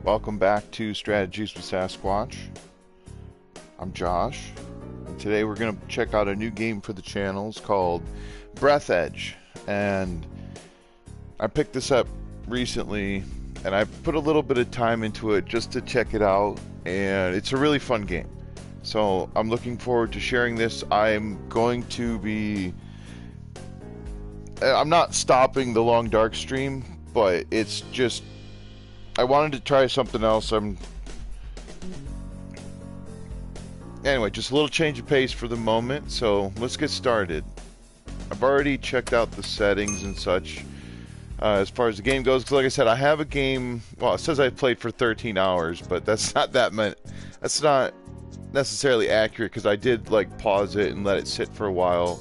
Welcome back to Strategies with Sasquatch. I'm Josh. And today we're going to check out a new game for the channel. It's called Breathedge. And I picked this up recently and I put a little bit of time into it just to check it out. And it's a really fun game. So I'm looking forward to sharing this. I'm not stopping the Long Dark stream, but it's just I wanted to try something else. Anyway, just a little change of pace for the moment, so let's get started. I've already checked out the settings and such as far as the game goes, because like I said, I have a game, well, it says I played for 13 hours, but that's not that's not necessarily accurate, because I did like pause it and let it sit for a while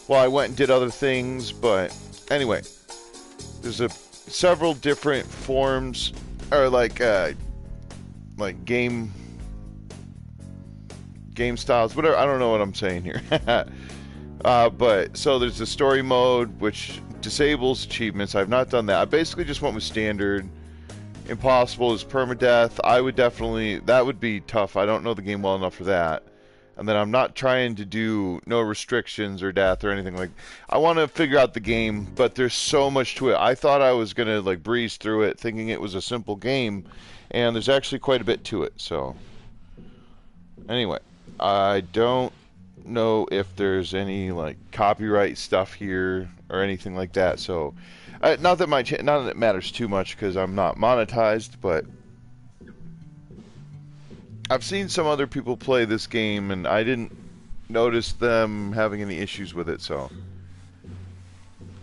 I went and did other things. But anyway, there's several different forms, or like game styles, whatever. I don't know what I'm saying here. But so there's the story mode, which disables achievements. I've not done that. I basically just went with standard. Impossible is permadeath. That would be tough. I don't know the game well enough for that. And then I'm not trying to do no restrictions or death or anything like. I want to figure out the game, but there's so much to it. I thought I was gonna like breeze through it, thinking it was a simple game, and there's actually quite a bit to it. So anyway, I don't know if there's any like copyright stuff here or anything like that. So not that it matters too much, because I'm not monetized, but I've seen some other people play this game, and I didn't notice them having any issues with it, so.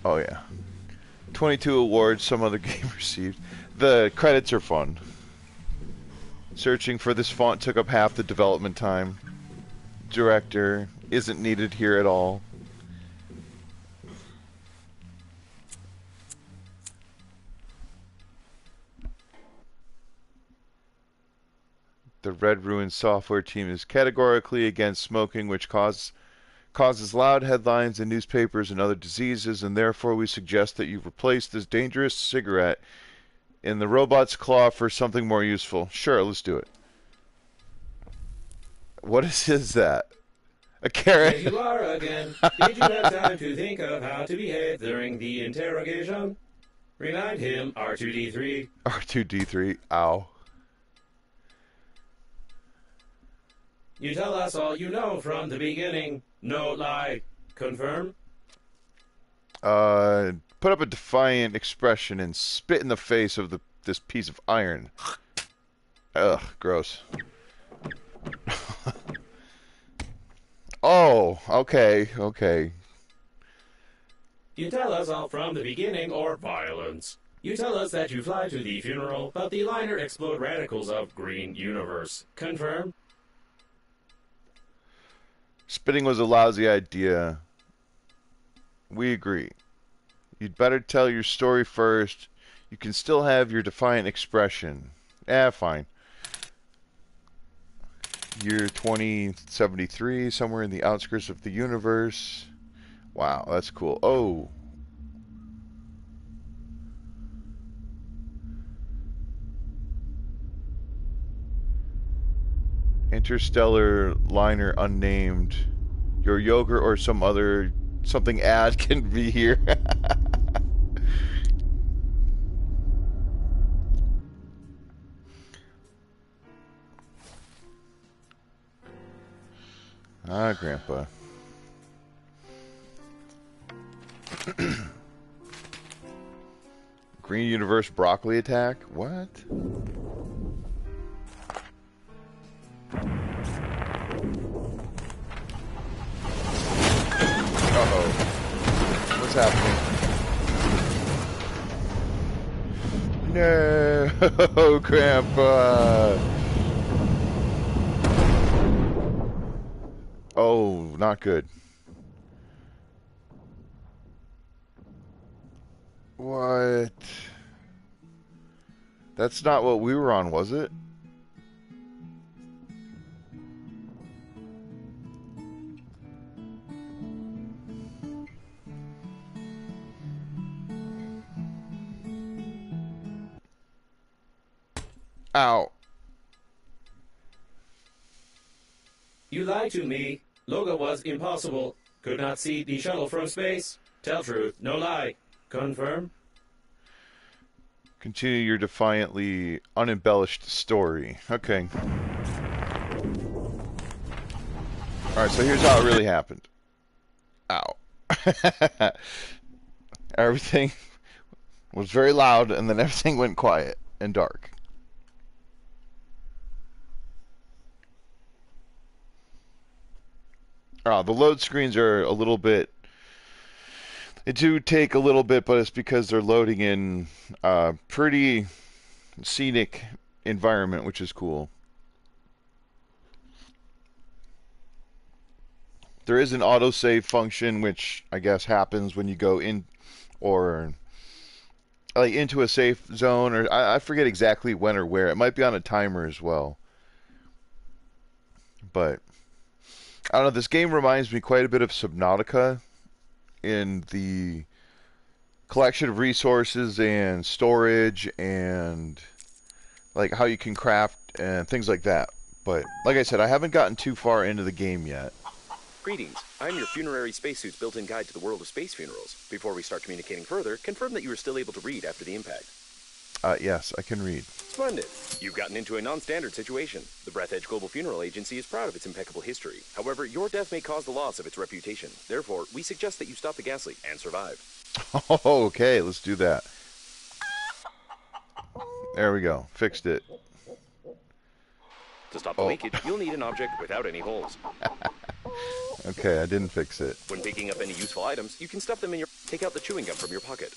Oh yeah. 22 awards some other game received. The credits are fun. Searching for this font took up half the development time. Director isn't needed here at all. The Red Ruin software team is categorically against smoking, which causes loud headlines in newspapers and other diseases, and therefore we suggest that you replace this dangerous cigarette in the robot's claw for something more useful. Sure, let's do it. What is that? A carrot? There you are again. Did you have time to think of how to behave during the interrogation? Remind him, R2-D3. R2-D3, ow. You tell us all you know from the beginning. No lie. Confirm? Put up a defiant expression and spit in the face of this piece of iron. Ugh, gross. Oh, okay. You tell us all from the beginning, or violence. You tell us that you fly to the funeral, but the liner explode radicals of green universe. Confirm? Spitting was a lousy idea. We agree. You'd better tell your story first. You can still have your defiant expression. Fine. Year 2073, somewhere in the outskirts of the universe. Wow, that's cool. Oh. Interstellar liner unnamed. Your yogurt or something ad can be here. Ah, Grandpa. Green Universe broccoli attack? What? Uh-oh. What's happening? No, Grandpa. Oh, not good. What? That's not what we were on, was it? Ow. You lied to me. Logo was impossible. Could not see the shuttle from space. Tell truth, no lie. Confirm? Continue your defiantly unembellished story. Okay. Alright, so here's how it really happened. Ow. Everything was very loud, and then everything went quiet and dark. The load screens are a little bit... They do take a little bit, but it's because they're loading in a pretty scenic environment, which is cool. There is an autosave function, which I guess happens when you go in or like into a safe zone, or I forget exactly when or where. It might be on a timer as well. But I don't know, this game reminds me quite a bit of Subnautica in the collection of resources and storage and like how you can craft and things like that. But like I said, I haven't gotten too far into the game yet. Greetings. I'm your funerary spacesuit's built-in guide to the world of space funerals. Before we start communicating further, confirm that you are still able to read after the impact. Yes, I can read. Splendid. You've gotten into a non-standard situation. The Breathedge Global Funeral Agency is proud of its impeccable history. However, your death may cause the loss of its reputation. Therefore, we suggest that you stop the gas leak and survive. Oh, okay, let's do that. There we go. Fixed it. To stop the leakage, you'll need an object without any holes. Okay, I didn't fix it. When picking up any useful items, you can stuff them in your... Take out the chewing gum from your pocket.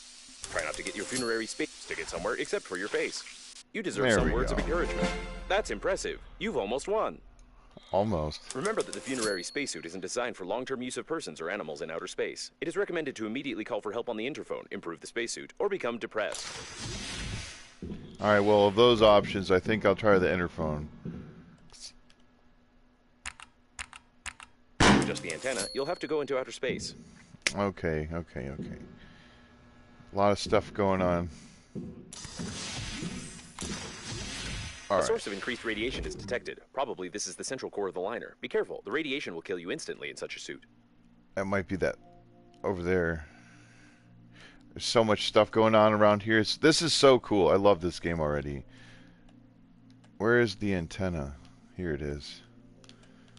Try not to get your funerary space stick it somewhere except for your face. You deserve some words of encouragement. That's impressive. You've almost won. Almost. Remember that the funerary spacesuit isn't designed for long-term use of persons or animals in outer space. It is recommended to immediately call for help on the interphone, improve the spacesuit, or become depressed. Alright, well, of those options, I think I'll try the interphone. Just the antenna, you'll have to go into outer space. Okay. A lot of stuff going on. A source of increased radiation is detected. Probably this is the central core of the liner. Be careful, the radiation will kill you instantly in such a suit. That might be that over there. There's so much stuff going on around here. This is so cool. I love this game already. Where is the antenna? Here it is.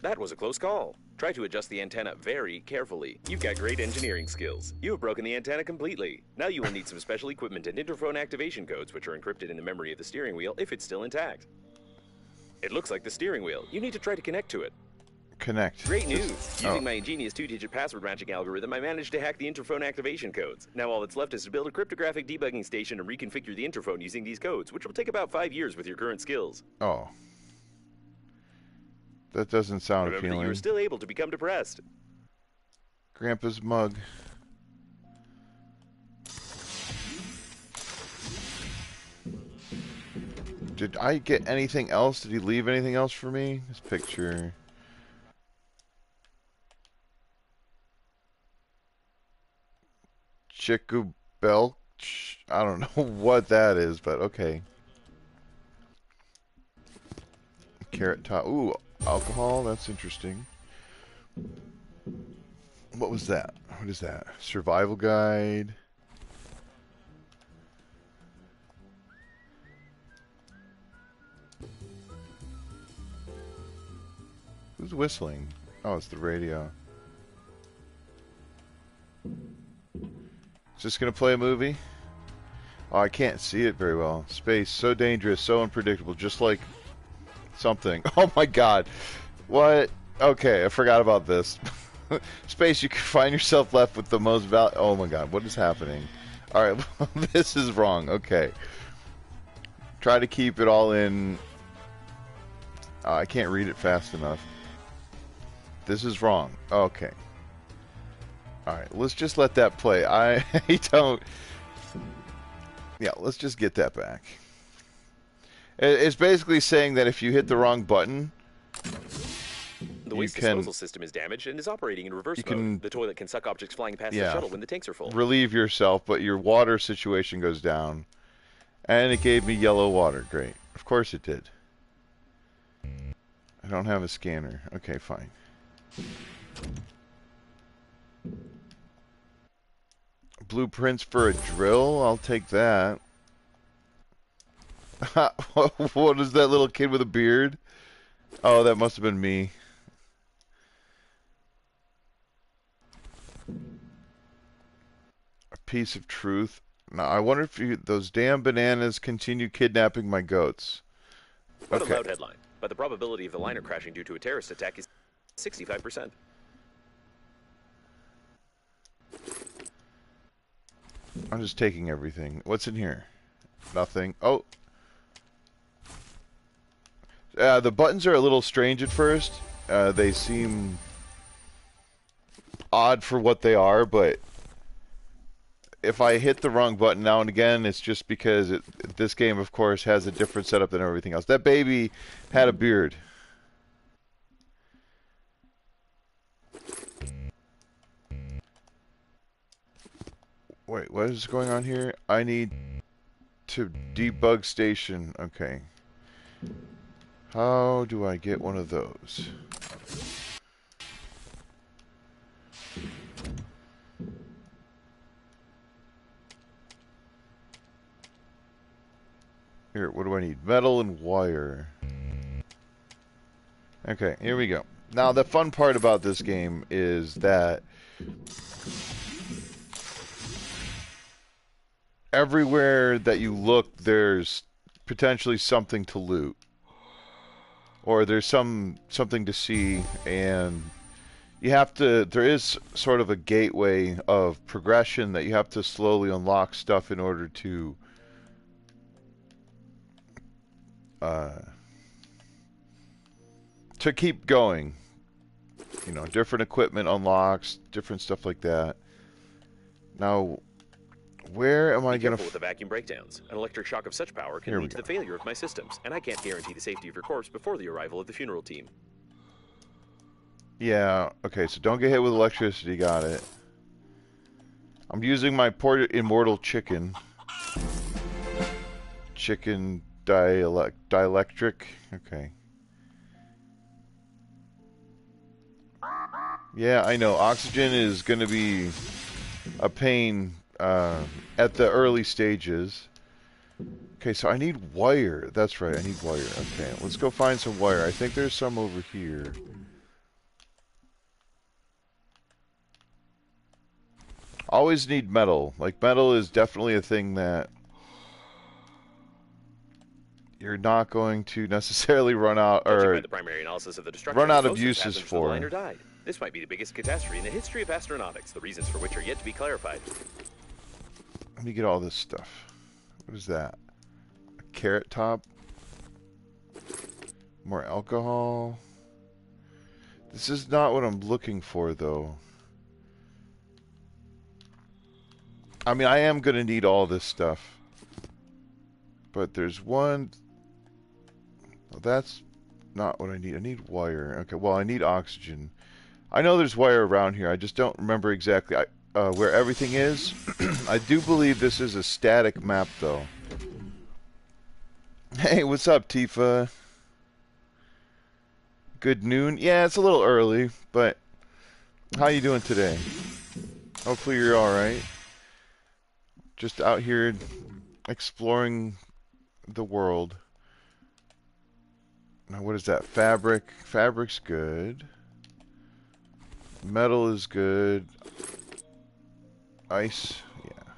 That was a close call. Try to adjust the antenna very carefully. You've got great engineering skills. You have broken the antenna completely. Now you will need some special equipment and interphone activation codes, which are encrypted in the memory of the steering wheel if it's still intact. It looks like the steering wheel. You need to try to connect to it. Connect. Great news! Using my ingenious two-digit password matching algorithm, I managed to hack the interphone activation codes. Now all that's left is to build a cryptographic debugging station and reconfigure the interphone using these codes, which will take about 5 years with your current skills. Oh. That doesn't sound Remember appealing. that you're still able to become depressed. Grandpa's mug. Did I get anything else? Did he leave anything else for me? This picture. Chiku Belch? I don't know what that is, but okay. Carrot top. Ooh, alcohol. That's interesting. What was that? What is that? Survival guide. Who's whistling? Oh, it's the radio. Is this gonna play a movie? Oh, I can't see it very well. Space, so dangerous, so unpredictable, just like something. Oh my god. What? Okay, I forgot about this. Space, you can find yourself left with the most oh my god, what is happening? Alright, this is wrong. Okay. Try to keep it all in... I can't read it fast enough. This is wrong. Okay. Alright, let's just let that play. I don't... Yeah, let's just get that back. It's basically saying that if you hit the wrong button... The waste disposal system is damaged and is operating in reverse mode. The toilet can suck objects flying past the shuttle when the tanks are full. Relieve yourself, but your water situation goes down. And it gave me yellow water. Great. Of course. course it did. I don't have a scanner. Okay, fine. Blueprints for a drill? I'll take that. What is that little kid with a beard? Oh, that must have been me. A piece of truth. Now, I wonder if those damn bananas continue kidnapping my goats. What a loud headline. But the probability of the liner crashing due to a terrorist attack is 65%. I'm just taking everything. What's in here? Nothing. Oh. The buttons are a little strange at first. They seem odd for what they are, but if I hit the wrong button now and again, it's just because this game, of course, has a different setup than everything else. That baby had a beard. Wait, what is going on here? I need to debug station. Okay. How do I get one of those? Here, what do I need? Metal and wire. Okay, here we go. Now, the fun part about this game is that everywhere that you look, there's potentially something to loot. Or there's something to see, and you have to, there is sort of a gateway of progression that you have to slowly unlock stuff in order to keep going. You know, different equipment unlocks, different stuff like that. Now, where am I going to... with the vacuum breakdowns. An electric shock of such power can lead to the failure of my systems, and I can't guarantee the safety of your corpse before the arrival of the funeral team. Yeah, okay, so don't get hit with electricity, got it. I'm using my immortal chicken. Chicken dielectric, okay. Yeah, I know, oxygen is going to be a pain at the early stages. Okay, so I need wire. That's right, I need wire. Okay, let's go find some wire. I think there's some over here. Always need metal. Like, metal is definitely a thing that you're not going to necessarily run out or the primary analysis of the destruction, run out of most uses of the for. liner died. This might be the biggest catastrophe in the history of astronautics, the reasons for which are yet to be clarified. Let me get all this stuff. What is that? A carrot top? More alcohol? This is not what I'm looking for, though. I mean, I am going to need all this stuff. But there's one... Well, that's not what I need. I need wire. Okay, well, I need oxygen. I know there's wire around here. I just don't remember exactly where everything is. I do believe this is a static map, though. Hey, what's up, Tifa? Good noon? Yeah, it's a little early, but how you doing today? Hopefully you're alright. Just out here exploring the world. Now, what is that? Fabric. Fabric's good. Metal is good. Ice, yeah.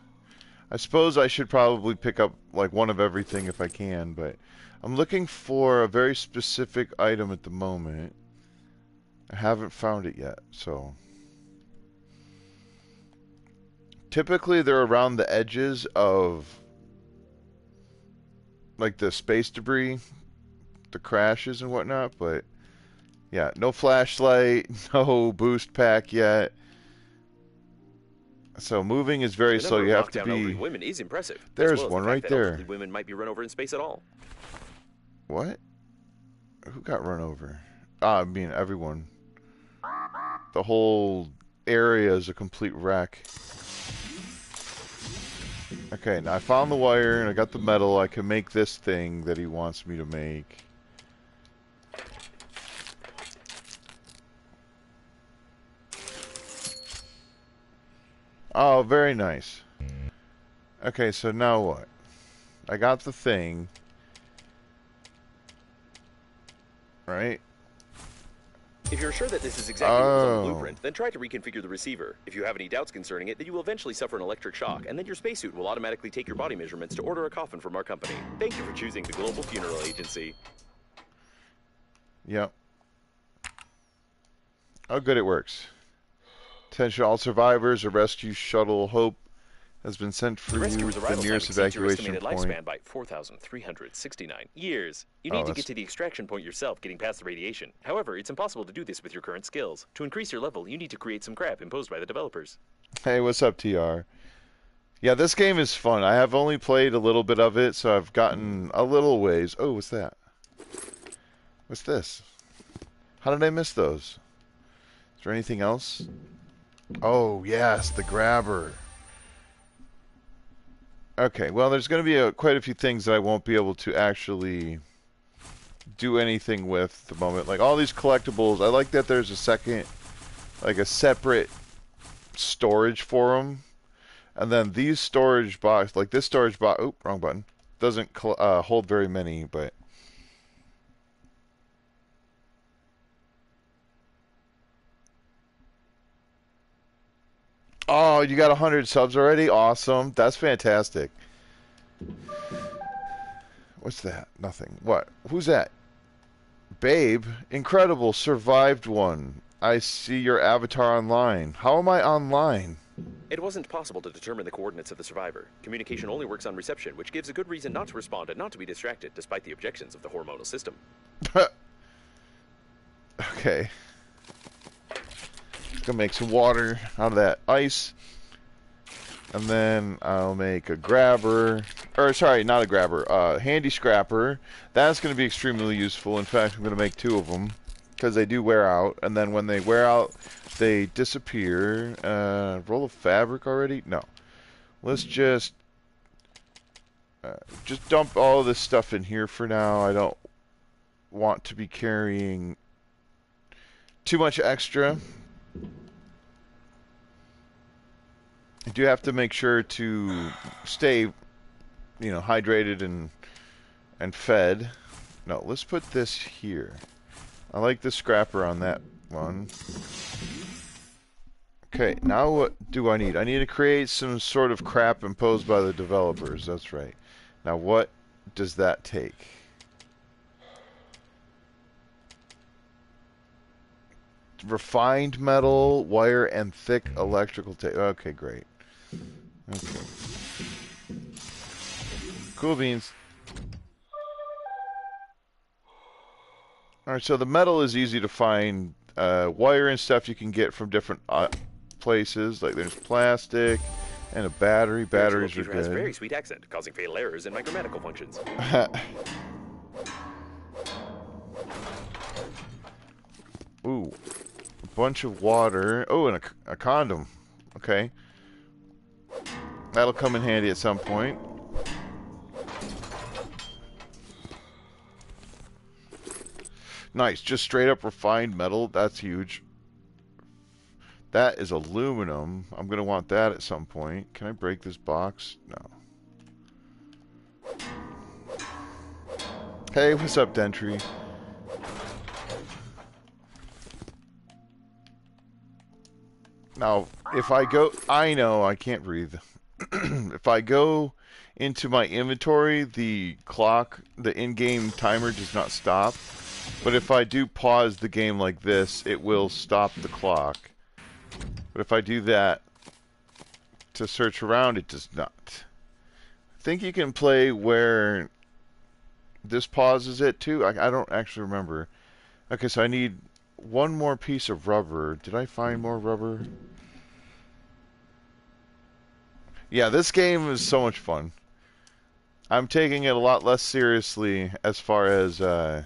I suppose I should probably pick up like one of everything if I can, but I'm looking for a very specific item at the moment. I haven't found it yet, so... Typically they're around the edges of like the space debris, the crashes and whatnot, but yeah, no flashlight, no boost pack yet. So moving is very slow. You have to be... Women is impressive. There's one right there. Women might be run over in space at all. What? Who got run over? I mean, everyone. The whole area is a complete wreck. Okay, now I found the wire and I got the metal. I can make this thing that he wants me to make. Oh, very nice. Okay, so now what? I got the thing. Right? If you're sure that this is exactly what was on the Oh. blueprint, then try to reconfigure the receiver. If you have any doubts concerning it, then you will eventually suffer an electric shock, and then your spacesuit will automatically take your body measurements to order a coffin from our company. Thank you for choosing the Global Funeral Agency. Yep. Oh, good, it works. Attention all survivors, a rescue shuttle Hope has been sent for The you rescuer's to the arrival time nearest exceeds your evacuation estimated point. lifespan by 4,369 years. You Oh, need to that's- get to the extraction point yourself, getting past the radiation. However, it's impossible to do this with your current skills. To increase your level, you need to create some crap imposed by the developers. Hey, what's up, TR? Yeah, this game is fun. I have only played a little bit of it, so I've gotten a little ways. Oh, what's that? What's this? How did I miss those? Is there anything else? Oh, yes, the grabber. Okay, well, there's going to be quite a few things that I won't be able to actually do anything with at the moment. Like all these collectibles, I like that there's a second, like a separate storage for them. And then these storage box, like this storage box, oh, wrong button, doesn't hold very many, but... Oh, you got 100 subs already? Awesome. That's fantastic. What's that? Nothing. What? Who's that? Babe? Incredible. Survived one. I see your avatar online. How am I online? It wasn't possible to determine the coordinates of the survivor. Communication only works on reception, which gives a good reason not to respond and not to be distracted, despite the objections of the hormonal system. Okay. Gonna make some water out of that ice. And then I'll make a grabber. Or, sorry, not a grabber. Handy scrapper. That's going to be extremely useful. In fact, I'm going to make 2 of them. Because they do wear out. And then when they wear out, they disappear. Roll of fabric already? No. Let's just dump all of this stuff in here for now. I don't want to be carrying too much extra. I do have to make sure to stay, you know, hydrated and fed. No, let's put this here. I like the scrapper on that one. Okay, now what do I need? I need to create some sort of crap imposed by the developers. That's right. Now what does that take? Refined metal, wire, and thick electrical tape. Okay, great. Okay. Cool beans. Alright, so the metal is easy to find. Wire and stuff you can get from different places. Like there's plastic and a battery. Batteries are Your has a very good. sweet accent, causing fatal errors in my grammatical functions. Ooh. A bunch of water. Oh, and a condom. Okay. That'll come in handy at some point. Nice. Just straight up refined metal. That's huge. That is aluminum. I'm going to want that at some point. Can I break this box? No. Hey, what's up, Dentry? Now, if I go... I know, I can't breathe. If I go into my inventory, the clock, the in-game timer does not stop. But if I do pause the game like this, it will stop the clock. But if I do that to search around, it does not. I think you can play where this pauses it too. I don't actually remember. Okay, so I need one more piece of rubber. Did I find more rubber? Yeah, this game is so much fun. I'm taking it a lot less seriously as far as... I'm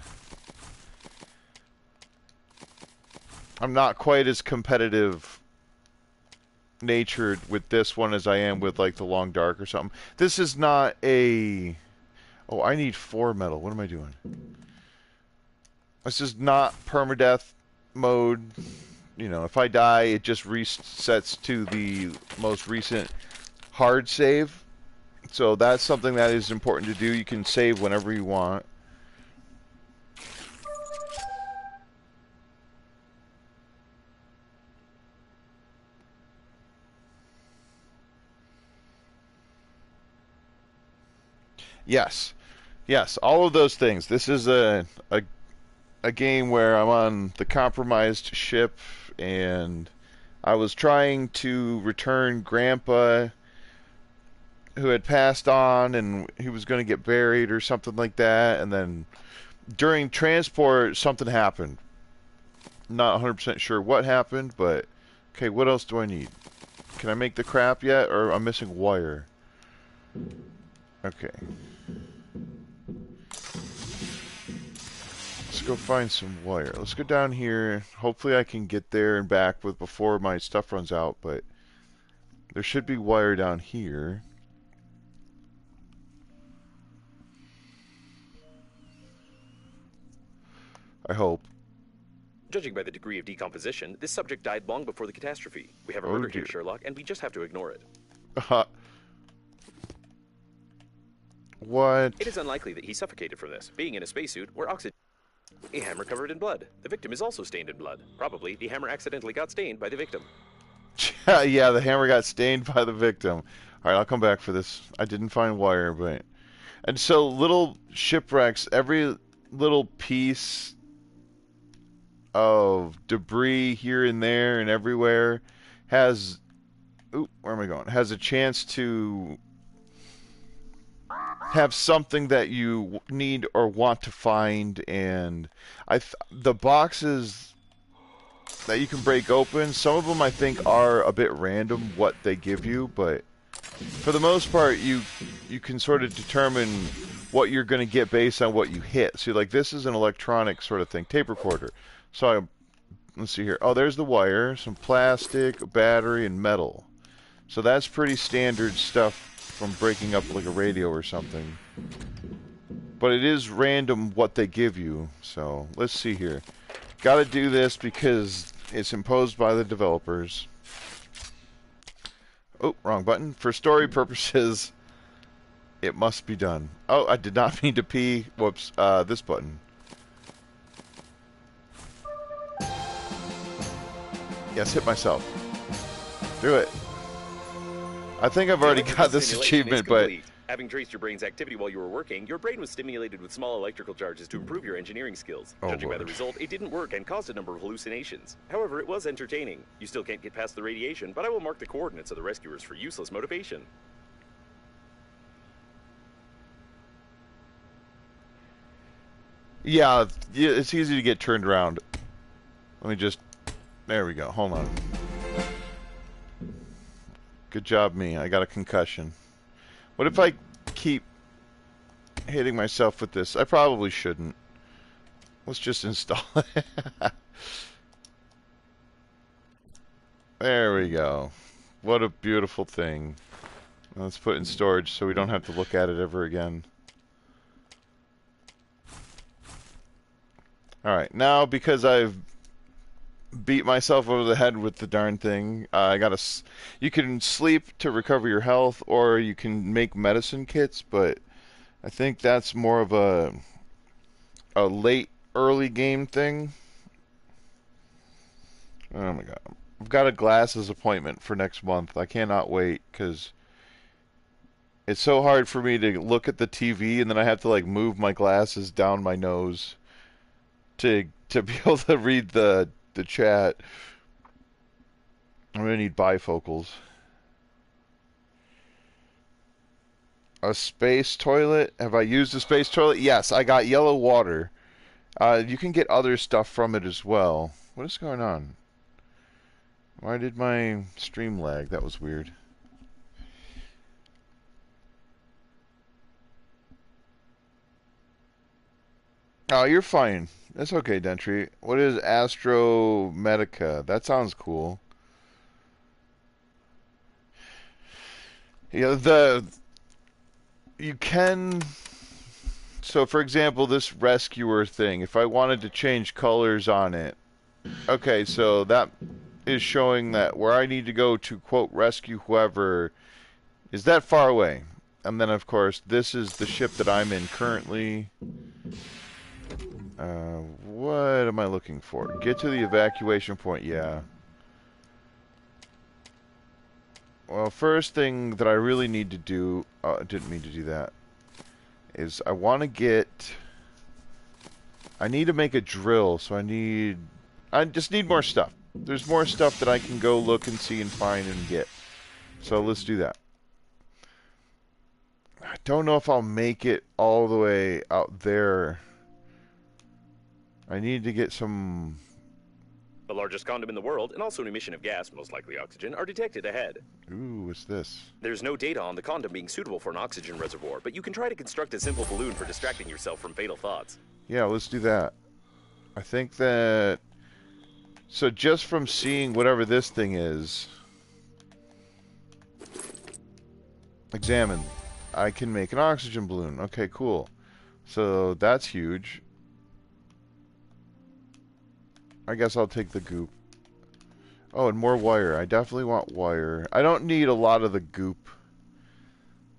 not quite as competitive natured with this one as I am with like the long dark or something. This is not a... Oh, I need 4 metal. What am I doing? This is not permadeath mode. You know, if I die, it just resets to the most recent hard save. So that's something that is important to do. You can save whenever you want. Yes. Yes, all of those things. This is a game where I'm on the compromised ship, and I was trying to return Grandpa, who had passed on, and he was going to get buried or something like that, and then during transport, something happened. Not 100% sure what happened, but... Okay, what else do I need? Can I make the crap yet, or I'm missing wire? Okay. Let's go find some wire. Let's go down here. Hopefully I can get there and back before my stuff runs out, but there should be wire down here. I hope. Judging by the degree of decomposition, this subject died long before the catastrophe. We have a murder here, Sherlock, and we just have to ignore it. What? It is unlikely that he suffocated from this, being in a spacesuit where oxygen... A hammer covered in blood. The victim is also stained in blood. Probably, the hammer accidentally got stained by the victim. Yeah, the hammer got stained by the victim. Alright, I'll come back for this. I didn't find wire, but... And so, little shipwrecks, every little piece of debris here and there and everywhere has... Oop, where am I going? Has a chance to have something that you need or want to find, and the boxes that you can break open, some of them I think are a bit random what they give you, but for the most part you can sort of determine what you're going to get based on what you hit. See, like this is an electronic sort of thing, tape recorder. So let's see here. Oh, there's the wire, some plastic, a battery, and metal. So that's pretty standard stuff from breaking up like a radio or something. But it is random what they give you. So let's see here. Gotta do this because it's imposed by the developers. Oh, wrong button. For story purposes, it must be done. Oh, I did not mean to pee. Whoops. This button. Yes, hit myself. Do it. I think I've already got this achievement, but... Having traced your brain's activity while you were working, your brain was stimulated with small electrical charges to improve your engineering skills. Judging by the result, it didn't work and caused a number of hallucinations. However, it was entertaining. You still can't get past the radiation, but I will mark the coordinates of the rescuers for useless motivation. Yeah, it's easy to get turned around. Let me just... There we go. Hold on. Good job, me. I got a concussion. What if I keep hitting myself with this? I probably shouldn't. Let's just install it. There we go. What a beautiful thing. Let's put it in storage so we don't have to look at it ever again. Alright, now because I've beat myself over the head with the darn thing, you can sleep to recover your health, or you can make medicine kits, but I think that's more of a early game thing. Oh my god. I've got a glasses appointment for next month. I cannot wait, because it's so hard for me to look at the TV and then I have to like move my glasses down my nose to be able to read the chat. I'm gonna need bifocals. A space toilet? Have I used a space toilet? Yes, I got yellow water. You can get other stuff from it as well. What is going on? Why did my stream lag? That was weird. Oh, you're fine. That's okay, Dentry. What is Astro Medica? That sounds cool. Yeah, you can. So, for example, this rescuer thing, if I wanted to change colors on it, okay, so that is showing that where I need to go to, quote, rescue whoever is that far away. And then, of course, this is the ship that I'm in currently. What am I looking for? Get to the evacuation point, yeah. Well, first thing that I really need to do, I didn't mean to do that, is I want to get, I need to make a drill, so I just need more stuff. There's more stuff that I can go look and see and find and get. So let's do that. I don't know if I'll make it all the way out there. I need to get some... The largest condom in the world, and also an emission of gas, most likely oxygen, are detected ahead. Ooh, what's this? There's no data on the condom being suitable for an oxygen reservoir, but you can try to construct a simple balloon for distracting yourself from fatal thoughts. Yeah, let's do that. I think that... So just from seeing whatever this thing is... Examine. I can make an oxygen balloon. Okay, cool. So that's huge. I guess I'll take the goop. Oh, and more wire. I definitely want wire. I don't need a lot of the goop.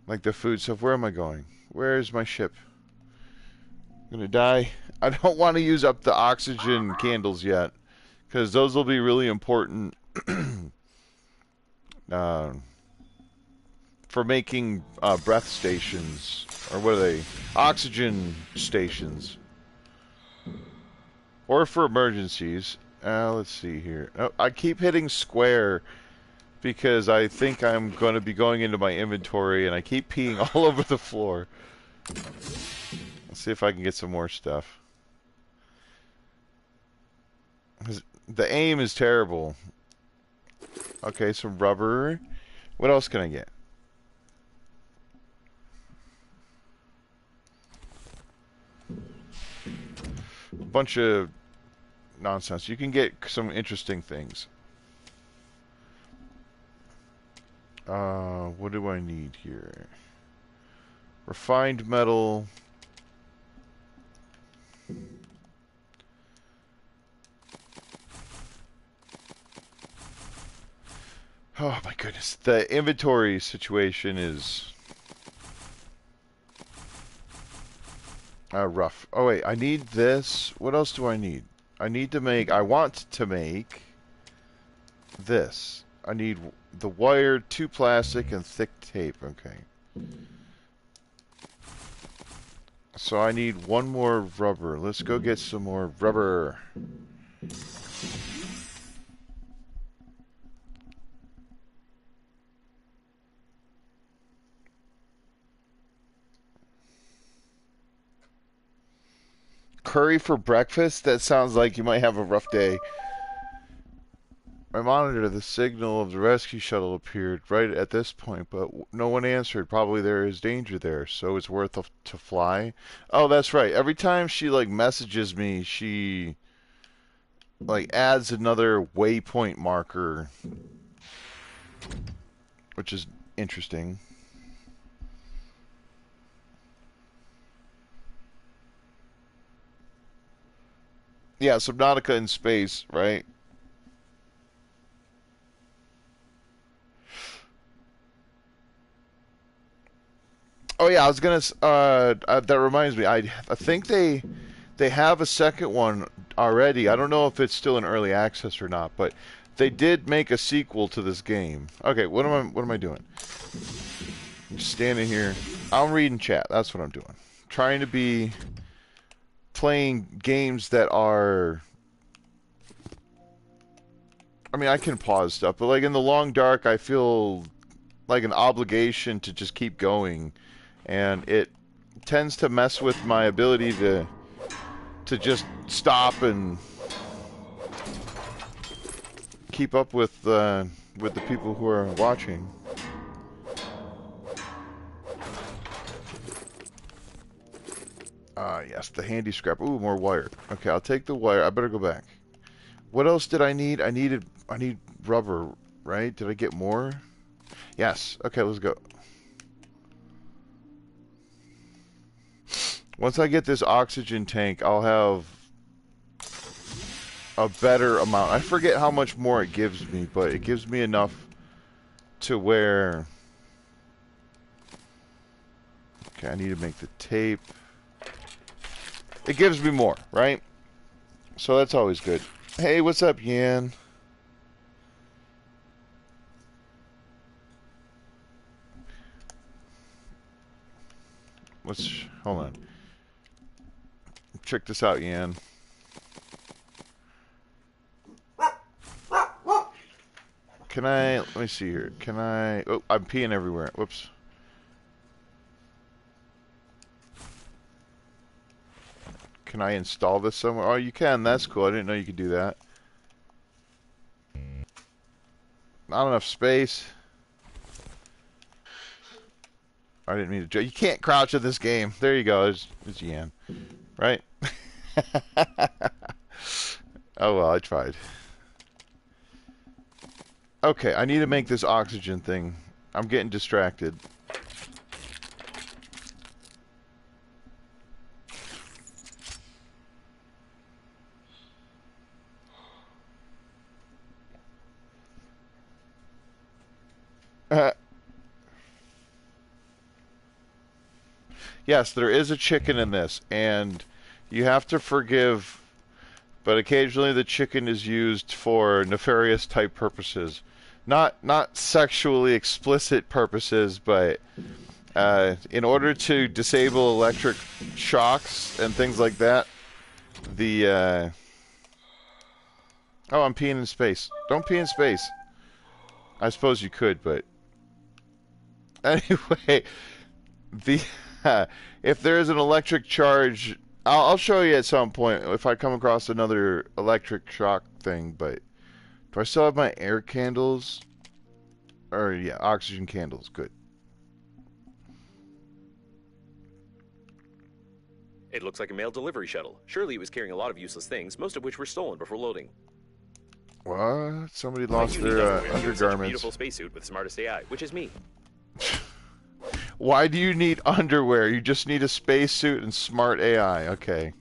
Like the food stuff. Where am I going? Where is my ship? I'm gonna die. I don't want to use up the oxygen candles yet. Because those will be really important for making breath stations. Or what are they? Oxygen stations. Or for emergencies. Let's see here. Oh, I keep hitting square because I think I'm going to be going into my inventory and I keep peeing all over the floor. Let's see if I can get some more stuff. The aim is terrible. Okay, some rubber. What else can I get? A bunch of nonsense. You can get some interesting things. What do I need here? Refined metal. Oh my goodness. The inventory situation is rough. Oh wait, I need this. What else do I need? I want to make this. I need the wire, 2 plastic, and thick tape. Okay. So I need 1 more rubber. Let's go get some more rubber. Curry for breakfast? That sounds like you might have a rough day. My monitor, the signal of the rescue shuttle appeared right at this point, but no one answered. Probably there is danger there, so it's worth to fly. Oh, that's right. Every time she like messages me, she like adds another waypoint marker, which is interesting. Yeah, Subnautica in space, right? Oh yeah, I was gonna. That reminds me. I think they have a second one already. I don't know if it's still in early access or not, but they did make a sequel to this game. Okay, what am I doing? I'm just standing here. I'm reading chat. That's what I'm doing. Trying to be playing games that are. I mean, I can pause stuff, but like in the long dark, I feel like an obligation to just keep going, and it tends to mess with my ability to just stop and keep up with the people who are watching. Yes, the handy scrap. Ooh, more wire. Okay, I'll take the wire. I better go back. What else did I need? I need rubber, right? Did I get more? Yes. Okay, let's go. Once I get this oxygen tank, I'll have a better amount. I forget how much more it gives me, but it gives me enough to where... Okay, I need to make the tape. It gives me more, right? So that's always good. Hey, what's up, Yan? Hold on. Check this out, Yan. Can I, let me see here. Can I, oh, I'm peeing everywhere. Whoops. Can I install this somewhere? Oh, you can. That's cool. I didn't know you could do that. Not enough space. I didn't mean to. You can't crouch in this game. There you go. It's Yan. Right? Oh, well, I tried. Okay, I need to make this oxygen thing. I'm getting distracted. Yes, there is a chicken in this, and you have to forgive, but occasionally the chicken is used for nefarious type purposes. Not sexually explicit purposes, but in order to disable electric shocks and things like that, the oh, I'm peeing in space. Don't pee in space. I suppose you could, but anyway, the if there is an electric charge, I'll show you at some point if I come across another electric shock thing, but do I still have my air candles? Or, yeah, oxygen candles. Good. It looks like a mail delivery shuttle. Surely it was carrying a lot of useless things, most of which were stolen before loading. What? Somebody lost their undergarments. Such a beautiful spacesuit with smartest AI, which is me. Why do you need underwear? You just need a spacesuit and smart AI. Okay.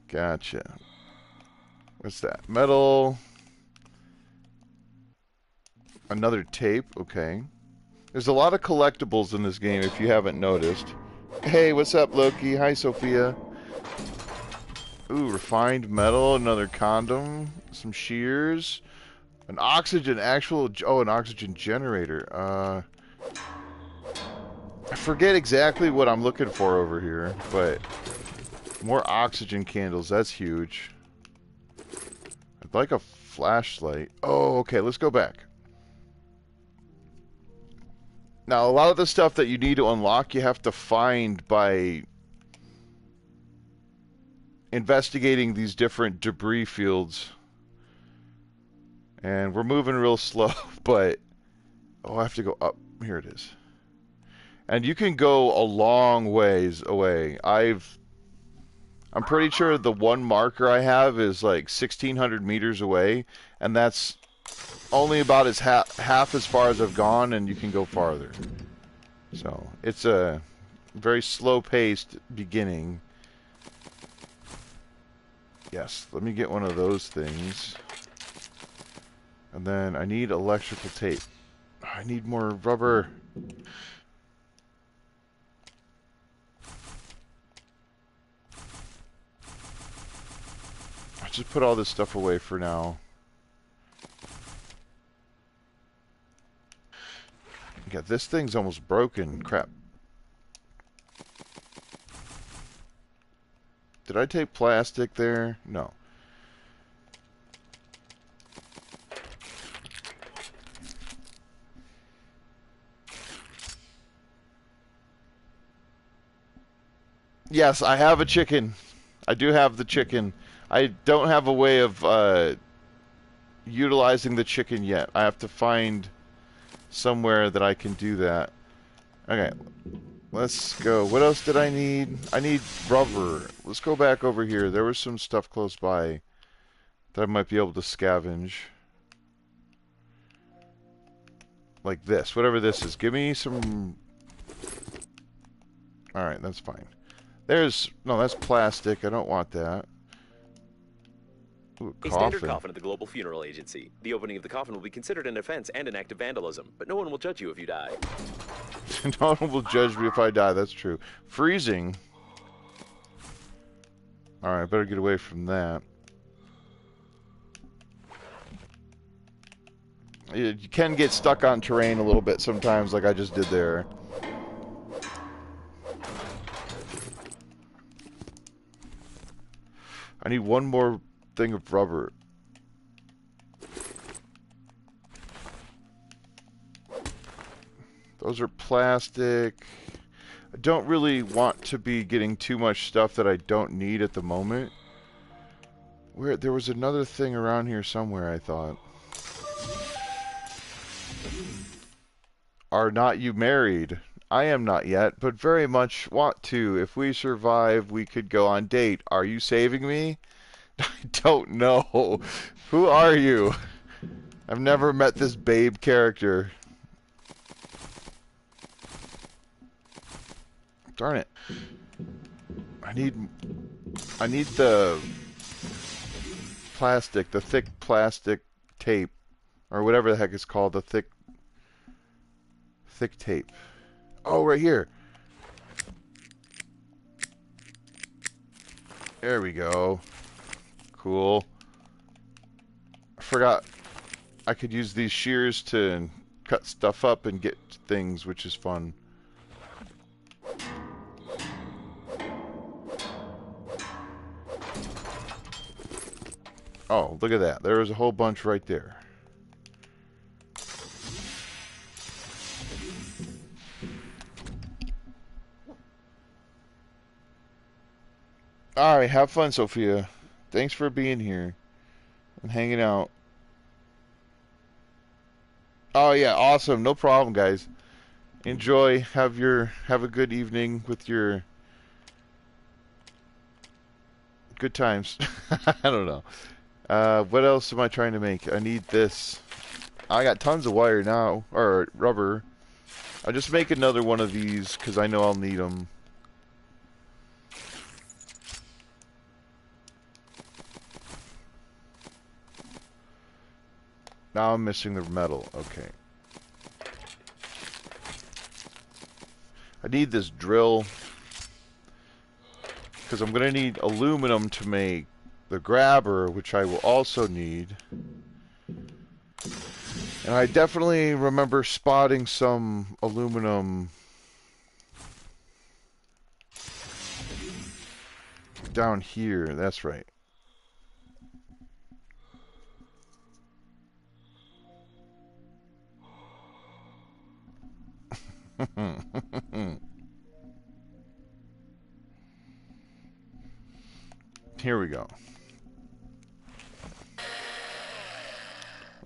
Gotcha. What's that? Metal. Another tape. Okay. There's a lot of collectibles in this game if you haven't noticed. Hey, what's up, Loki? Hi, Sophia. Ooh, refined metal. Another condom. Some shears. An oxygen, an oxygen generator. I forget exactly what I'm looking for over here, but more oxygen candles, that's huge. I'd like a flashlight. Oh, okay, let's go back. Now, a lot of the stuff that you need to unlock, you have to find by investigating these different debris fields. And we're moving real slow, but... Oh, I have to go up. Here it is. And you can go a long ways away. I'm pretty sure the one marker I have is like 1,600 meters away, and that's only about as half as far as I've gone, and you can go farther. So it's a very slow-paced beginning. Yes, let me get one of those things. And then I need electrical tape. I need more rubber. I'll just put all this stuff away for now. Yeah, this thing's almost broken. Crap. Did I take plastic there? No. Yes, I have a chicken. I do have the chicken. I don't have a way of utilizing the chicken yet. I have to find somewhere that I can do that. Okay, let's go. What else did I need? I need rubber. Let's go back over here. There was some stuff close by that I might be able to scavenge. Like this. Whatever this is. Give me some... Alright, that's fine. No, that's plastic. I don't want that. Ooh, A standard coffin. coffin at the Global Funeral Agency. The opening of the coffin will be considered an offense and an act of vandalism, but no one will judge you if you die. No one will judge me if I die. That's true. Freezing. All right, I better get away from that. You can get stuck on terrain a little bit sometimes, like I just did there. I need one more thing of rubber. Those are plastic. I don't really want to be getting too much stuff that I don't need at the moment. There was another thing around here somewhere, I thought. Are not you married? I am not yet, but very much want to. If we survive, we could go on date. Are you saving me? I don't know. Who are you? I've never met this babe character. Darn it. I need the plastic, the thick plastic tape, or whatever the heck it's called, the thick tape. Oh, right here. There we go. Cool. I forgot I could use these shears to cut stuff up and get things, which is fun. Oh, look at that. There was a whole bunch right there. Alright, have fun, Sophia. Thanks for being here and hanging out. Oh yeah, awesome. No problem, guys. Enjoy. Have a good evening with your good times. I don't know. What else am I trying to make? I need this. I got tons of wire now, or rubber. I'll just make another one of these because I know I'll need them. Now I'm missing the metal. Okay. I need this drill because I'm going to need aluminum to make the grabber, which I will also need. And I definitely remember spotting some aluminum down here. That's right. Here we go.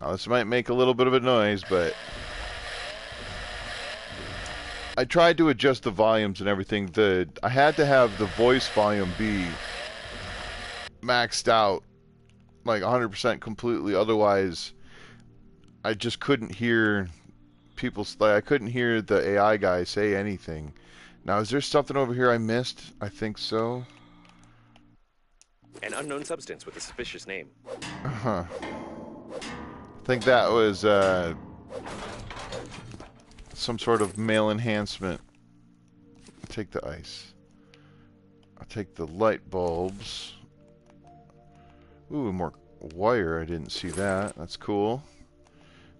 Now this might make a little bit of a noise, but I tried to adjust the volumes and everything. I had to have the voice volume be maxed out, like 100% completely. Otherwise, I just couldn't hear people. I couldn't hear the AI guy say anything. Now, is there something over here I missed? I think so. An unknown substance with a suspicious name. Uh-huh. I think that was some sort of male enhancement. I'll take the ice. I'll take the light bulbs. Ooh, more wire. I didn't see that. That's cool.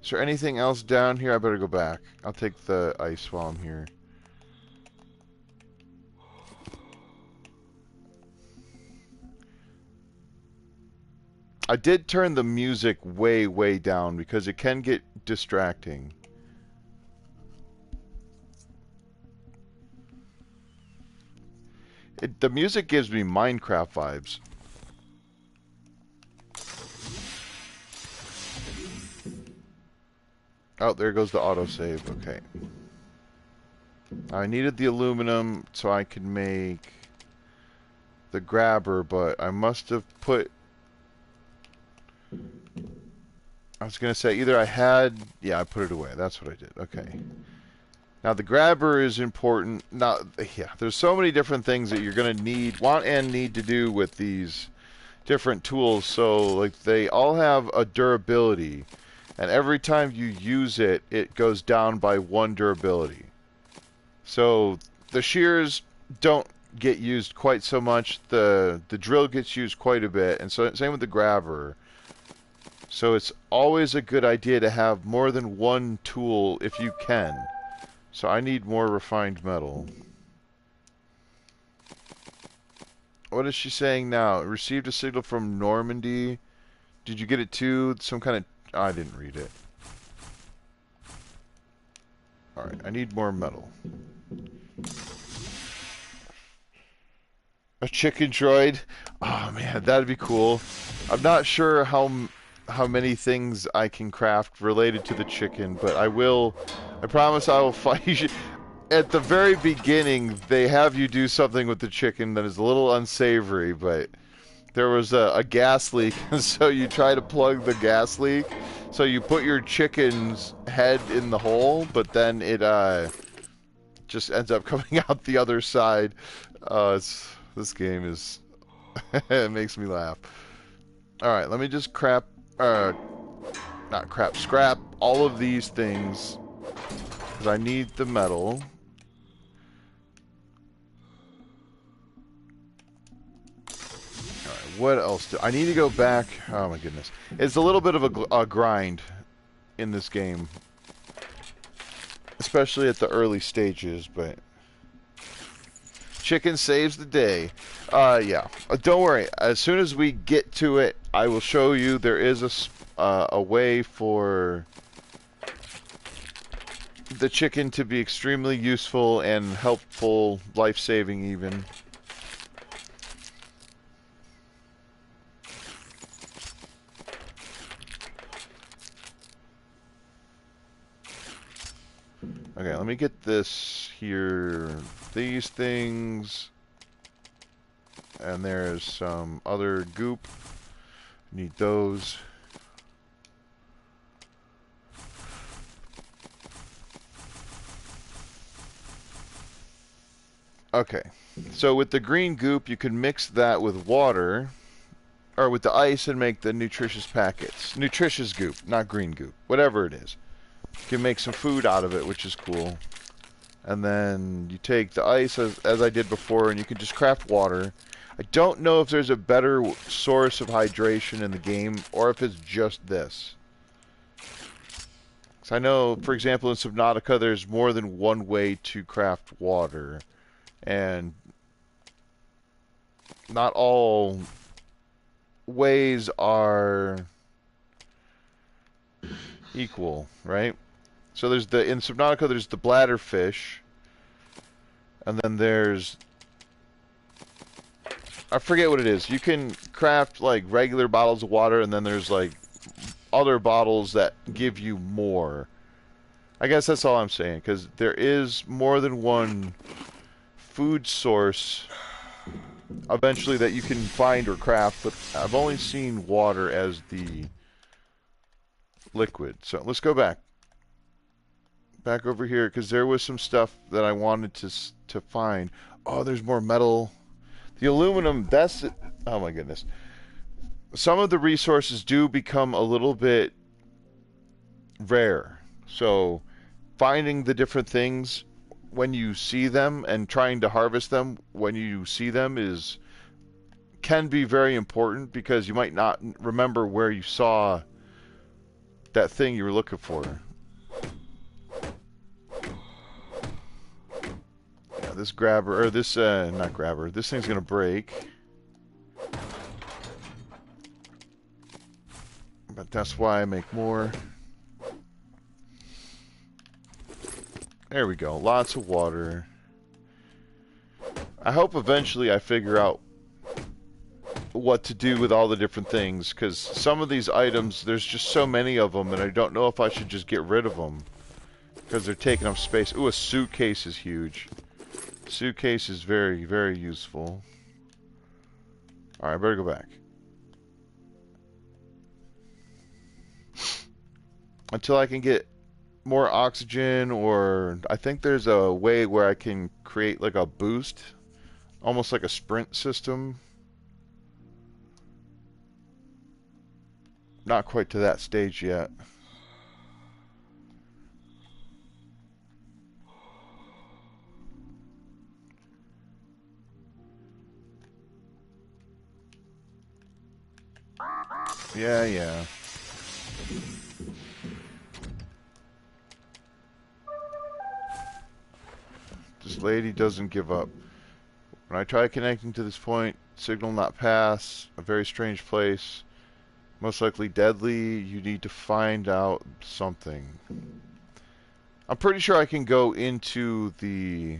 Is there anything else down here? I better go back. I'll take the ice while I'm here. I did turn the music way, way down because it can get distracting. The music gives me Minecraft vibes. Oh, there goes the autosave. Okay. I needed the aluminum so I could make the grabber, but I must have put... I was going to say either I had... Yeah, I put it away. That's what I did. Okay. Now the grabber is important. Now, yeah, there's so many different things that you're going to want and need to do with these different tools. So like they all have a durability, and every time you use it, it goes down by 1 durability. So the shears don't get used quite so much. The drill gets used quite a bit, and so same with the grabber. So it's always a good idea to have more than 1 tool if you can. So I need more refined metal. What is she saying now? Received a signal from Normandy. Did you get it too? Some kind of... Oh, I didn't read it. Alright, I need more metal. A chicken droid? Oh man, that'd be cool. I'm not sure how many things I can craft related to the chicken, but I will... I promise I will fight you. At the very beginning, they have you do something with the chicken that is a little unsavory, but there was a gas leak, and so you try to plug the gas leak. So you put your chicken's head in the hole, but then it just ends up coming out the other side. This game is... it makes me laugh. Alright, let me just scrap all of these things, because I need the metal. Alright, what else do I need to go back? Oh my goodness. It's a little bit of a grind in this game, especially at the early stages, but chicken saves the day. Yeah. Don't worry. As soon as we get to it, I will show you. There is a way for the chicken to be extremely useful and helpful, life-saving even. Okay, let me get this here. These things. And there's some other goop. Need those. Okay. So with the green goop, you can mix that with water. Or with the ice and make the nutritious packets. Nutritious goop, not green goop. Whatever it is. You can make some food out of it, which is cool. And then you take the ice, as I did before, and you can just craft water. I don't know if there's a better source of hydration in the game, or if it's just this. So I know, for example, in Subnautica, there's more than one way to craft water. And not all ways are equal, right? So there's in Subnautica, there's the bladderfish, and then there's, I forget what it is. You can craft like regular bottles of water, and then there's like other bottles that give you more. I guess that's all I'm saying, because there is more than one food source eventually that you can find or craft, but I've only seen water as the liquid. So let's go back over here, because there was some stuff that I wanted to find. Oh, there's more metal. The aluminum, that's it. Oh my goodness. Some of the resources do become a little bit rare. So finding the different things when you see them and trying to harvest them when you see them can be very important, because you might not remember where you saw that thing you were looking for. Yeah, this grabber, or this, not grabber, this thing's gonna break. But that's why I make more. There we go, lots of water. I hope eventually I figure out what to do with all the different things, because some of these items, there's just so many of them, and I don't know if I should just get rid of them, because they're taking up space. Ooh, a suitcase is huge. Suitcase is very, very useful. Alright, I better go back. Until I can get more oxygen, or I think there's a way where I can create like a boost, almost like a sprint system. Not quite to that stage yet. Yeah. This lady doesn't give up. When I try connecting to this point, signal not pass, a very strange place, most likely deadly. You need to find out something. I'm pretty sure I can go into the...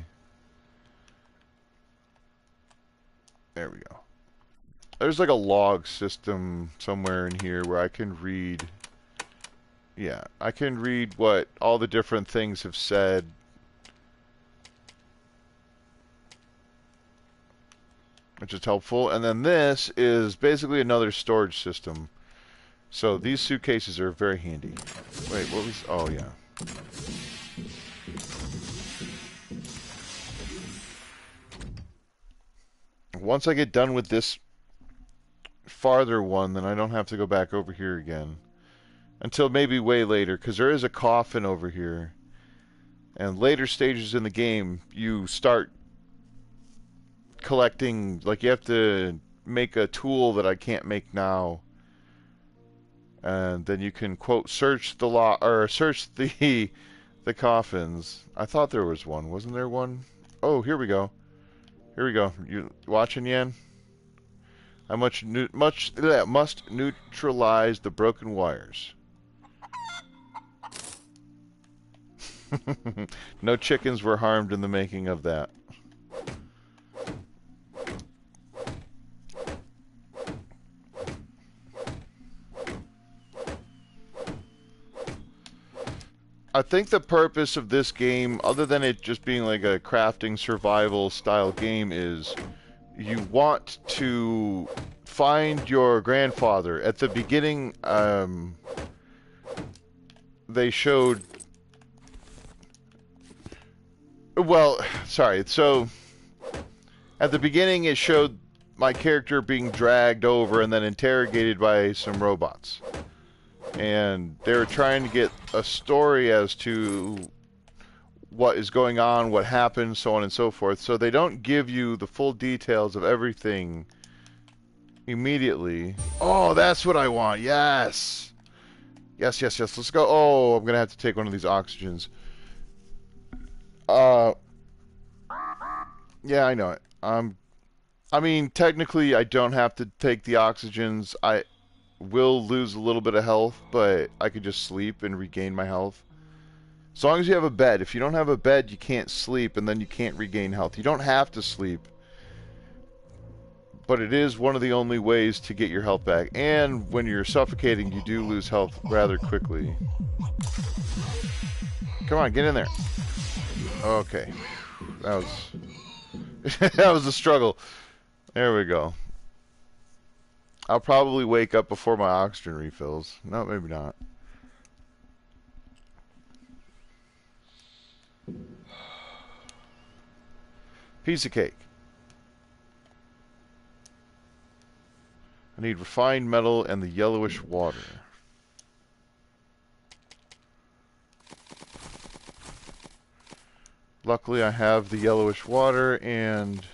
There we go. There's like a log system somewhere in here where I can read... Yeah, I can read what all the different things have said. Which is helpful. And then this is basically another storage system. So these suitcases are very handy. Wait, what was... Oh, yeah. Once I get done with this farther one, then I don't have to go back over here again. Until maybe way later, because there is a coffin over here. And later stages in the game, you start collecting, like you have to make a tool that I can't make now. And then you can, quote, search the search the coffins. I thought there was one. Wasn't there one? Oh, here we go. Here we go. You watching, Yan? I must neutralize the broken wires. No chickens were harmed in the making of that. I think the purpose of this game, other than it just being like a crafting survival style game, is you want to find your grandfather. At the beginning, they showed... Well, sorry. So, at the beginning, it showed my character being dragged over and then interrogated by some robots. And they were trying to get a story as to what is going on, what happened, so on and so forth. So they don't give you the full details of everything immediately. Oh, that's what I want. Yes. Yes. Let's go. Oh, I'm going to have to take one of these oxygens. Yeah, I know it. I mean, technically, I don't have to take the oxygens. I will lose a little bit of health, but I could just sleep and regain my health. As long as you have a bed. If you don't have a bed, you can't sleep, and then you can't regain health. You don't have to sleep, but it is one of the only ways to get your health back. And when you're suffocating, you do lose health rather quickly. Come on, get in there. Okay. That was... that was a struggle. There we go. I'll probably wake up before my oxygen refills. No, maybe not. Piece of cake. I need refined metal and the yellowish water. Luckily, I have the yellowish water and...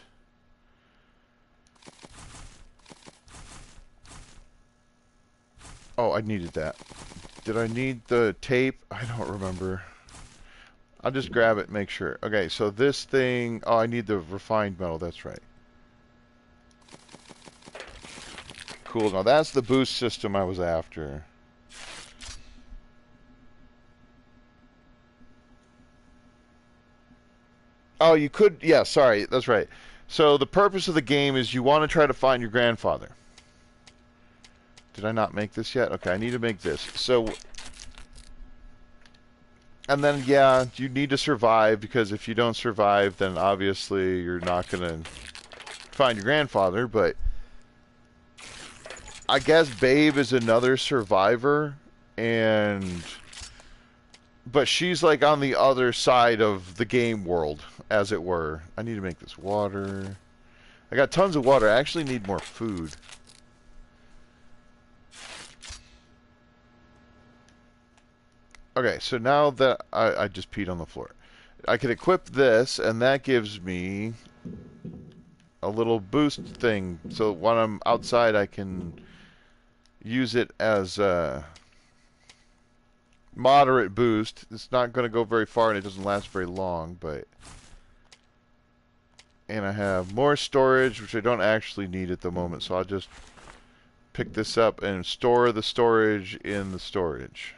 Oh, I needed that. Did I need the tape? I don't remember. I'll just grab it and make sure. Okay, so this thing... Oh, I need the refined metal. That's right. Cool. Now, that's the boost system I was after. Oh, you could... Yeah, sorry. That's right. So, the purpose of the game is you want to try to find your grandfather. Did I not make this yet? Okay, I need to make this. So, and then, yeah, you need to survive, because if you don't survive, then obviously you're not going to find your grandfather, but I guess Babe is another survivor, and but she's like on the other side of the game world, as it were. I need to make this water. I got tons of water. I actually need more food. Okay, so now that I just peed on the floor. I can equip this, and that gives me a little boost thing. So when I'm outside, I can use it as a moderate boost. It's not going to go very far, and it doesn't last very long, but... And I have more storage, which I don't actually need at the moment, so I'll just pick this up and store the storage in the storage.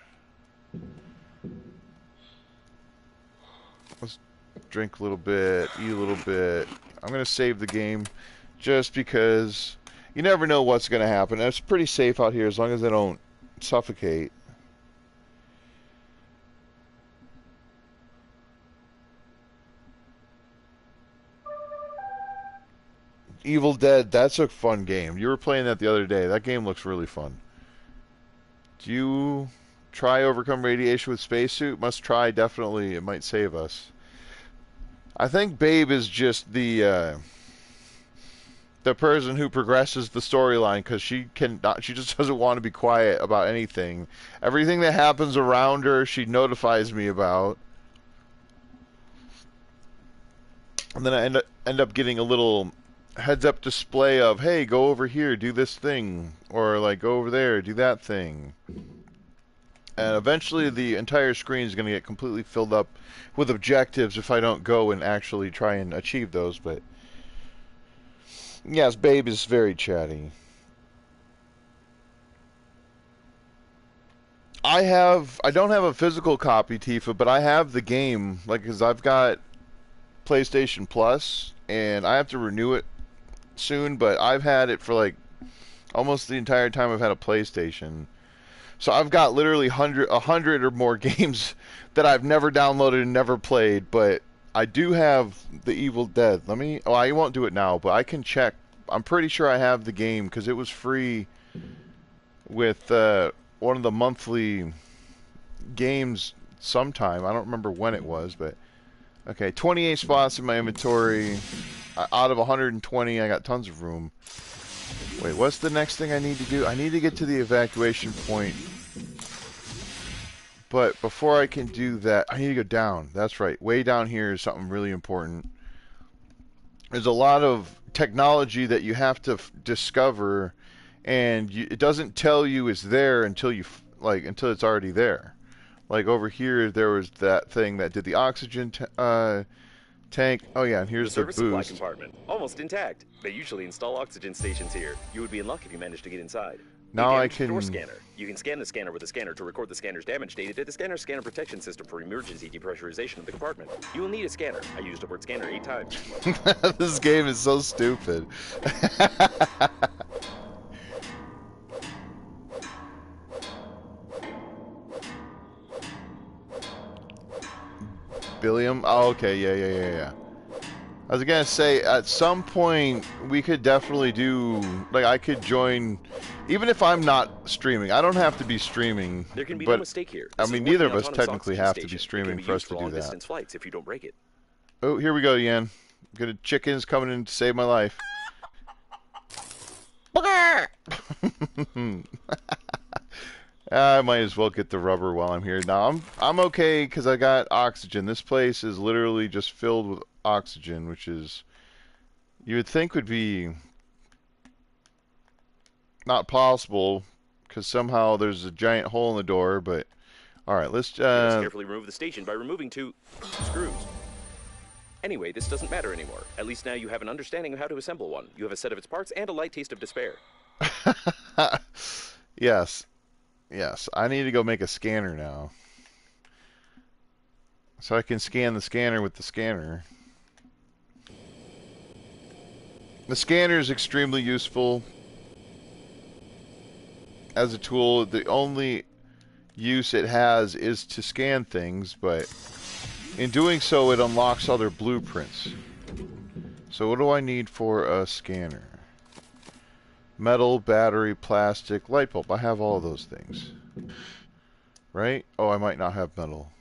Let's drink a little bit, eat a little bit. I'm going to save the game just because you never know what's going to happen. It's pretty safe out here as long as I don't suffocate. Evil Dead, that's a fun game. You were playing that the other day. That game looks really fun. Do you try overcome radiation with spacesuit? Must try, definitely. It might save us. I think Babe is just the person who progresses the storyline because she just doesn't want to be quiet about anything. Everything that happens around her, she notifies me about. And then I end up getting a little heads-up display of, hey, go over here, do this thing, or like go over there, do that thing. And eventually the entire screen is going to get completely filled up with objectives if I don't go and actually try and achieve those. But yes, Babe is very chatty. I don't have a physical copy, Tifa, but I have the game, like, because I've got PlayStation Plus, and I have to renew it soon, but I've had it for like almost the entire time I've had a PlayStation. So I've got literally 100 or more games that I've never downloaded and never played, but I do have the Evil Dead. I won't do it now, but I can check. I'm pretty sure I have the game because it was free with one of the monthly games sometime. I don't remember when it was, but okay, 28 spots in my inventory. Out of 120, I got tons of room. Wait, what's the next thing I need to do? I need to get to the evacuation point. But before I can do that, I need to go down. That's right. Way down here is something really important. There's a lot of technology that you have to discover, and it doesn't tell you it's there until until it's already there. Like over here, there was that thing that did the oxygen tank. Oh yeah, and here's the service supply boost. compartment, almost intact. They usually install oxygen stations here. You would be in luck if you managed to get inside. Now I Door can. scanner. You can scan the scanner with a scanner to record the scanner's damage data to the scanner's scanner protection system for emergency depressurization of the compartment. You will need a scanner. I used the word scanner 8 times. This game is so stupid. Billiam? Oh, okay, yeah. I was gonna say, at some point, we could definitely do, like, I could join, even if I'm not streaming. I don't have to be streaming. There can be but, no mistake here. I This mean, is neither of working us autonomous technically oxygen have to be station. It streaming can be for us used to for do that. long-distance flights if you don't break it. Oh, here we go, Yan. Good chickens coming in to save my life. I might as well get the rubber while I'm here. Now I'm okay because I got oxygen. This place is literally just filled with oxygen, which is you would think would be not possible because somehow there's a giant hole in the door. But all right, let's You must carefully remove the station by removing 2 screws. Anyway, this doesn't matter anymore. At least now you have an understanding of how to assemble one. You have a set of its parts and a light taste of despair. Yes. I need to go make a scanner now. So I can scan the scanner with the scanner. The scanner is extremely useful as a tool. The only use it has is to scan things, but in doing so it unlocks other blueprints. So what do I need for a scanner? Metal, battery, plastic, light bulb. I have all of those things. Right? Oh, I might not have metal.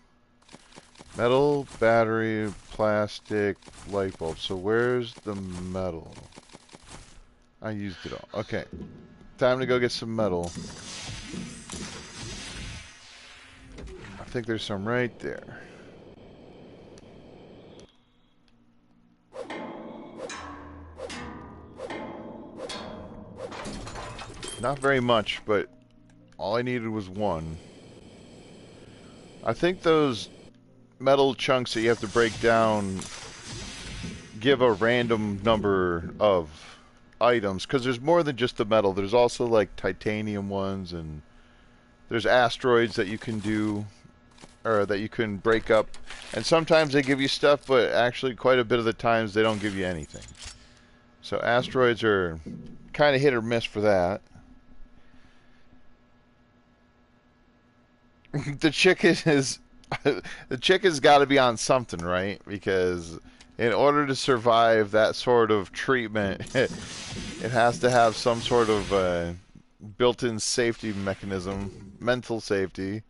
Metal, battery, plastic, light bulb. So where's the metal? I used it all. Okay. Time to go get some metal. I think there's some right there. Not very much, but all I needed was one. I think those metal chunks that you have to break down give a random number of items, because there's more than just the metal. There's also like titanium ones, and there's asteroids that you can do, or that you can break up. And sometimes they give you stuff, but actually quite a bit of the times they don't give you anything. So asteroids are kind of hit or miss for that. The chicken is the chicken's got to be on something, right? Because in order to survive that sort of treatment, it has to have some sort of built-in safety mechanism, mental safety.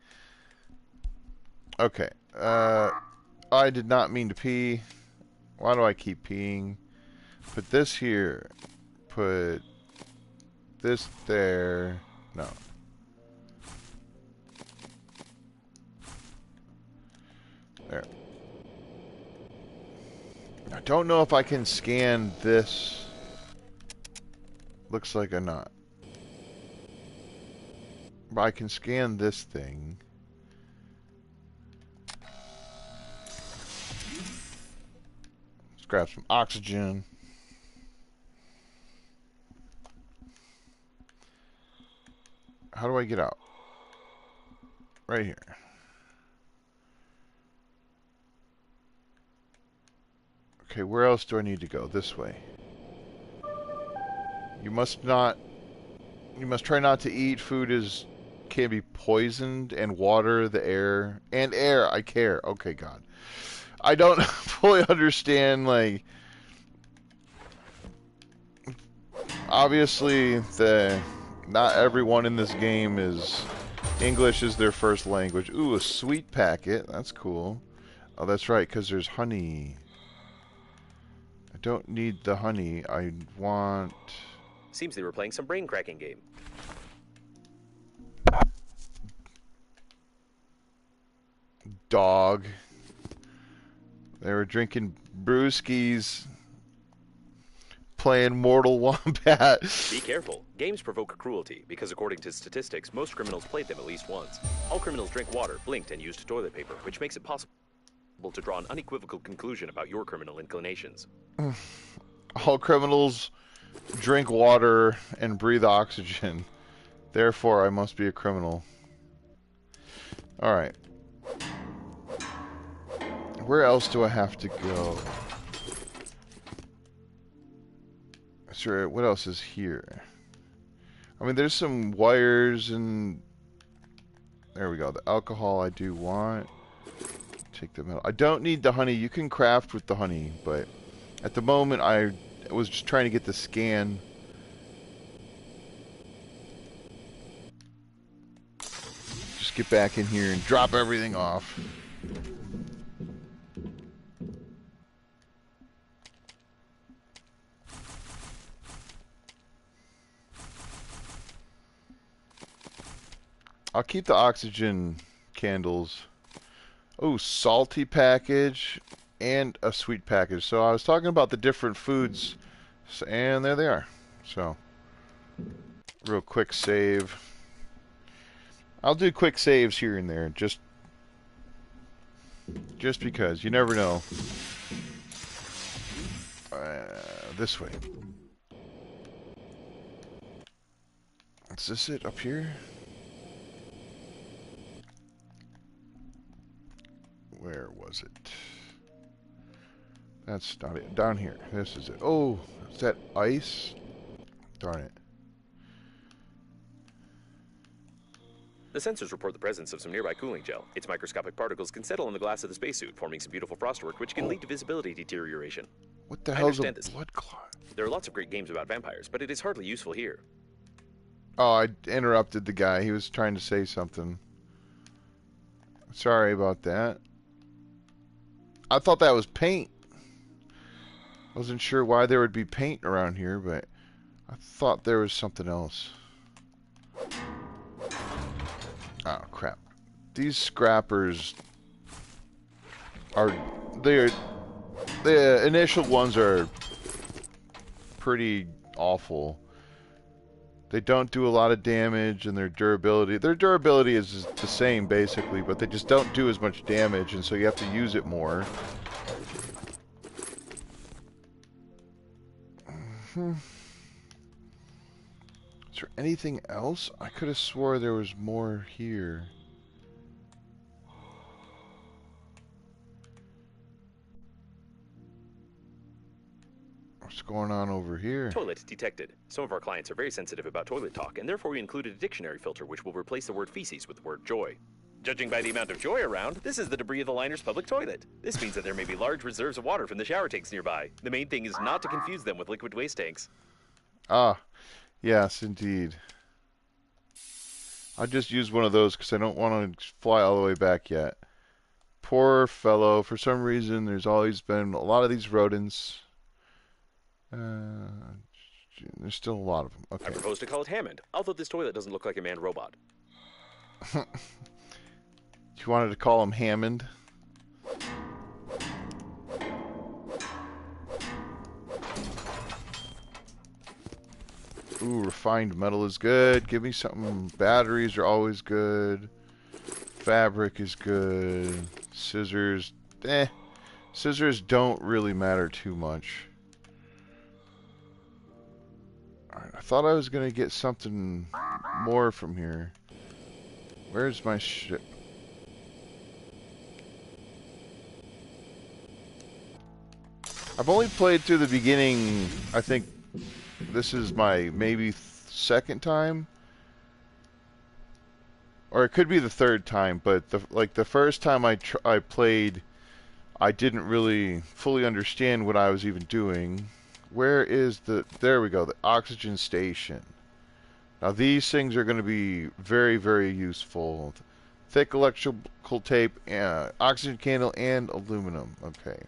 Okay. I did not mean to pee. Why do I keep peeing? Put this here. Put this there. No. There. I don't know if I can scan this. Looks like I'm not. But I can scan this thing. Let's grab some oxygen. How do I get out? Right here. Okay, where else do I need to go? This way. You must try not to eat food can be poisoned, and water, the air, and air. I care. Okay, God. I don't fully understand, like, obviously not everyone in this game is English is their first language. Ooh, a sweet packet. That's cool. Oh, that's right, because there's honey. I don't need the honey. I want... Seems they were playing some brain-cracking game. Dog. They were drinking brewskis, playing Mortal Wombat. Be careful. Games provoke cruelty, because according to statistics, most criminals played them at least once. All criminals drink water, blinked, and used toilet paper, which makes it possible to draw an unequivocal conclusion about your criminal inclinations. All criminals drink water and breathe oxygen. Therefore, I must be a criminal. Alright. Where else do I have to go? Sure, what else is here? I mean, there's some wires and... There we go. The alcohol I do want. Take the metal. I don't need the honey. You can craft with the honey, but at the moment I was just trying to get the scan. Just get back in here and drop everything off. I'll keep the oxygen candles. Oh, salty package and a sweet package. So I was talking about the different foods, and there they are. So, real quick save. I'll do quick saves here and there, just because. You never know. This way. Is this it up here? Where was it? That's not it. Down here. This is it. Oh, is that ice? Darn it. The sensors report the presence of some nearby cooling gel. Its microscopic particles can settle on the glass of the spacesuit, forming some beautiful frostwork, which can lead to visibility deterioration. What the hell is a blood clot? There are lots of great games about vampires, but it is hardly useful here. Oh, I interrupted the guy. He was trying to say something. Sorry about that. I thought that was paint. Wasn't sure why there would be paint around here, but I thought there was something else. Oh, crap. These scrappers are... The initial ones are pretty awful. They don't do a lot of damage, and their durability is the same, basically, but they just don't do as much damage, and so you have to use it more. Is there anything else? I could have swore there was more here. What's going on over here? Toilet detected. Some of our clients are very sensitive about toilet talk, and therefore we included a dictionary filter which will replace the word feces with the word joy. Judging by the amount of joy around, this is the debris of the liner's public toilet. This means that there may be large reserves of water from the shower tanks nearby. The main thing is not to confuse them with liquid waste tanks. Ah, yes, indeed. I just used one of those because I don't want to fly all the way back yet. Poor fellow. For some reason, there's always been a lot of these rodents. There's still a lot of them. Okay. I propose to call it Hammond, although this toilet doesn't look like a manned robot. You wanted to call him Hammond? Ooh, refined metal is good. Give me something. Batteries are always good. Fabric is good. Scissors, Scissors don't really matter too much. Alright, I thought I was going to get something more from here. Where's my ship? I've only played through the beginning. I think this is my maybe second time, or it could be the third time. But the first time I played, I didn't really fully understand what I was even doing. Where is the? There we go. The oxygen station. Now these things are going to be very, very useful. Thick electrical tape, oxygen candle, and aluminum. Okay.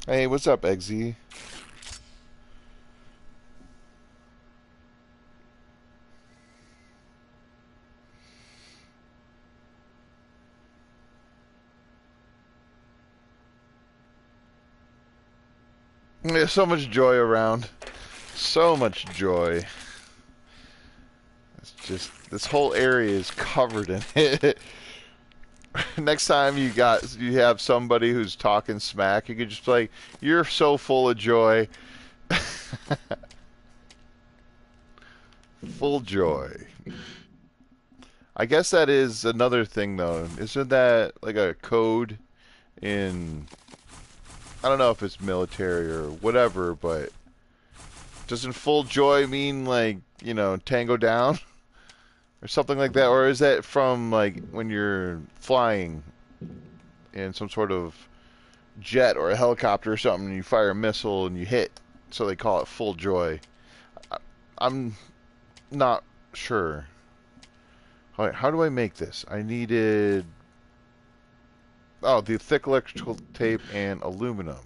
Hey, what's up, Eggsy? There's so much joy around. So much joy. It's just, this whole area is covered in it. Next time you have somebody who's talking smack, you could just be like, "You're so full of joy." Full joy. I guess that is another thing, though. Isn't that like a code in... I don't know if it's military or whatever, but doesn't full joy mean, like, you know, tango down? Or something like that? Or is that from, like, when you're flying in some sort of jet or a helicopter or something, and you fire a missile and you hit, so they call it full joy? I'm not sure. Alright, how do I make this? I needed... Oh, the thick electrical tape and aluminum.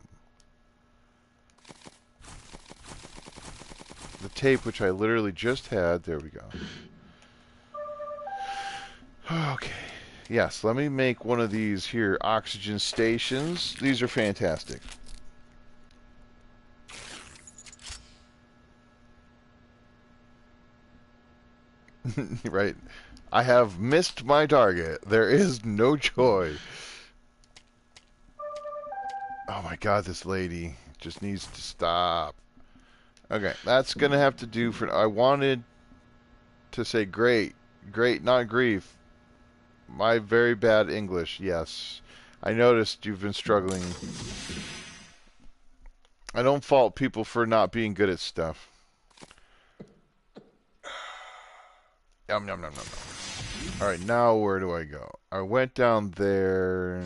The tape, which I literally just had. There we go. Okay. Yes, let me make one of these here oxygen stations. These are fantastic. Right. I have missed my target. There is no joy. Oh my god, this lady just needs to stop. Okay, that's gonna have to do for... I wanted to say great. Great, not grief. My very bad English, yes. I noticed you've been struggling. I don't fault people for not being good at stuff. Yum, yum, yum, yum, yum. Alright, now where do I go? I went down there.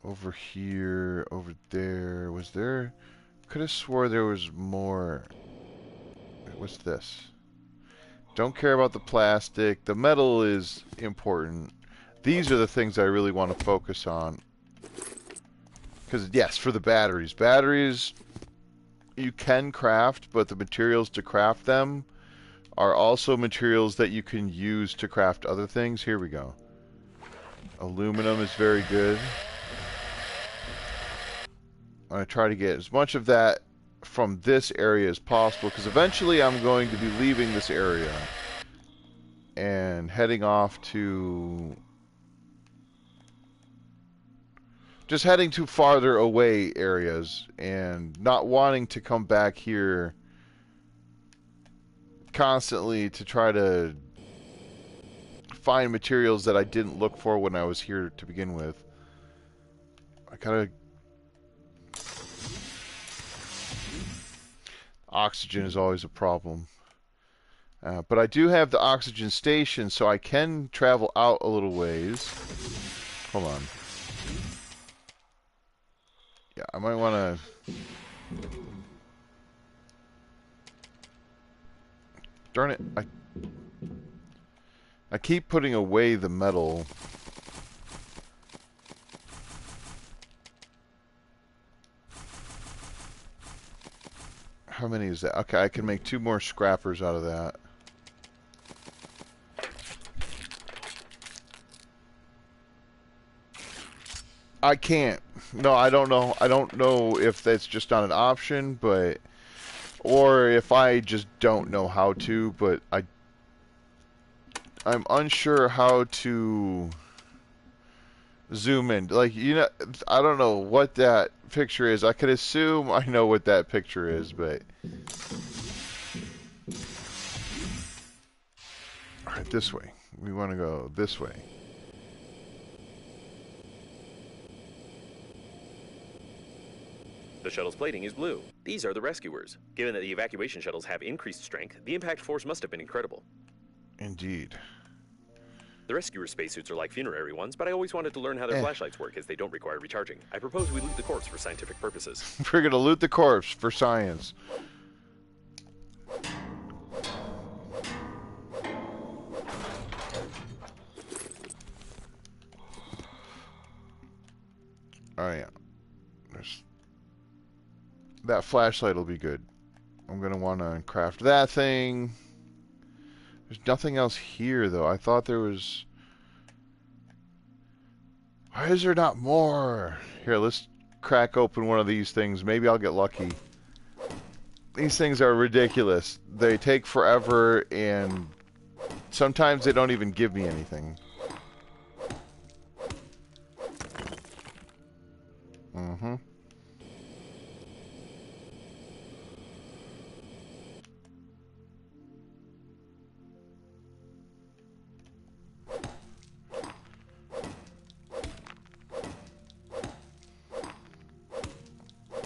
Over here, over there. Was there... Could have swore there was more. What's this? Don't care about the plastic. The metal is important. These are the things I really want to focus on. Because, yes, for the batteries. Batteries, you can craft, but the materials to craft them are also materials that you can use to craft other things. Here we go. Aluminum is very good. I'm going to try to get as much of that from this area as possible, because eventually I'm going to be leaving this area and heading off to... just heading to farther away areas and not wanting to come back here constantly to try to find materials that I didn't look for when I was here to begin with. I gotta... Oxygen is always a problem. But I do have the oxygen station, so I can travel out a little ways. Hold on. Yeah, I might want to... Darn it. I keep putting away the metal. How many is that? Okay, I can make 2 more scrappers out of that. I can't. No, I don't know. I don't know if that's just not an option, but... or if I just don't know how to, but I'm unsure how to zoom in. Like, you know, I don't know what that picture is. I could assume I know what that picture is, but... Alright, this way. We want to go this way. The shuttle's plating is blue. These are the rescuers. Given that the evacuation shuttles have increased strength, the impact force must have been incredible. Indeed. The rescuer spacesuits are like funerary ones, but I always wanted to learn how their flashlights work, as they don't require recharging. I propose we loot the corpse for scientific purposes. We're gonna loot the corpse for science. Oh yeah. That flashlight will be good. I'm gonna want to craft that thing. There's nothing else here, though. I thought there was... Why is there not more? Here, let's crack open one of these things. Maybe I'll get lucky. These things are ridiculous. They take forever, and sometimes they don't even give me anything. Mm-hmm.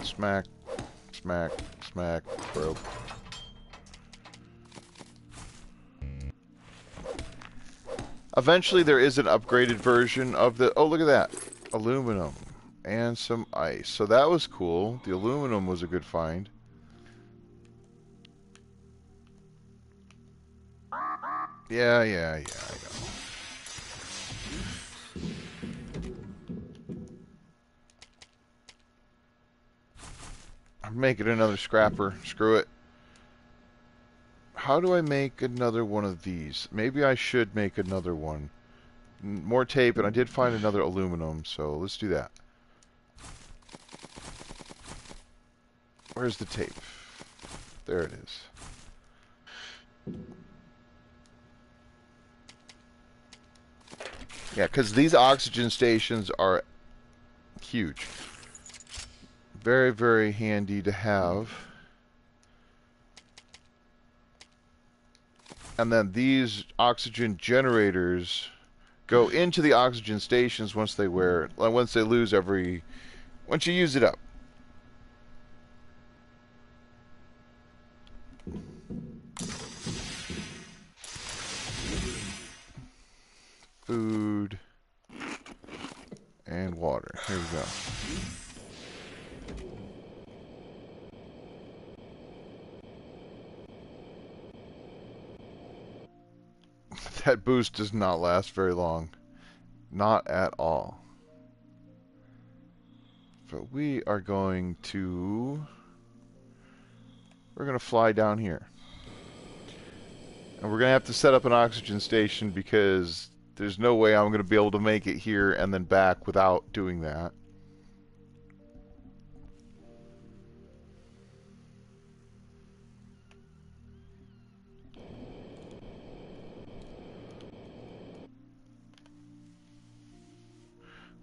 Smack, smack, smack, broke. Eventually there is an upgraded version of the... Oh, look at that. Aluminum. And some ice. So that was cool. The aluminum was a good find. Yeah, I know. I'm making another scrapper. Screw it. How do I make another one of these? Maybe I should make another one. More tape, and I did find another aluminum, so let's do that. Where's the tape? There it is. Yeah, because these oxygen stations are huge. Very, very handy to have. And then these oxygen generators go into the oxygen stations once they once you use it up. Food and water. Here we go. That boost does not last very long. Not at all. But we are going to... We're going to fly down here. And we're going to have to set up an oxygen station because there's no way I'm going to be able to make it here and then back without doing that.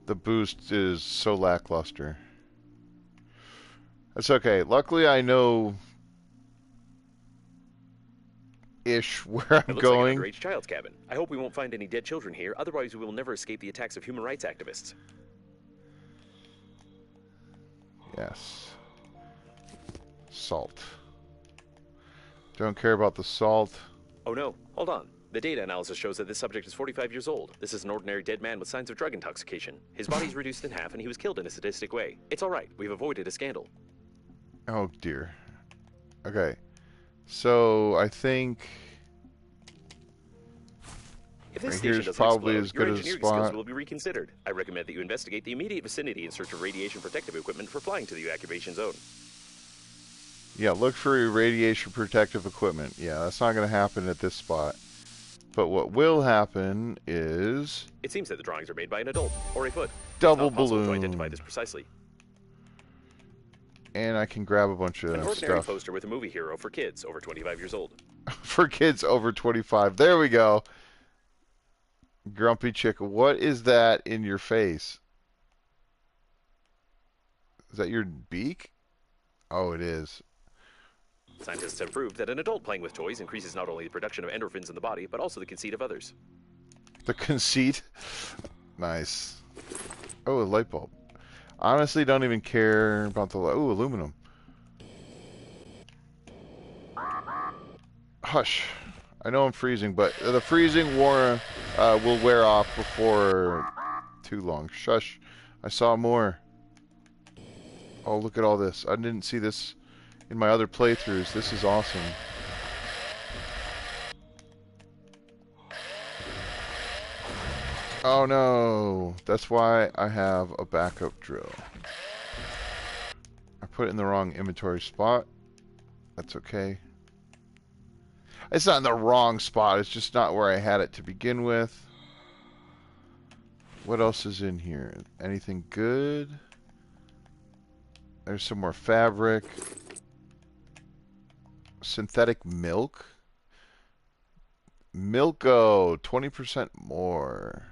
The boost is so lackluster. That's okay. Luckily, I know ish where I'm It looks going. like an underage child's cabin. I hope we won't find any dead children here, otherwise we will never escape the attacks of human rights activists. Yes. Salt. Don't care about the salt. Oh no, hold on. The data analysis shows that this subject is 45 years old. This is an ordinary dead man with signs of drug intoxication. His body's reduced in half and he was killed in a sadistic way. It's alright, we've avoided a scandal. Oh dear. Okay. So, I think... If this right station here's doesn't probably explode, as your good a engineering skills spot. will be reconsidered. I recommend that you investigate the immediate vicinity in search of radiation protective equipment for flying to the evacuation zone. Yeah, look for radiation protective equipment. Yeah, that's not going to happen at this spot. But what will happen is... It seems that the drawings are made by an adult, or a foot. Double It's not possible to balloon. identify this precisely. And I can grab a bunch of An ordinary stuff. poster with a movie hero for kids over 25 years old. For kids over 25. There we go. Grumpy chick. What is that in your face? Is that your beak? Oh, it is. Scientists have proved that an adult playing with toys increases not only the production of endorphins in the body, but also the conceit of others. The conceit. Nice. Oh, a light bulb. Honestly, don't even care about the... Oh, aluminum. Hush. I know I'm freezing, but the freezing will wear off before too long. Shush. I saw more. Oh, look at all this. I didn't see this in my other playthroughs. This is awesome. Oh no. That's why I have a backup drill. I put it in the wrong inventory spot. That's okay. It's not in the wrong spot. It's just not where I had it to begin with. What else is in here? Anything good? There's some more fabric. Synthetic milk. Milko, 20% more.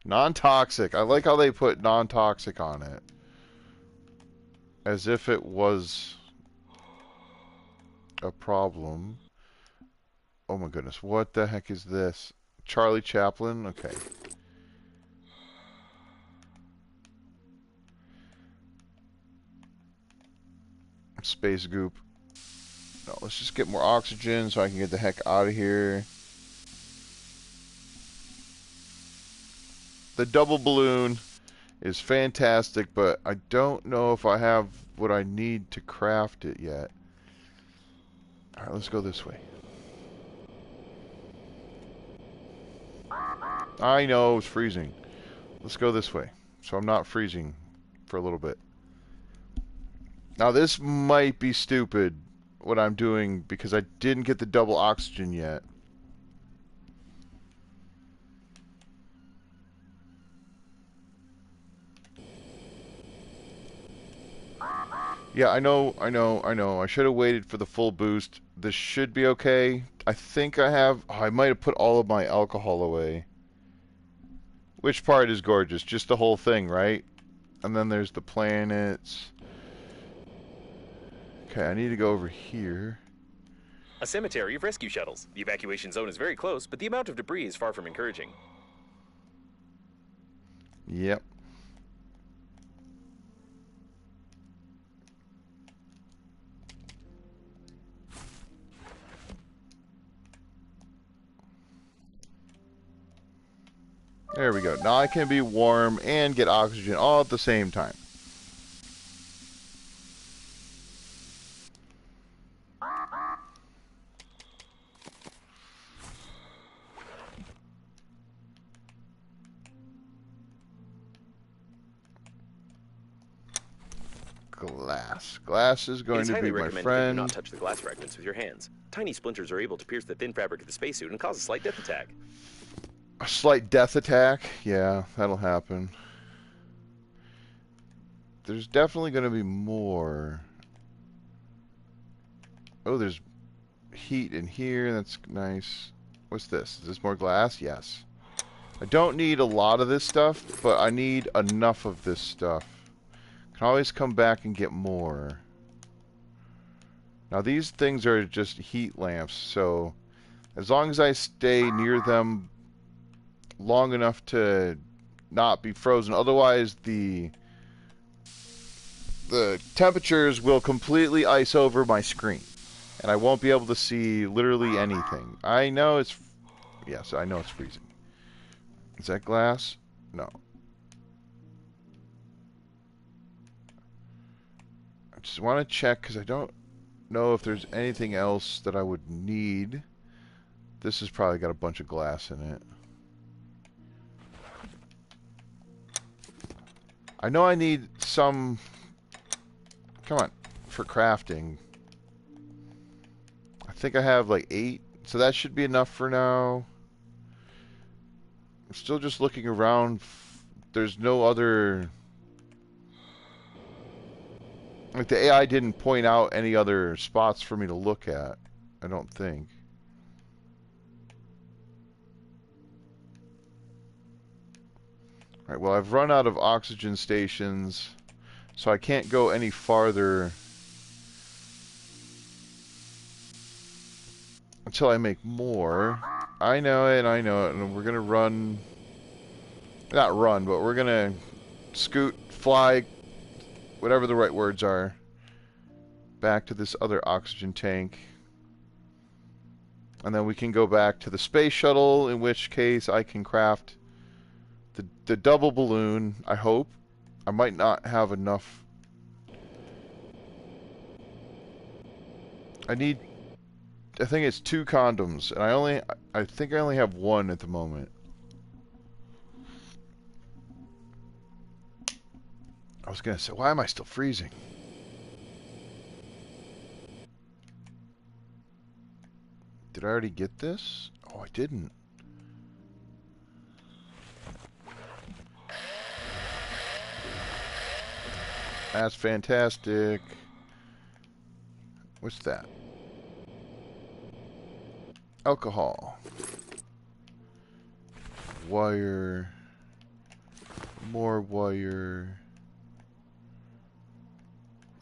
Non-toxic. I like how they put non-toxic on it. As if it was a problem. Oh my goodness, what the heck is this? Charlie Chaplin? Okay. Space goop. No, let's just get more oxygen so I can get the heck out of here. The double balloon is fantastic, but I don't know if I have what I need to craft it yet. Alright, let's go this way. I know it's freezing. Let's go this way, so I'm not freezing for a little bit. Now this might be stupid, what I'm doing, because I didn't get the double oxygen yet. Yeah, I know. I should have waited for the full boost. This should be okay. I think I have... Oh, I might have put all of my alcohol away. Which part is gorgeous? Just the whole thing, right? And then there's the planets. Okay, I need to go over here. A cemetery of rescue shuttles. The evacuation zone is very close, but the amount of debris is far from encouraging. Yep. There we go. Now I can be warm and get oxygen all at the same time. glass. Glass is It going is to highly be my recommended that you friend. not touch the glass fragments with your hands. Tiny splinters are able to pierce the thin fabric of the spacesuit and cause a slight death attack. A slight death attack? Yeah, that'll happen. There's definitely going to be more. Oh, there's heat in here. That's nice. What's this? Is this more glass? Yes. I don't need a lot of this stuff, but I need enough of this stuff. Can always come back and get more. Now these things are just heat lamps, so as long as I stay near them long enough to not be frozen, otherwise the temperatures will completely ice over my screen, and I won't be able to see literally anything. I know it's... Yes, I know it's freezing. Is that glass? No. I just want to check, because I don't know if there's anything else that I would need. This has probably got a bunch of glass in it. I know I need some... Come on, for crafting. I think I have like 8, so that should be enough for now. I'm still just looking around. There's no other... Like, the AI didn't point out any other spots for me to look at, I don't think. Alright, well, I've run out of oxygen stations, so I can't go any farther until I make more. I know it, and we're gonna run... Not run, but we're gonna scoot, fly, whatever the right words are, back to this other oxygen tank. And then we can go back to the space shuttle, in which case I can craft the double balloon, I hope. I might not have enough. I think it's 2 condoms, and I think I only have 1 at the moment. I was gonna say, why am I still freezing? Did I already get this? Oh, I didn't. That's fantastic. What's that? Alcohol. Wire. More wire.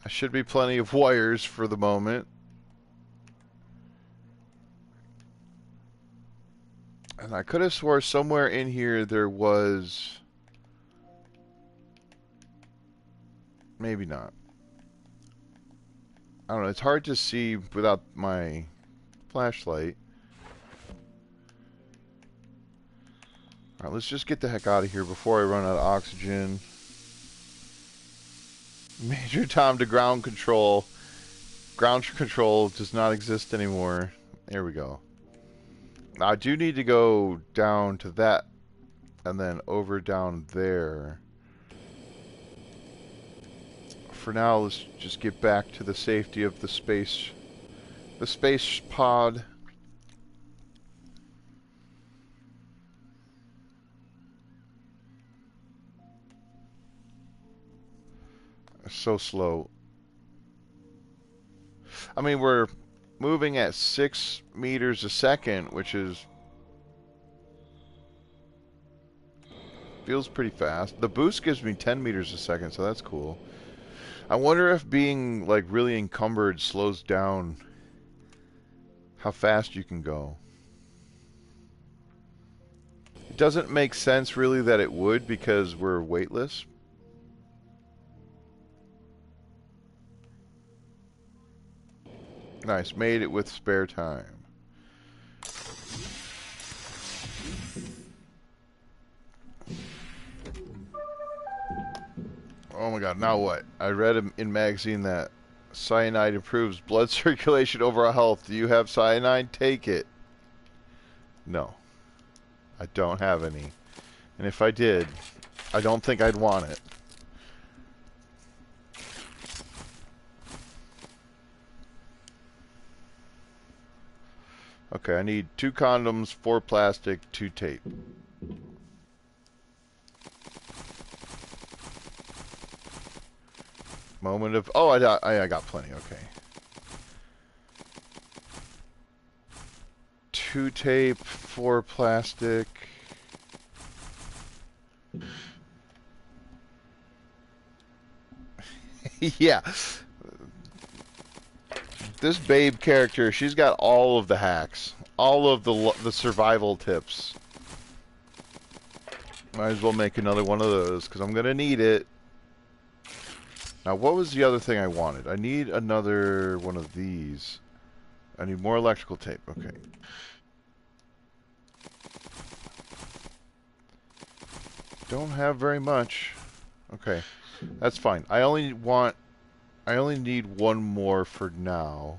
I should be plenty of wires for the moment. And I could have swore somewhere in here there was... Maybe not. I don't know. It's hard to see without my flashlight. Alright, let's just get the heck out of here before I run out of oxygen. Major Tom to ground control. Ground control does not exist anymore. There we go. Now, I do need to go down to that and then over down there. For now, let's just get back to the safety of the space pod. It's so slow. I mean, we're moving at 6 meters a second, which is... feels pretty fast. The boost gives me 10 meters a second, so that's cool. I wonder if being, like, really encumbered slows down how fast you can go. It doesn't make sense, really, that it would, because we're weightless. Nice, made it with spare time. Oh my god, now what? I read in magazine that cyanide improves blood circulation overall health. Do you have cyanide? Take it. No. I don't have any. And if I did, I don't think I'd want it. Okay, I need 2 condoms, 4 plastic, 2 tape. Moment of... Oh, I got plenty. Okay. 2 tape, 4 plastic. Yeah. This babe character, she's got all of the hacks. All of the survival tips. Might as well make another one of those, because I'm going to need it. Now, what was the other thing I wanted? I need another one of these. I need more electrical tape. Okay. Don't have very much. Okay. That's fine. I only need one more for now.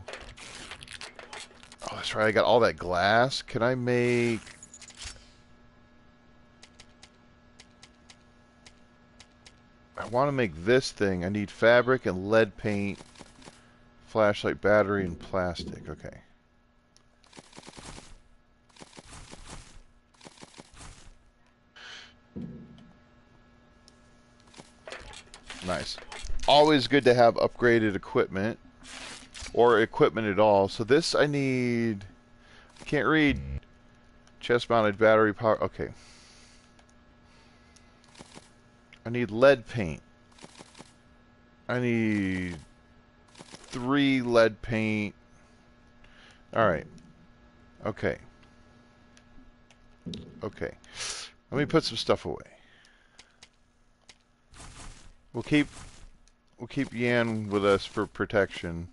Oh, that's right. I got all that glass. Can I make... I want to make this thing. I need fabric and lead paint, flashlight, battery, and plastic. Okay. Nice. Always good to have upgraded equipment, or equipment at all. So this I need... Can't read. Chest-mounted battery power. Okay. I need lead paint. I need 3 lead paint. Alright. Okay. Okay. Let me put some stuff away. We'll keep Yan with us for protection.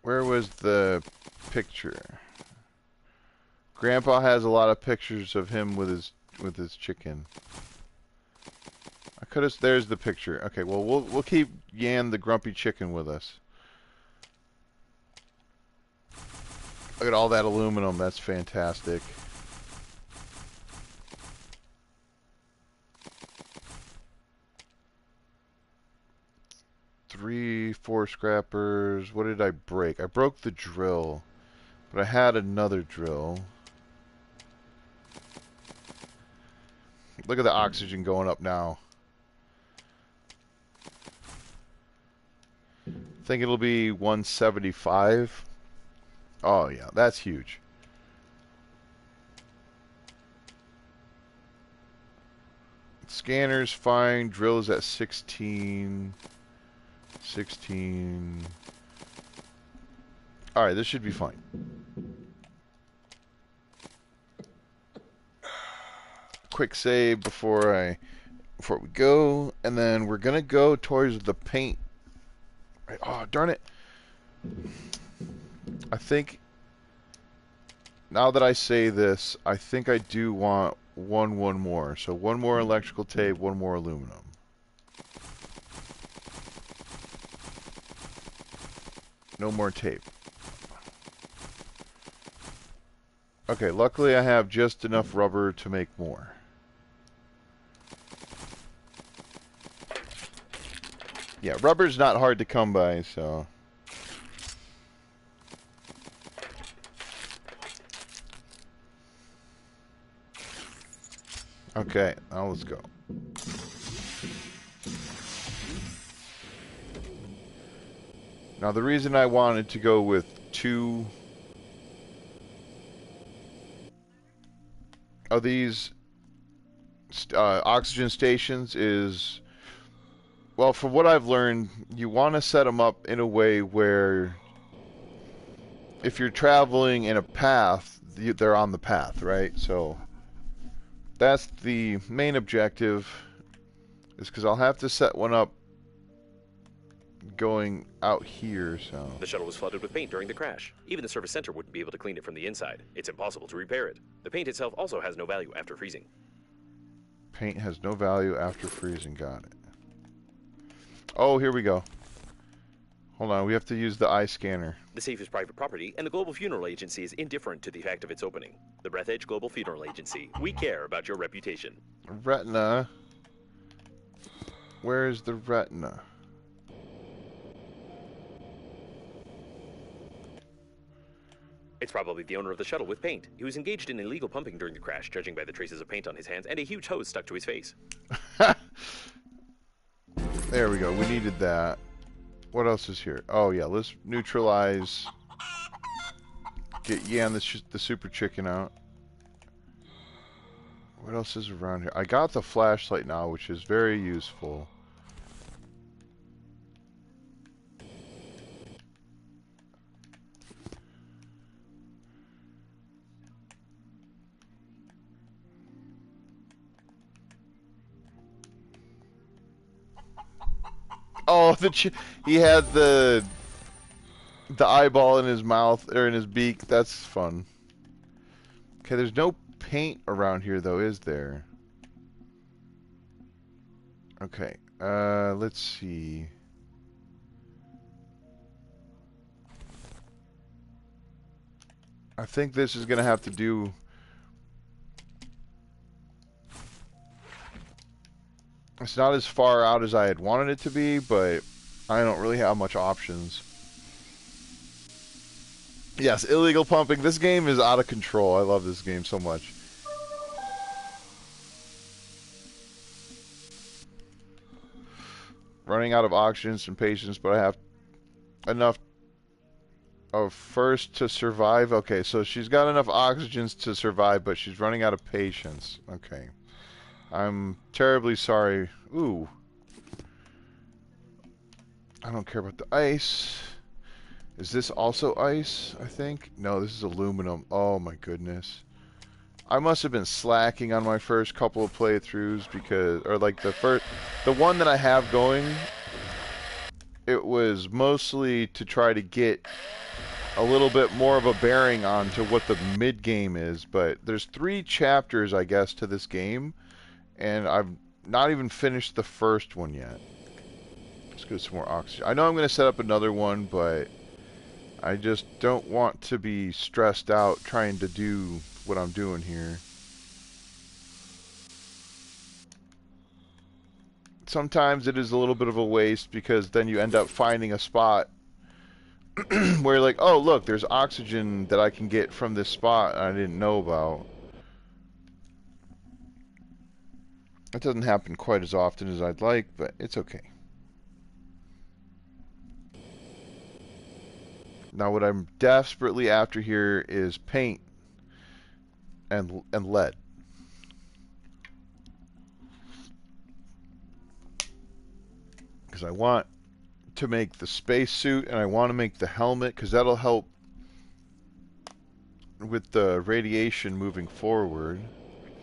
Where was the picture? Grandpa has a lot of pictures of him with his chicken. I could have. There's the picture. Okay, well we'll keep Yan the grumpy chicken with us. Look at all that aluminum. That's fantastic. Three, 4 scrappers. What did I break? I broke the drill, but I had another drill. Look at the oxygen going up now. I think it'll be 175. Oh yeah, that's huge. Scanner's fine. Drill is at 16. 16. Alright, this should be fine. Quick save before we go, and then we're gonna go towards the paint. Oh, darn it. I think, now that I say this, I think I do want one more. So 1 more electrical tape, 1 more aluminum. No more tape. Okay, luckily I have just enough rubber to make more. Yeah, rubber's not hard to come by, so... Okay, now let's go. Now the reason I wanted to go with 2 of these oxygen stations is, well, from what I've learned, you want to set them up in a way where if you're traveling in a path, they're on the path, right? So that's the main objective, is because I'll have to set one up going out here, so... The shuttle was flooded with paint during the crash. Even the service center wouldn't be able to clean it from the inside. It's impossible to repair it. The paint itself also has no value after freezing. Paint has no value after freezing. Got it. Oh, here we go. Hold on, we have to use the eye scanner. The safe is private property, and the Global Funeral Agency is indifferent to the fact of its opening. The Breathedge Global Funeral Agency. We care about your reputation. Retina. Where's the retina? It's probably the owner of the shuttle with paint. He was engaged in illegal pumping during the crash, judging by the traces of paint on his hands and a huge hose stuck to his face. There we go. We needed that. What else is here? Oh, yeah. Let's neutralize. Get Yan the super chicken out. What else is around here? I got the flashlight now, which is very useful. Oh, he had the eyeball in his mouth or in his beak. That's fun. Okay, there's no paint around here though, is there? Okay, let's see. I think this is gonna have to do. It's not as far out as I had wanted it to be, but I don't really have much options. Yes, illegal pumping. This game is out of control. I love this game so much. Running out of oxygen and patience, but I have enough of first to survive. Okay, so she's got enough oxygens to survive, but she's running out of patience. Okay. I'm terribly sorry. Ooh. I don't care about the ice. Is this also ice, I think? No, this is aluminum. Oh my goodness. I must have been slacking on my first couple of playthroughs because, or like the one that I have going, it was mostly to try to get a little bit more of a bearing on to what the mid-game is, but there's 3 chapters, I guess, to this game, and I've not even finished the first one yet. Let's get some more oxygen. I know I'm going to set up another one, but I just don't want to be stressed out trying to do what I'm doing here. Sometimes it is a little bit of a waste because then you end up finding a spot where you're like, oh look, there's oxygen that I can get from this spot I didn't know about. It doesn't happen quite as often as I'd like, but it's okay. Now what I'm desperately after here is paint and lead. Because I want to make the spacesuit and I want to make the helmet because that'll help with the radiation moving forward.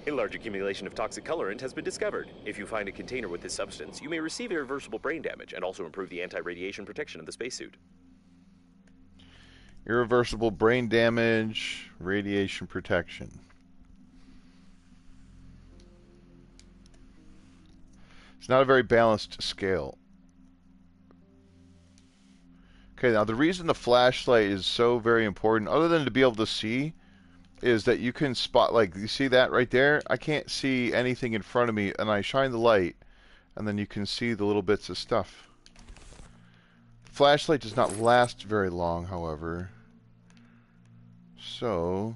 A large accumulation of toxic colorant has been discovered. If you find a container with this substance, you may receive irreversible brain damage and also improve the anti-radiation protection of the spacesuit. Irreversible brain damage, radiation protection. It's not a very balanced scale. Okay, now the reason the flashlight is so very important, other than to be able to see, is that you can spot, like, you see that right there? I can't see anything in front of me, and I shine the light, and then you can see the little bits of stuff. Flashlight does not last very long, however. So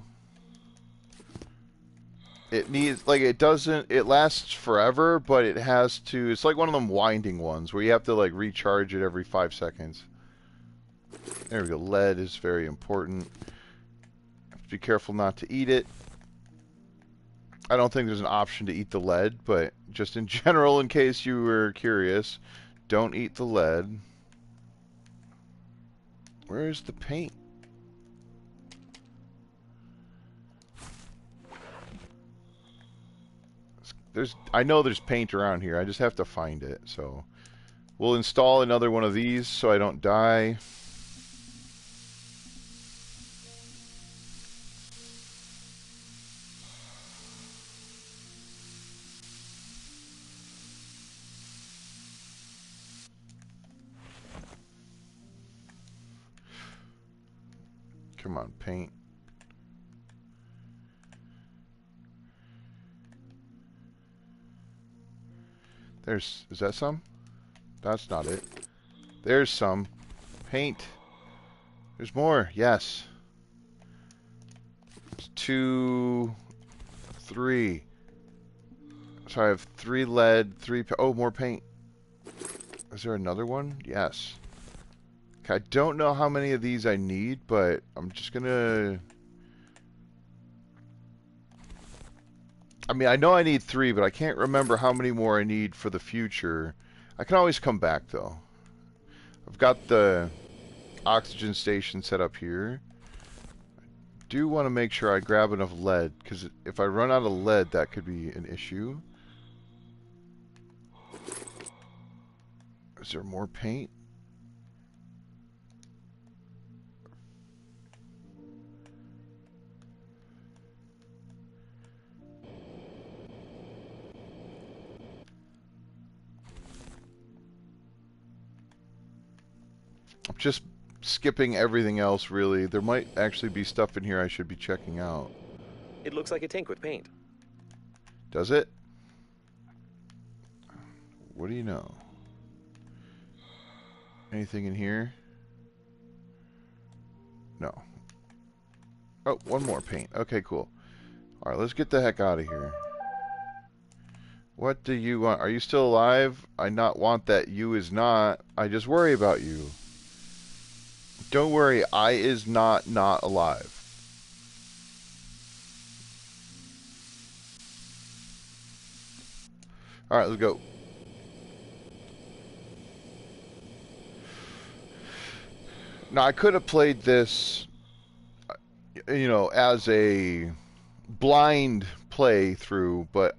it needs, like, it lasts forever, but it has to, it's like one of them winding ones where you have to, like, recharge it every 5 seconds. There we go. Lead is very important. Be careful not to eat it. I don't think there's an option to eat the lead, but just in general, in case you were curious, don't eat the lead. Where's the paint? I know there's paint around here. I just have to find it. So we'll install another one of these so I don't die. Come on, paint. Is that some? That's not it. There's some. Paint. There's more, yes. 2, 3. So I have 3 lead, 3... Oh, more paint. Is there another one? Yes. Okay, I don't know how many of these I need, but I'm just gonna... I mean, I know I need 3, but I can't remember how many more I need for the future. I can always come back, though. I've got the oxygen station set up here. I do want to make sure I grab enough lead, because if I run out of lead, that could be an issue. Is there more paint? I'm just skipping everything else, really. There might actually be stuff in here I should be checking out. It looks like a tank with paint. Does it? What do you know? Anything in here? No. Oh, one more paint. Okay, cool. Alright, let's get the heck out of here. What do you want? Are you still alive? I not want that. You is not. I just worry about you. Don't worry, I is not alive. Alright, let's go. Now, I could have played this, you know, as a blind playthrough, but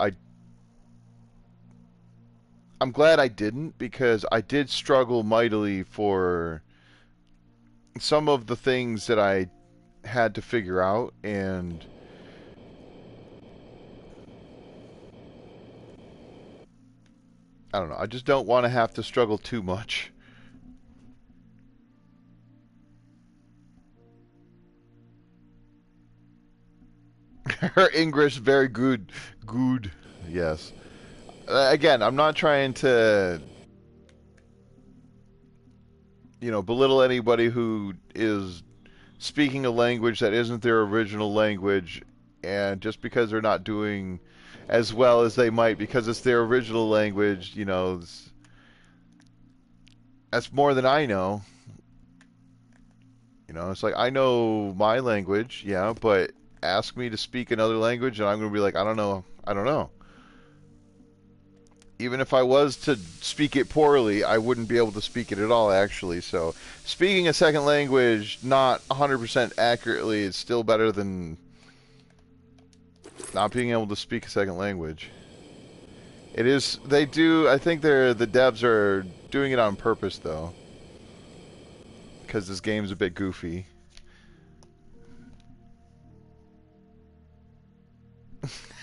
I'm glad I didn't, because I did struggle mightily for some of the things that I had to figure out, and I don't know, I just don't want to have to struggle too much. Her English very good. Good. Yes. Again, I'm not trying to, you know, belittle anybody who is speaking a language that isn't their original language, and just because they're not doing as well as they might because it's their original language, you know, that's more than I know. You know, it's like, I know my language, yeah, but ask me to speak another language and I'm going to be like, I don't know. Even if I was to speak it poorly, I wouldn't be able to speak it at all, actually. So, speaking a second language not 100% accurately is still better than not being able to speak a second language. It is, they do, I think the devs are doing it on purpose, though. Because this game's a bit goofy.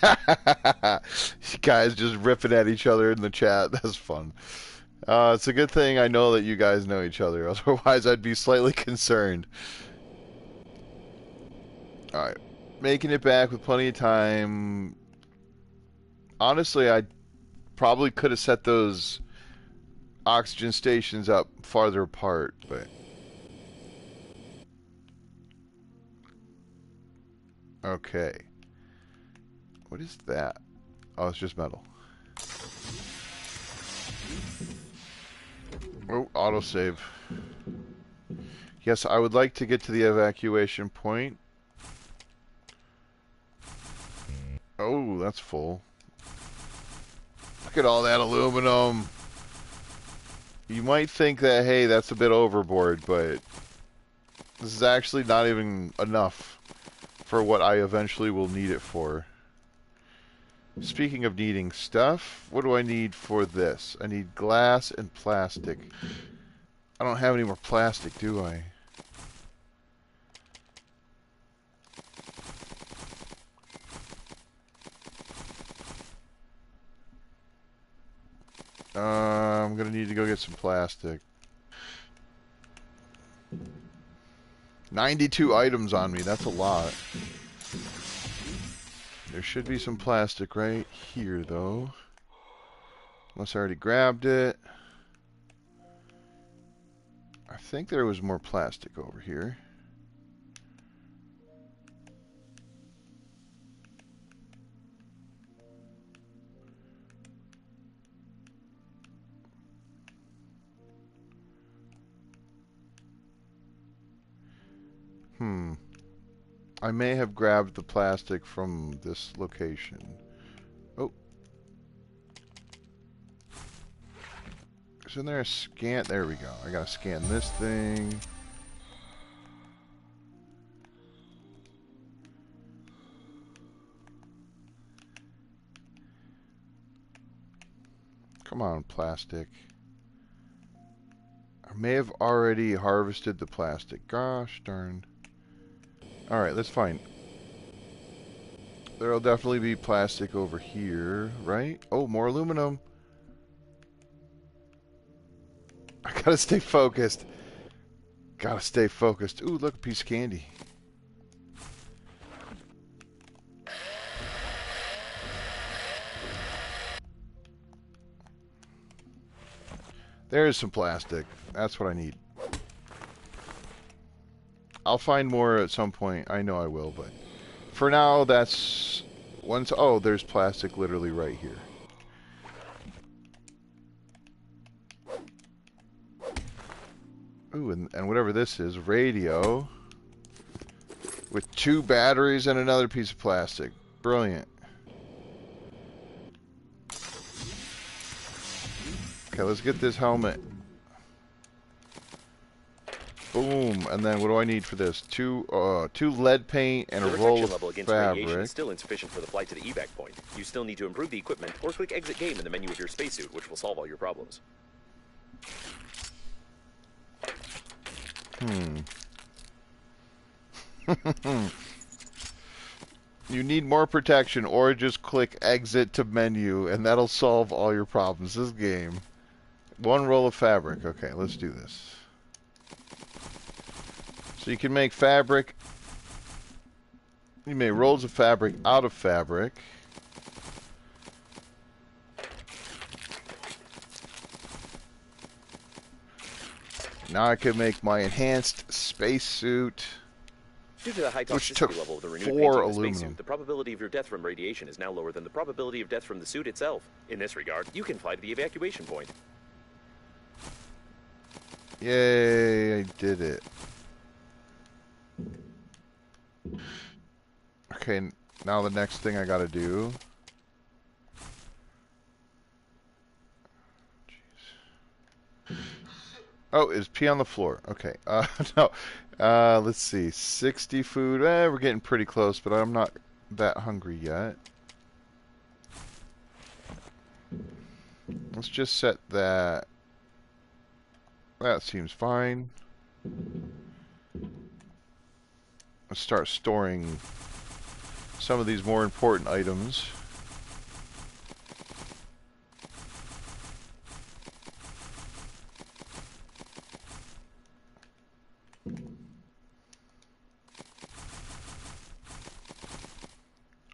You guys just ripping at each other in the chat. That's fun. It's a good thing I know that you guys know each other. Otherwise, I'd be slightly concerned. Alright. Making it back with plenty of time. Honestly, I probably could have set those oxygen stations up farther apart, but... Okay. What is that? Oh, it's just metal. Oh, autosave. Yes, I would like to get to the evacuation point. Oh, that's full. Look at all that aluminum. You might think that, hey, that's a bit overboard, but this is actually not even enough for what I eventually will need it for. Speaking of needing stuff, what do I need for this? I need glass and plastic. I don't have any more plastic, do I? I'm gonna need to go get some plastic. 92 items on me, that's a lot. There should be some plastic right here, though. Unless I already grabbed it. I think there was more plastic over here. I may have grabbed the plastic from this location. Oh. Isn't there a scan? There we go. I gotta scan this thing. Come on, plastic. I may have already harvested the plastic. Gosh darn. Alright, let's find. There'll definitely be plastic over here, right? Oh, more aluminum. I gotta stay focused. Gotta stay focused. Ooh, look, a piece of candy. There's some plastic. That's what I need. I'll find more at some point. I know I will, but for now, that's once. Oh, there's plastic literally right here. Ooh, and whatever this is, radio with 2 batteries and another piece of plastic. Brilliant. Okay, let's get this helmet. Boom, and then what do I need for this? Two lead paint and a roll of level against fabric. radiation is still insufficient for the flight to the evac point. You still need to improve the equipment or click exit game in the menu of your spacesuit, which will solve all your problems. You need more protection, or just click exit to menu, and that'll solve all your problems. This game. 1 roll of fabric. Okay, let's do this. So you can make fabric. You make rolls of fabric out of fabric. Now I can make my enhanced spacesuit. Due to the high Which toxicity took level of the renewed 4 painting of the aluminum. spacesuit, the probability of your death from radiation is now lower than the probability of death from the suit itself. In this regard, you can fly to the evacuation point. Yay, I did it. Okay, now the next thing I gotta do. Jeez. Oh, is pee on the floor. Okay, no. Let's see. 60 food. We're getting pretty close, but I'm not that hungry yet. Let's just set that. That seems fine. Let's start storing some of these more important items.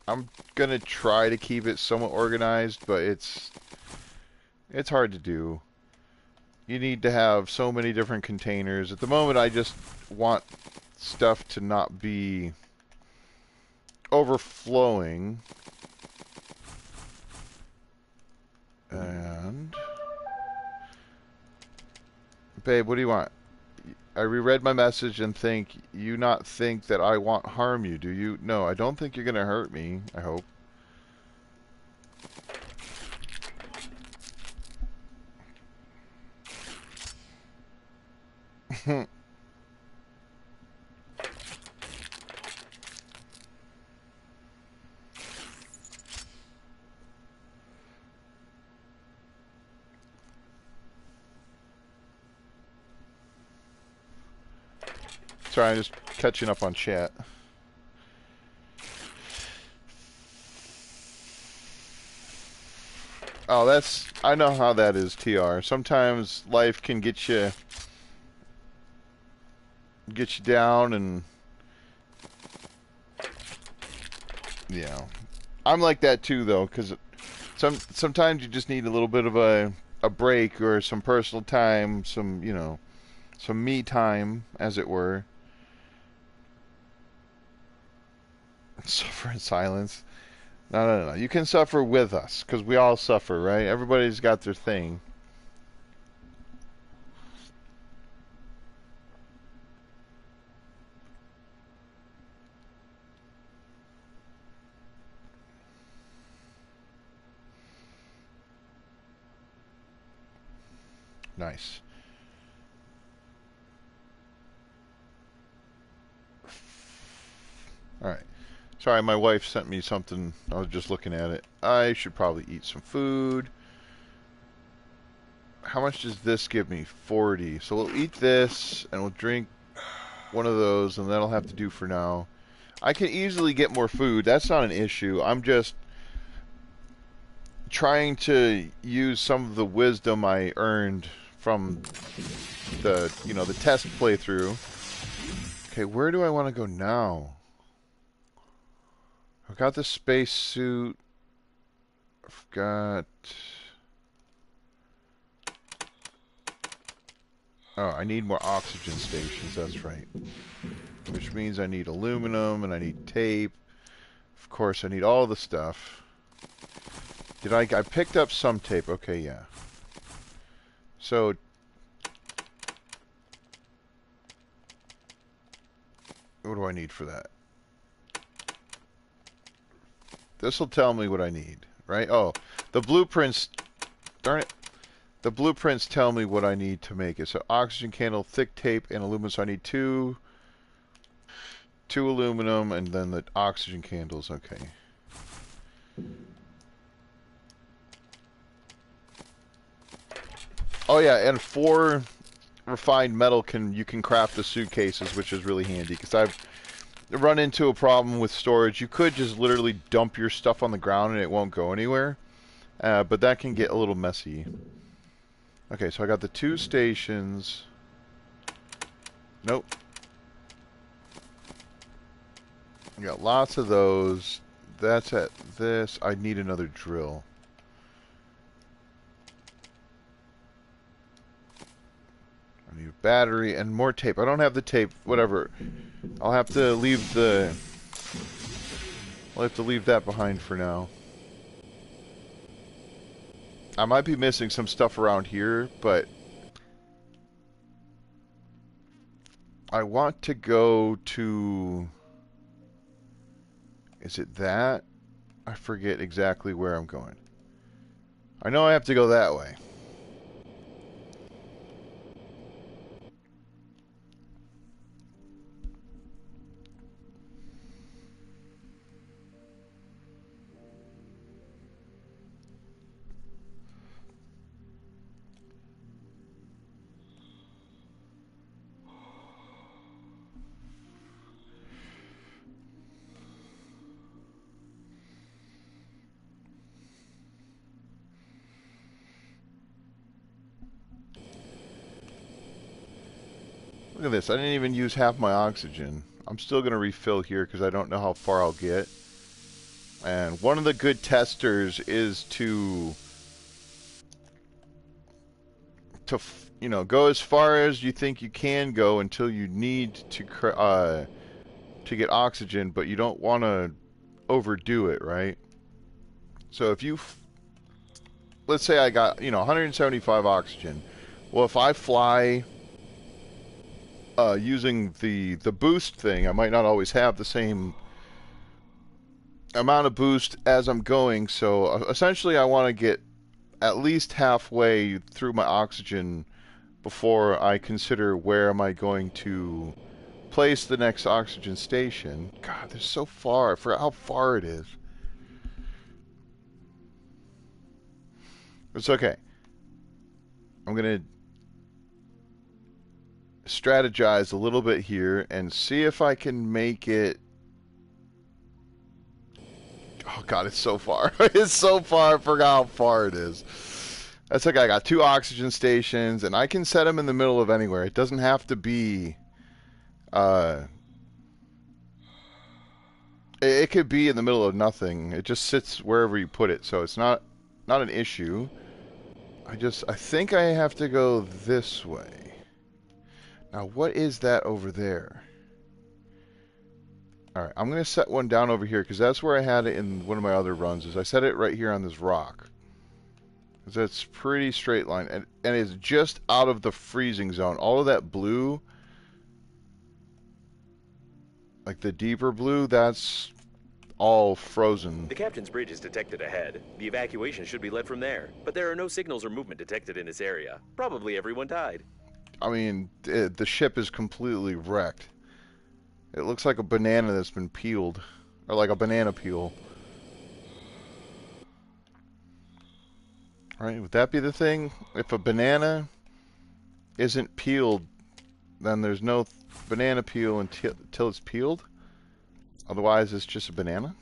I'm gonna try to keep it somewhat organized, but it's hard to do. You need to have so many different containers. At the moment, I just want stuff to not be overflowing. And babe, what do you want? I reread my message and think you not think that I want harm you, do you? No, I don't think you're gonna hurt me, I hope. Sorry, I'm just catching up on chat. Oh, I know how that is, TR. Sometimes life can get you down, and yeah. I'm like that too, though, because sometimes you just need a little bit of a break or some personal time, some me time, as it were. Suffer in silence. No. You can suffer with us, because we all suffer, right? Everybody's got their thing. Nice. All right. Sorry, my wife sent me something. I was just looking at it. I should probably eat some food. How much does this give me? 40. So we'll eat this, and we'll drink one of those, and that'll have to do for now. I can easily get more food. That's not an issue. I'm just trying to use some of the wisdom I earned from the, the test playthrough. Okay, where do I want to go now? I've got the space suit. I've got... Oh, I need more oxygen stations, that's right. Which means I need aluminum and I need tape. Of course, I need all the stuff. I picked up some tape. Okay, yeah. So... What do I need for that? This will tell me what I need, right? Oh, the blueprints... Darn it. The blueprints tell me what I need to make it. So oxygen candle, thick tape, and aluminum. So I need two aluminum, and then the oxygen candles. Okay. Oh yeah, and 4 refined metal you can craft the suitcases, which is really handy because I've run into a problem with storage. You could just literally dump your stuff on the ground and it won't go anywhere, but that can get a little messy. Okay, so I got the 2 stations. Nope. I got lots of those. That's at this. I need another drill. I need a battery and more tape. I don't have the tape. Whatever. I'll have to leave that behind for now. I might be missing some stuff around here, but I want to go to... Is it that? I forget exactly where I'm going. I know I have to go that way. Look at this. I didn't even use half my oxygen. I'm still going to refill here because I don't know how far I'll get. And one of the good testers is to go as far as you think you can go until you need to get oxygen, but you don't want to overdo it, right? So if let's say I got 175 oxygen. Well, if I fly using the boost thing, I might not always have the same amount of boost as I'm going. So essentially, I want to get at least halfway through my oxygen before I consider where am I going to place the next oxygen station. God, they're so far. I forgot how far it is. It's okay. I'm going to strategize a little bit here and see if I can make it. Oh God, it's so far. It's so far. I forgot how far it is. That's okay. I got 2 oxygen stations, and I can set them in the middle of anywhere. It doesn't have to be. It could be in the middle of nothing. It just sits wherever you put it, so it's not an issue. I think I have to go this way. Now, what is that over there? Alright, I'm going to set one down over here, because that's where I had it in one of my other runs, is I set it right here on this rock. Because that's pretty straight line, and it's just out of the freezing zone. All of that blue, like the deeper blue, that's all frozen. The captain's bridge is detected ahead. The evacuation should be led from there, but there are no signals or movement detected in this area. Probably everyone died. I mean, the ship is completely wrecked. It looks like a banana that's been peeled. Or like a banana peel. Right, would that be the thing? If a banana isn't peeled, then there's no banana peel until it's peeled? Otherwise, it's just a banana?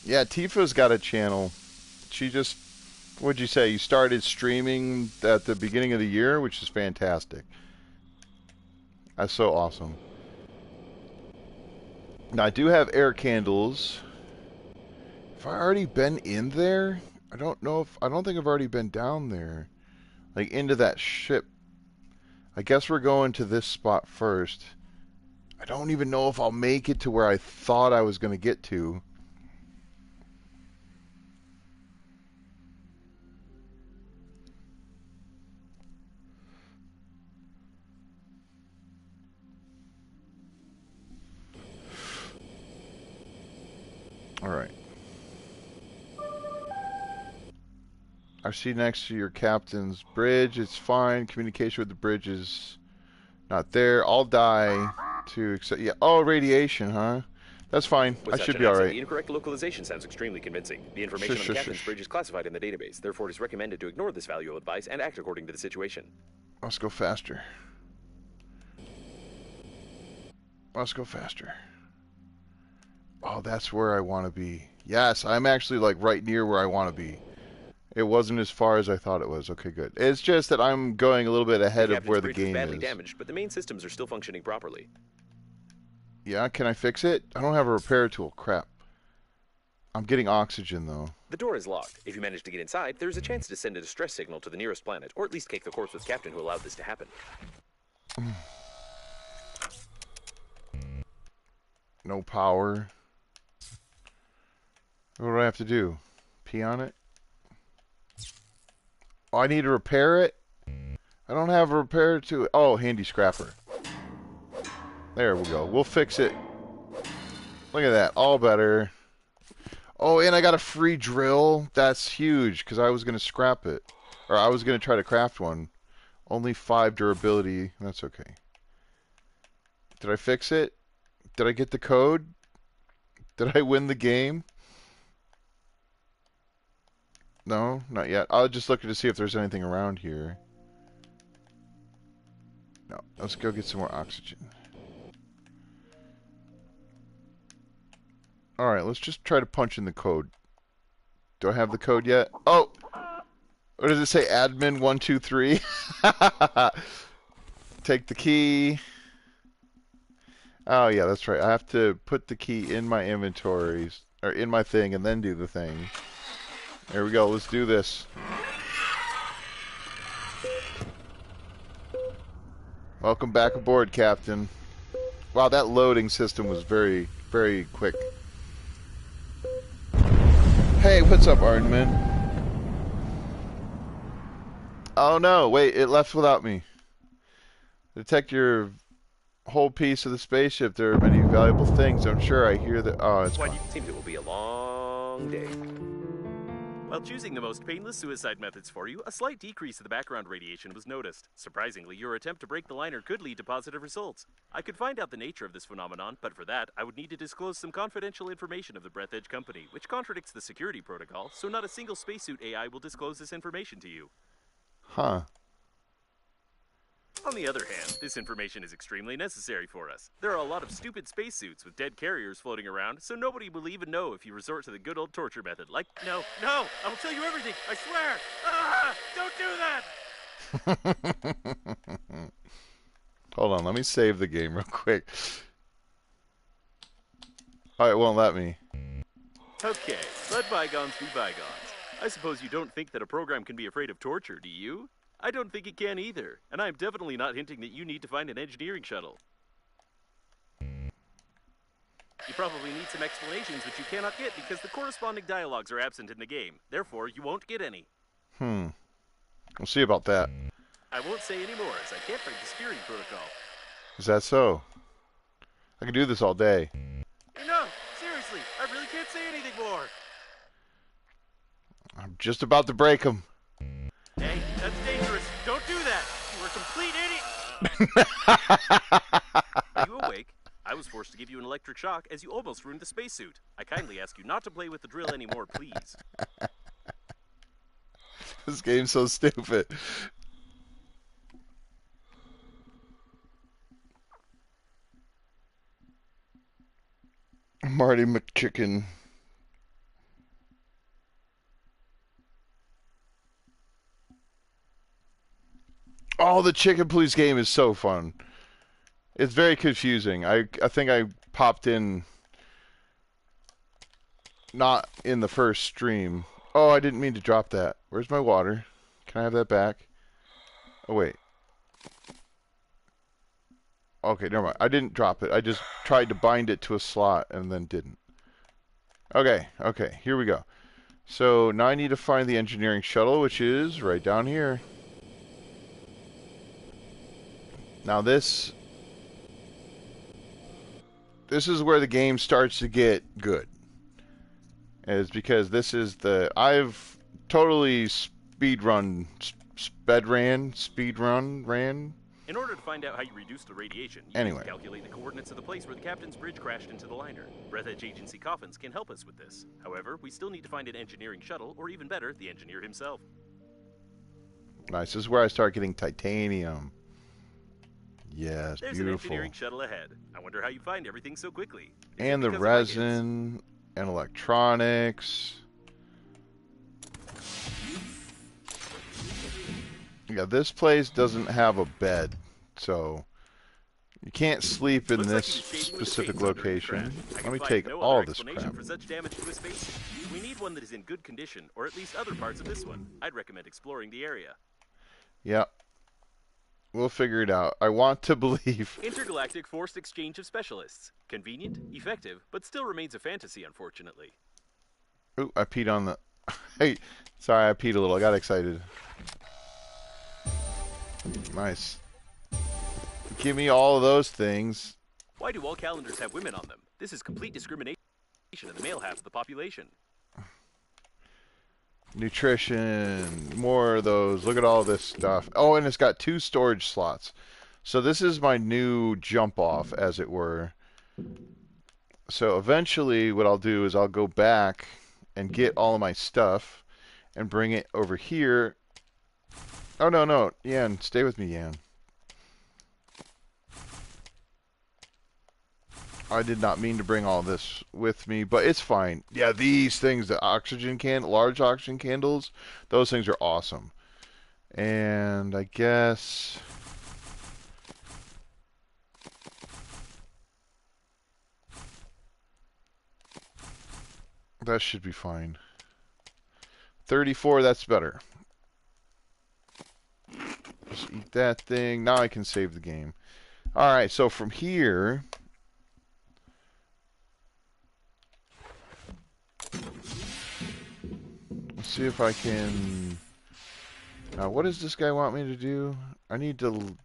Yeah, Tifa's got a channel. She just, what'd you say? You started streaming at the beginning of the year, which is fantastic. That's so awesome. Now, I do have air candles. Have I already been in there? I don't know if, I don't think I've already been down there. Like, into that ship. I guess we're going to this spot first. I don't even know if I'll make it to where I thought I was going to get to. Alright. I see next to your captain's bridge. It's fine. Communication with the bridge is not there. I'll die to accept. Yeah. Oh, radiation, huh? That's fine. With I such should an be accent, alright. The incorrect localization sounds extremely convincing. The information on the captain's bridge is classified in the database. Therefore, it is recommended to ignore this valuable advice and act according to the situation. Let's go faster. Let's go faster. Oh, that's where I want to be. Yes, I'm actually like right near where I want to be. It wasn't as far as I thought it was. Okay, good. It's just that I'm going a little bit ahead of where the game is. Badly damaged, but the main systems are still functioning properly. Yeah, can I fix it? I don't have a repair tool. Crap. I'm getting oxygen, though. The door is locked. If you manage to get inside, there's a chance to send a distress signal to the nearest planet, or at least kick the corpseless captain who allowed this to happen. No power. What do I have to do? Pee on it? Oh, I need to repair it? I don't have a repair to... Oh, handy scrapper. There we go. We'll fix it. Look at that. All better. Oh, and I got a free drill. That's huge, because I was going to scrap it. Or I was going to try to craft one. Only 5 durability. That's okay. Did I fix it? Did I get the code? Did I win the game? No, not yet. I'll just look to see if there's anything around here. No, let's go get some more oxygen. Alright, let's just try to punch in the code. Do I have the code yet? Oh! What does it say? Admin 123? Take the key. Oh, yeah, that's right. I have to put the key in my inventories, or in my thing, and then do the thing. There we go. Let's do this. Welcome back aboard, Captain. Wow, that loading system was very, very quick. Hey, what's up, Arnman? Oh no, wait, it left without me. Detect your whole piece of the spaceship. There are many valuable things. I'm sure I hear that. Oh, it's fine. It seems it will be a long day. While choosing the most painless suicide methods for you, a slight decrease in the background radiation was noticed. Surprisingly, your attempt to break the liner could lead to positive results. I could find out the nature of this phenomenon, but for that, I would need to disclose some confidential information of the Breathedge company, which contradicts the security protocol, so not a single spacesuit AI will disclose this information to you. Huh. On the other hand, this information is extremely necessary for us. There are a lot of stupid spacesuits with dead carriers floating around, so nobody will even know if you resort to the good old torture method. Like, no, I will tell you everything, I swear! Ah, don't do that! Hold on, let me save the game real quick. Oh, it won't let me. Okay, let bygones be bygones. I suppose you don't think that a program can be afraid of torture, do you? I don't think it can either, and I'm definitely not hinting that you need to find an engineering shuttle. You probably need some explanations which you cannot get because the corresponding dialogues are absent in the game. Therefore, you won't get any. We'll see about that. I won't say any more, as I can't break the steering protocol. Is that so? I can do this all day. No, seriously, I really can't say anything more. I'm just about to break them. Hey, that's dangerous. Don't do that. You're a complete idiot. Are you awake? I was forced to give you an electric shock as you almost ruined the spacesuit. I kindly ask you not to play with the drill anymore, please. This game's so stupid. Marty McChicken. Oh, the Chicken Police game is so fun. It's very confusing. I think I popped in not in the first stream. Oh, I didn't mean to drop that. Where's my water? Can I have that back? Oh, wait. Okay, never mind. I didn't drop it. I just tried to bind it to a slot and then didn't. Okay, here we go. So now I need to find the engineering shuttle, which is right down here. Now this is where the game starts to get good. Is because this is I've totally speedrun. In order to find out how you reduce the radiation, you need to calculate the coordinates of the place where the captain's bridge crashed into the liner. Breathedge Agency coffins can help us with this. However, we still need to find an engineering shuttle, or even better, the engineer himself. Nice. This is where I start getting titanium. Yes, There's beautiful. An engineering shuttle ahead. I wonder how you find everything so quickly. And the resin and electronics. Yeah, this place doesn't have a bed, so you can't sleep in this specific location. Let me take all this crap. For such damage to his face. We need one that is in good condition, or at least other parts of this one. I'd recommend exploring the area. Yeah. We'll figure it out. I want to believe. Intergalactic forced exchange of specialists. Convenient, effective, but still remains a fantasy, unfortunately. Ooh, I peed on the... Hey, sorry, I peed a little. I got excited. Nice. Give me all of those things. Why do all calendars have women on them? This is complete discrimination of the male half of the population. Nutrition, more of those. Look at all this stuff. Oh, and it's got 2 storage slots. So this is my new jump off, as it were. So eventually what I'll do is I'll go back and get all of my stuff and bring it over here. Oh, no. Yan, stay with me, Yan. I did not mean to bring all this with me, but it's fine. Yeah, these things, the large oxygen candles, those things are awesome. And I guess... that should be fine. 34, that's better. Just eat that thing. Now I can save the game. Alright, so from here... let's see if I can... Now, what does this guy want me to do? I need to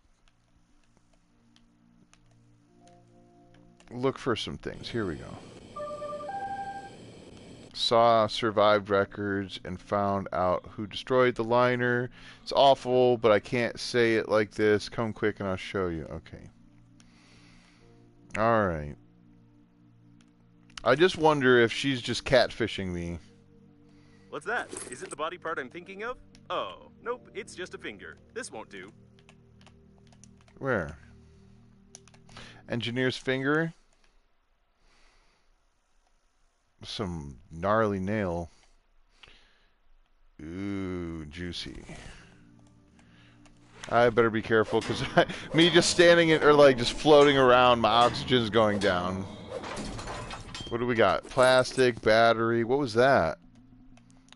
look for some things. Here we go. Saw survived records and found out who destroyed the liner. It's awful, but I can't say it like this. Come quick and I'll show you. Okay. Alright. I just wonder if she's just catfishing me. What's that? Is it the body part I'm thinking of? Oh, nope, it's just a finger. This won't do. Where? Engineer's finger? Some gnarly nail. Ooh, juicy. I better be careful because me just standing in, or like just floating around, my oxygen's going down. What do we got? Plastic, battery. What was that?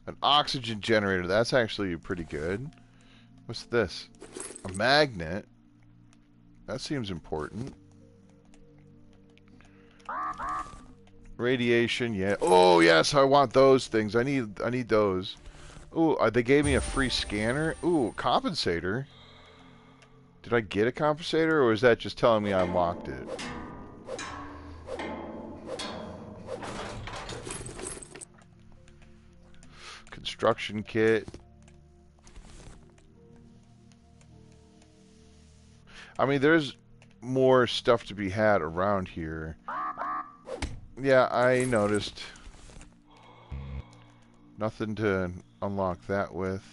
An oxygen generator. That's actually pretty good. What's this? A magnet. That seems important. Radiation, yeah. Oh, yes, I want those things. I need those. Ooh, they gave me a free scanner. Ooh, compensator. Did I get a compensator, or is that just telling me I unlocked it? Construction kit. I mean, there's more stuff to be had around here. Yeah, I noticed. Nothing to unlock that with.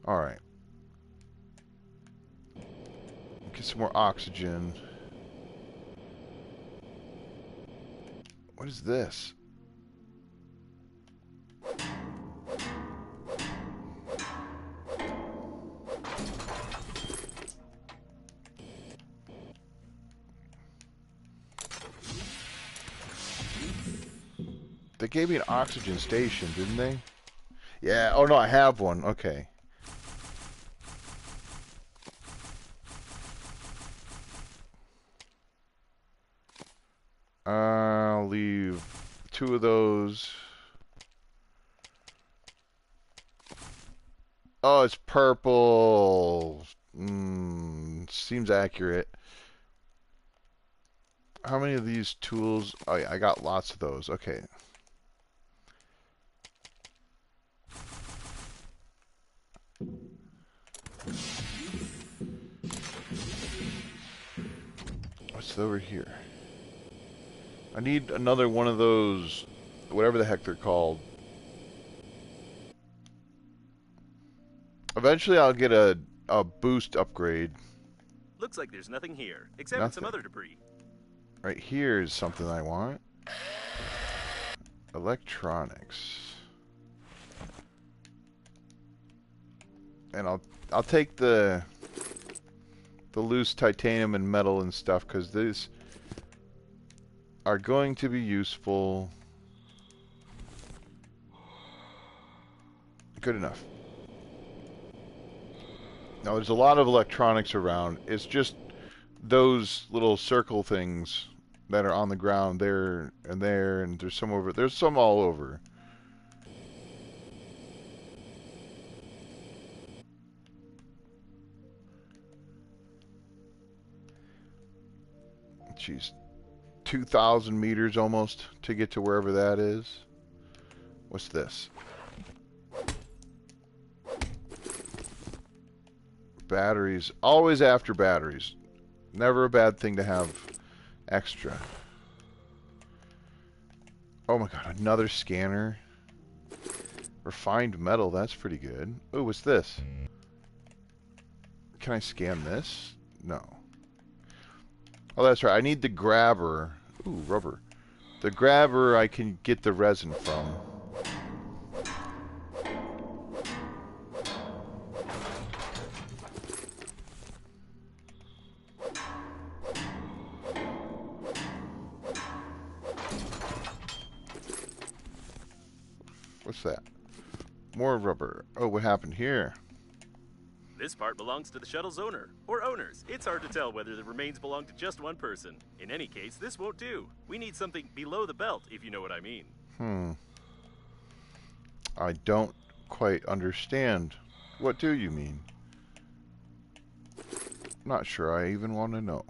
Alright. Get some more oxygen. What is this? They gave me an oxygen station, didn't they? Yeah, oh no, I have one. Okay. I'll leave 2 of those. Oh, it's purple. Seems accurate. How many of these tools? Oh yeah, I got lots of those. Okay. What's over here? I need another one of those, whatever the heck they're called. Eventually I'll get a boost upgrade. Looks like there's nothing here, except some other debris. Right here is something I want. Electronics. And I'll take the loose titanium and metal and stuff, because these are going to be useful. Good enough. Now there's a lot of electronics around. It's just those little circle things that are on the ground there, and there's some over. There's some all over. Jeez, 2,000 meters almost to get to wherever that is. What's this? Batteries. Always after batteries. Never a bad thing to have extra. Oh my god, another scanner. Refined metal, that's pretty good. Oh, what's this? Can I scan this? No. Oh, that's right. I need the grabber. Ooh, rubber. The grabber I can get the resin from. What's that? More rubber. Oh, what happened here? This part belongs to the shuttle's owner, or owners. It's hard to tell whether the remains belong to just one person. In any case, this won't do. We need something below the belt, if you know what I mean. I don't quite understand. What do you mean? Not sure I even want to know.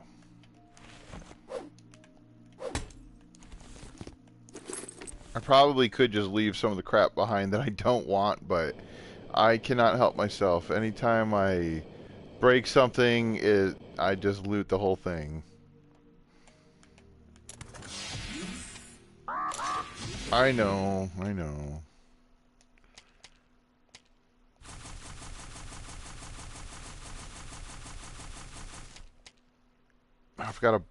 I probably could just leave some of the crap behind that I don't want, but I cannot help myself. Anytime I break something, I just loot the whole thing. I know, I know. I've got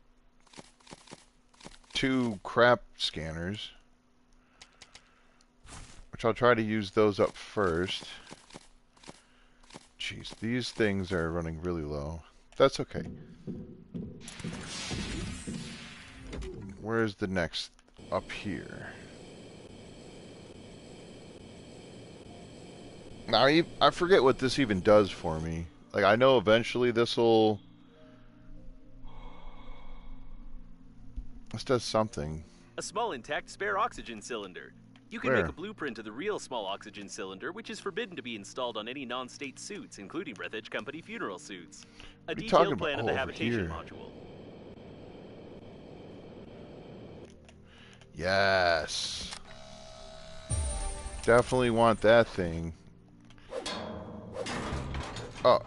2 crap scanners, which I'll try to use those up first. Jeez, these things are running really low. That's okay. Where's the next? Up here. Now, I forget what this even does for me. Like, I know eventually this'll... This does something. A small intact spare oxygen cylinder. You can Where? make a blueprint of the real small oxygen cylinder, which is forbidden to be installed on any non-state suits, including Breathedge Company funeral suits. A What are you talking detailed plan about? of the Oh, over habitation here. module. Yes. Definitely want that thing. Oh.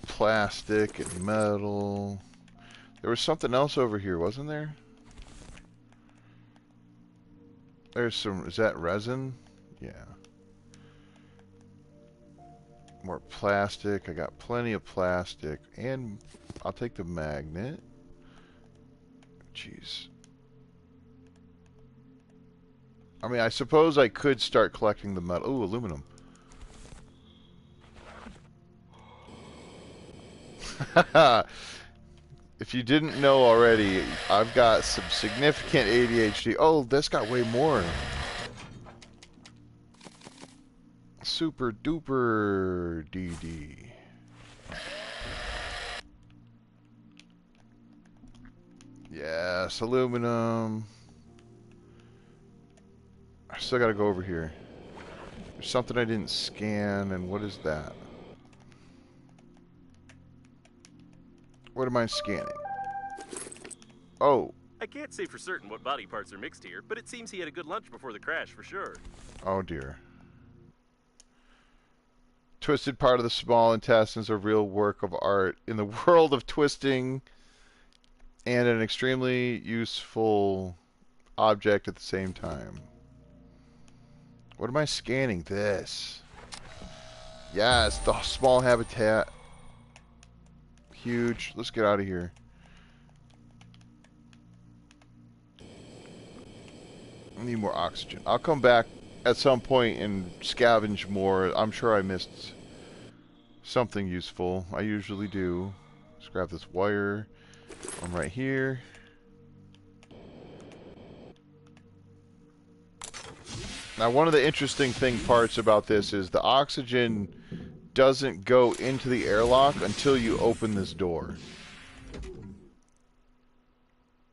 Plastic and metal. There was something else over here, wasn't there? There's some, is that resin? Yeah. More plastic. I got plenty of plastic. And I'll take the magnet. Jeez. I mean, I suppose I could start collecting the metal. Ooh, aluminum. If you didn't know already, I've got some significant ADHD. Oh, that's got way more. Super duper DD. Yes, aluminum. I still gotta go over here. There's something I didn't scan, and what is that? What am I scanning? Oh. I can't say for certain what body parts are mixed here, but it seems he had a good lunch before the crash for sure. Oh dear. Twisted part of the small intestines, a real work of art in the world of twisting, and an extremely useful object at the same time. What am I scanning? This. Yes, the small habitat. Huge. Let's get out of here. I need more oxygen. I'll come back at some point and scavenge more. I'm sure I missed something useful. I usually do. Let's grab this wire. I'm right here. Now, one of the interesting parts about this is the oxygen doesn't go into the airlock until you open this door.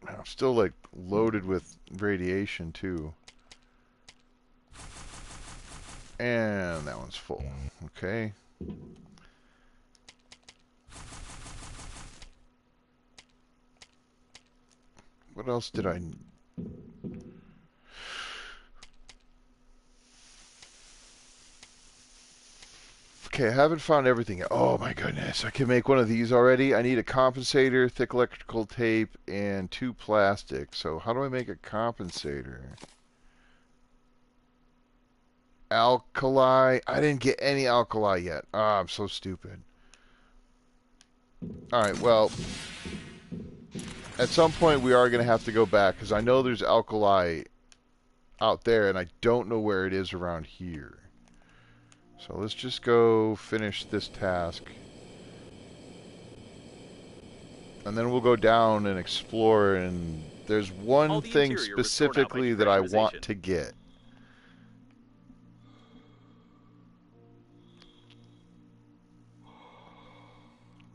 I'm still like loaded with radiation too. And that one's full. Okay. What else did I... Okay, I haven't found everything yet. Oh my goodness, I can make one of these already. I need a compensator, thick electrical tape, and 2 plastic. So how do I make a compensator? Alkali. I didn't get any alkali yet. Ah, I'm so stupid. Alright, well, at some point we are going to have to go back, because I know there's alkali out there, and I don't know where it is around here. So let's just go finish this task. And then we'll go down and explore, and there's one thing specifically that I want to get.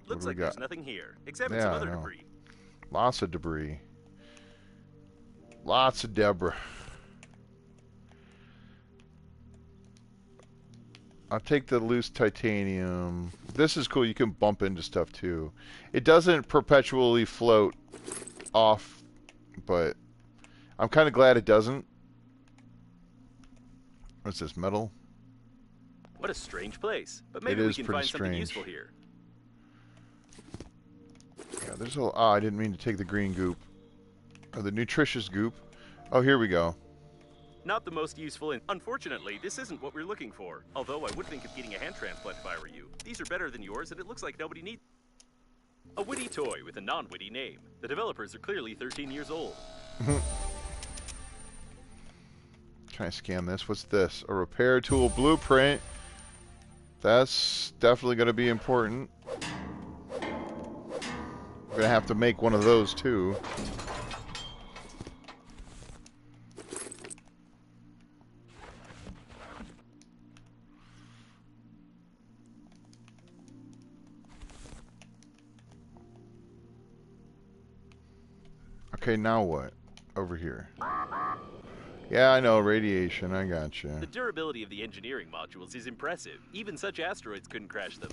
Looks like there's nothing here. Examine some other debris. Lots of debris. Lots of debris. I'll take the loose titanium. This is cool. You can bump into stuff too. It doesn't perpetually float off, but I'm kind of glad it doesn't. What's this, metal? What a strange place. But maybe we can find something useful here. Yeah, there's a... Ah, I didn't mean to take the green goop. Or the nutritious goop. Oh, here we go. Not the most useful, and unfortunately, this isn't what we're looking for. Although I would think of getting a hand transplant if I were you. These are better than yours, and it looks like nobody needs... A witty toy with a non-witty name. The developers are clearly 13 years old. Can I scan this? What's this? A repair tool blueprint. That's definitely going to be important. I'm going to have to make one of those too. Okay, now what? Over here. Yeah, I know, radiation, I gotcha. The durability of the engineering modules is impressive. Even such asteroids couldn't crash them.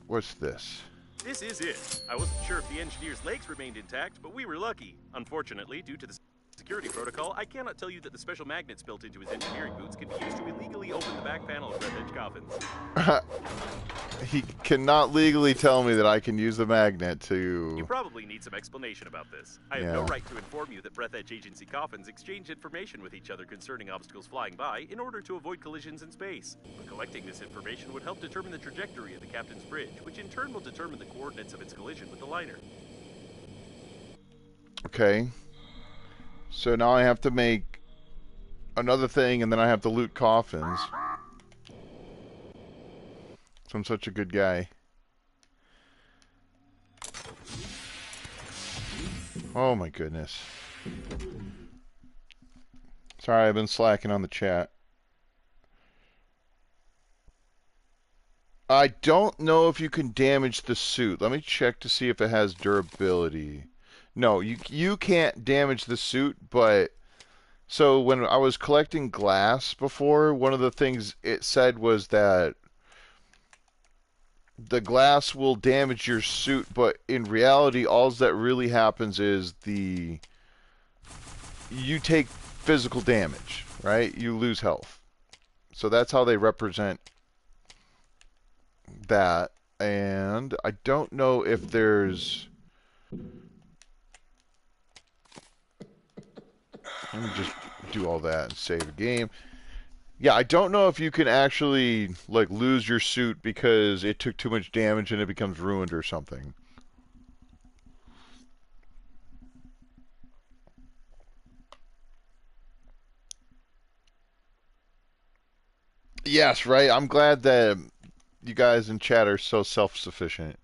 What's this? This is it. I wasn't sure if the engineer's legs remained intact, but we were lucky. Unfortunately, due to the security protocol, I cannot tell you that the special magnets built into his engineering boots can be used to illegally open the back panel of Breathedge coffins. He cannot legally tell me that I can use the magnet to... You probably need some explanation about this. I have no right to inform you that Breathedge Agency coffins exchange information with each other concerning obstacles flying by in order to avoid collisions in space. But collecting this information would help determine the trajectory of the captain's bridge, which in turn will determine the coordinates of its collision with the liner. Okay. So now I have to make another thing, and then I have to loot coffins. So I'm such a good guy. Oh my goodness. Sorry, I've been slacking on the chat. I don't know if you can damage the suit. Let me check to see if it has durability. No, you can't damage the suit, but... So when I was collecting glass before, one of the things it said was that the glass will damage your suit, but in reality, all that really happens is you take physical damage, right? You lose health. So that's how they represent that. And I don't know if there's... Let me just do all that and save a game. Yeah, I don't know if you can actually like lose your suit because it took too much damage and it becomes ruined or something. Yes, right. I'm glad that you guys in chat are so self-sufficient.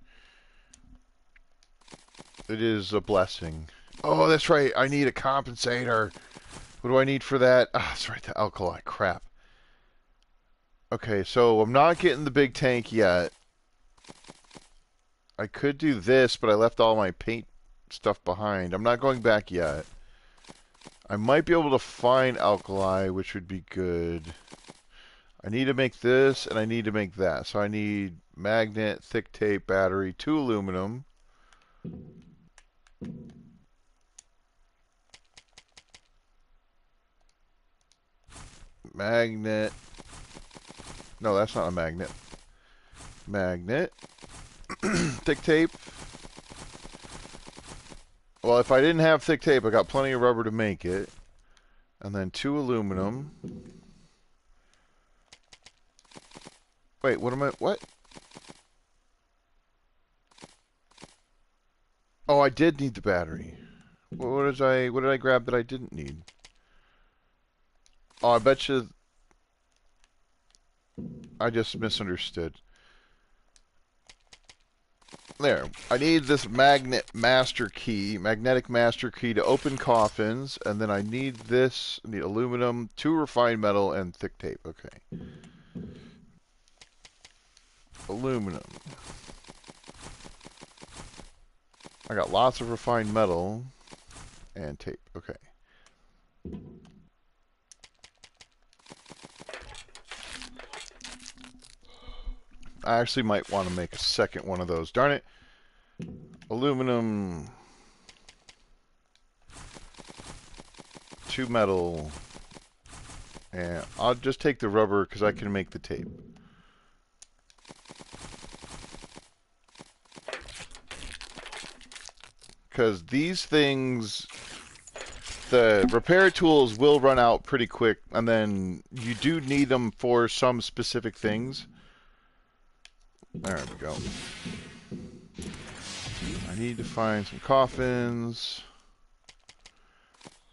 It is a blessing. Oh, that's right. I need a compensator. What do I need for that? Ah, that's right, the alkali. Crap. Okay, so I'm not getting the big tank yet. I could do this, but I left all my paint stuff behind. I'm not going back yet. I might be able to find alkali, which would be good. I need to make this, and I need to make that. So I need magnet, thick tape, battery, 2 aluminum. Magnet. No, that's not a magnet. Magnet. Thick tape. Well, if I didn't have thick tape, I got plenty of rubber to make it. And then 2 aluminum. Wait, what am I... What? Oh, I did need the battery. What did I grab that I didn't need? Oh, I bet you... I just misunderstood. There. I need this magnetic master key to open coffins, and then I need this. I need aluminum, 2 refined metal, and thick tape. Okay. Aluminum. I got lots of refined metal and tape. Okay. I actually might want to make a second one of those. Darn it. Aluminum. 2 metal. And I'll just take the rubber because I can make the tape. Because these things, the repair tools will run out pretty quick, and then you do need them for some specific things. There we go. I need to find some coffins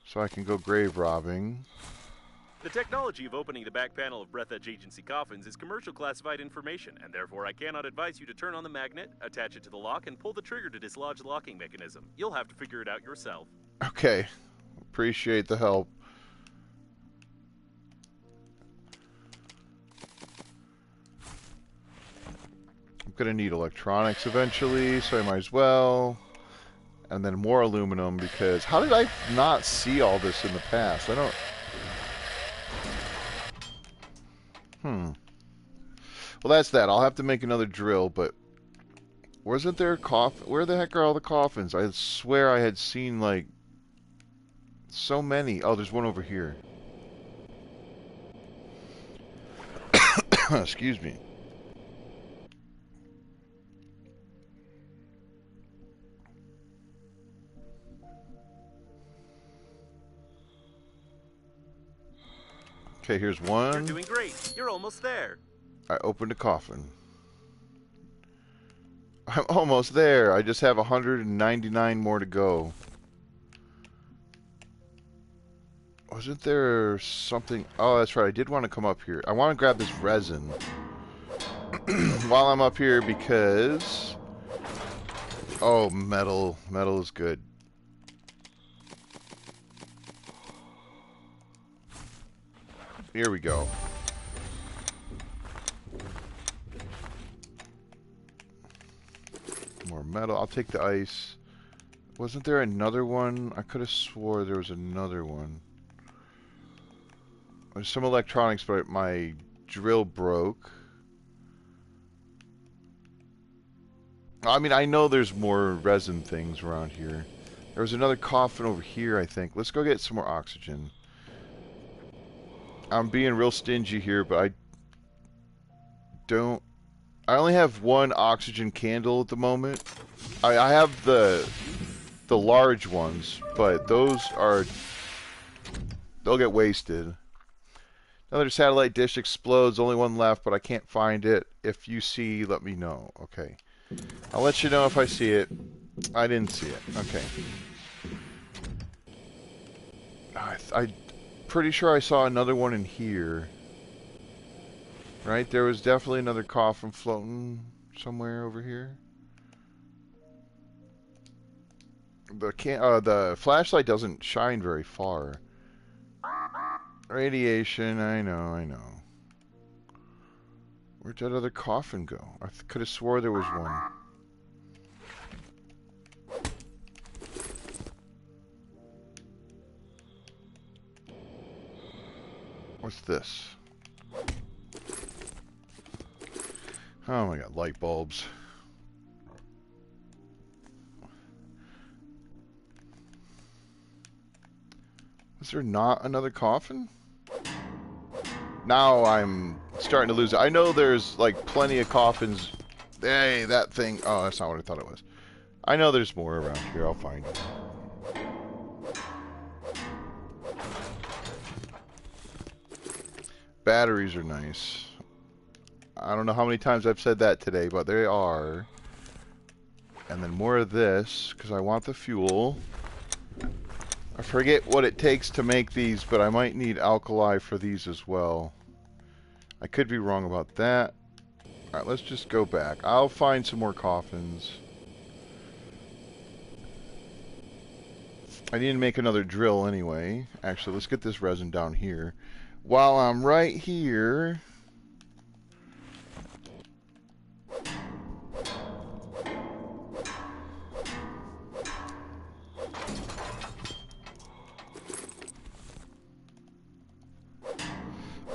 so I can go grave robbing. The technology of opening the back panel of Breathedge Agency coffins is commercial classified information, and therefore I cannot advise you to turn on the magnet, attach it to the lock, and pull the trigger to dislodge the locking mechanism. You'll have to figure it out yourself. Okay. Appreciate the help. I'm going to need electronics eventually, so I might as well. And then more aluminum because how did I not see all this in the past? I don't... Well, that's that. I'll have to make another drill, but wasn't there a coffin? Where the heck are all the coffins? I swear I had seen, like, so many. Oh, there's one over here. Excuse me. Okay, here's one. You're doing great. You're almost there. I opened a coffin. I'm almost there. I just have 199 more to go. Wasn't there something? Oh, that's right. I did want to come up here. I want to grab this resin while I'm up here because... Oh, metal. Metal is good. Here we go. More metal. I'll take the ice. Wasn't there another one? I could have swore there was another one. There's some electronics, but my drill broke. I mean, I know there's more resin things around here. There was another coffin over here, I think. Let's go get some more oxygen. I'm being real stingy here, but I only have one oxygen candle at the moment. I have the large ones, but they'll get wasted. Another satellite dish explodes, only one left, but I can't find it. If you see, let me know. Okay. I'll let you know if I see it. I didn't see it. Okay. I'm pretty sure I saw another one in here. Right? There was definitely another coffin floating somewhere over here. The flashlight doesn't shine very far. Radiation, I know. Where'd that other coffin go? I could have swore there was one. What's this? Oh my god, light bulbs. Is there not another coffin? Now I'm starting to lose it. I know there's like plenty of coffins. Hey, that thing. Oh, that's not what I thought it was. I know there's more around here. I'll find it. Batteries are nice. I don't know how many times I've said that today, but they are. And then more of this, because I want the fuel. I forget what it takes to make these, but I might need alkali for these as well. I could be wrong about that. Alright, let's just go back. I'll find some more coffins. I need to make another drill anyway. Actually, let's get this resin down here. While I'm right here...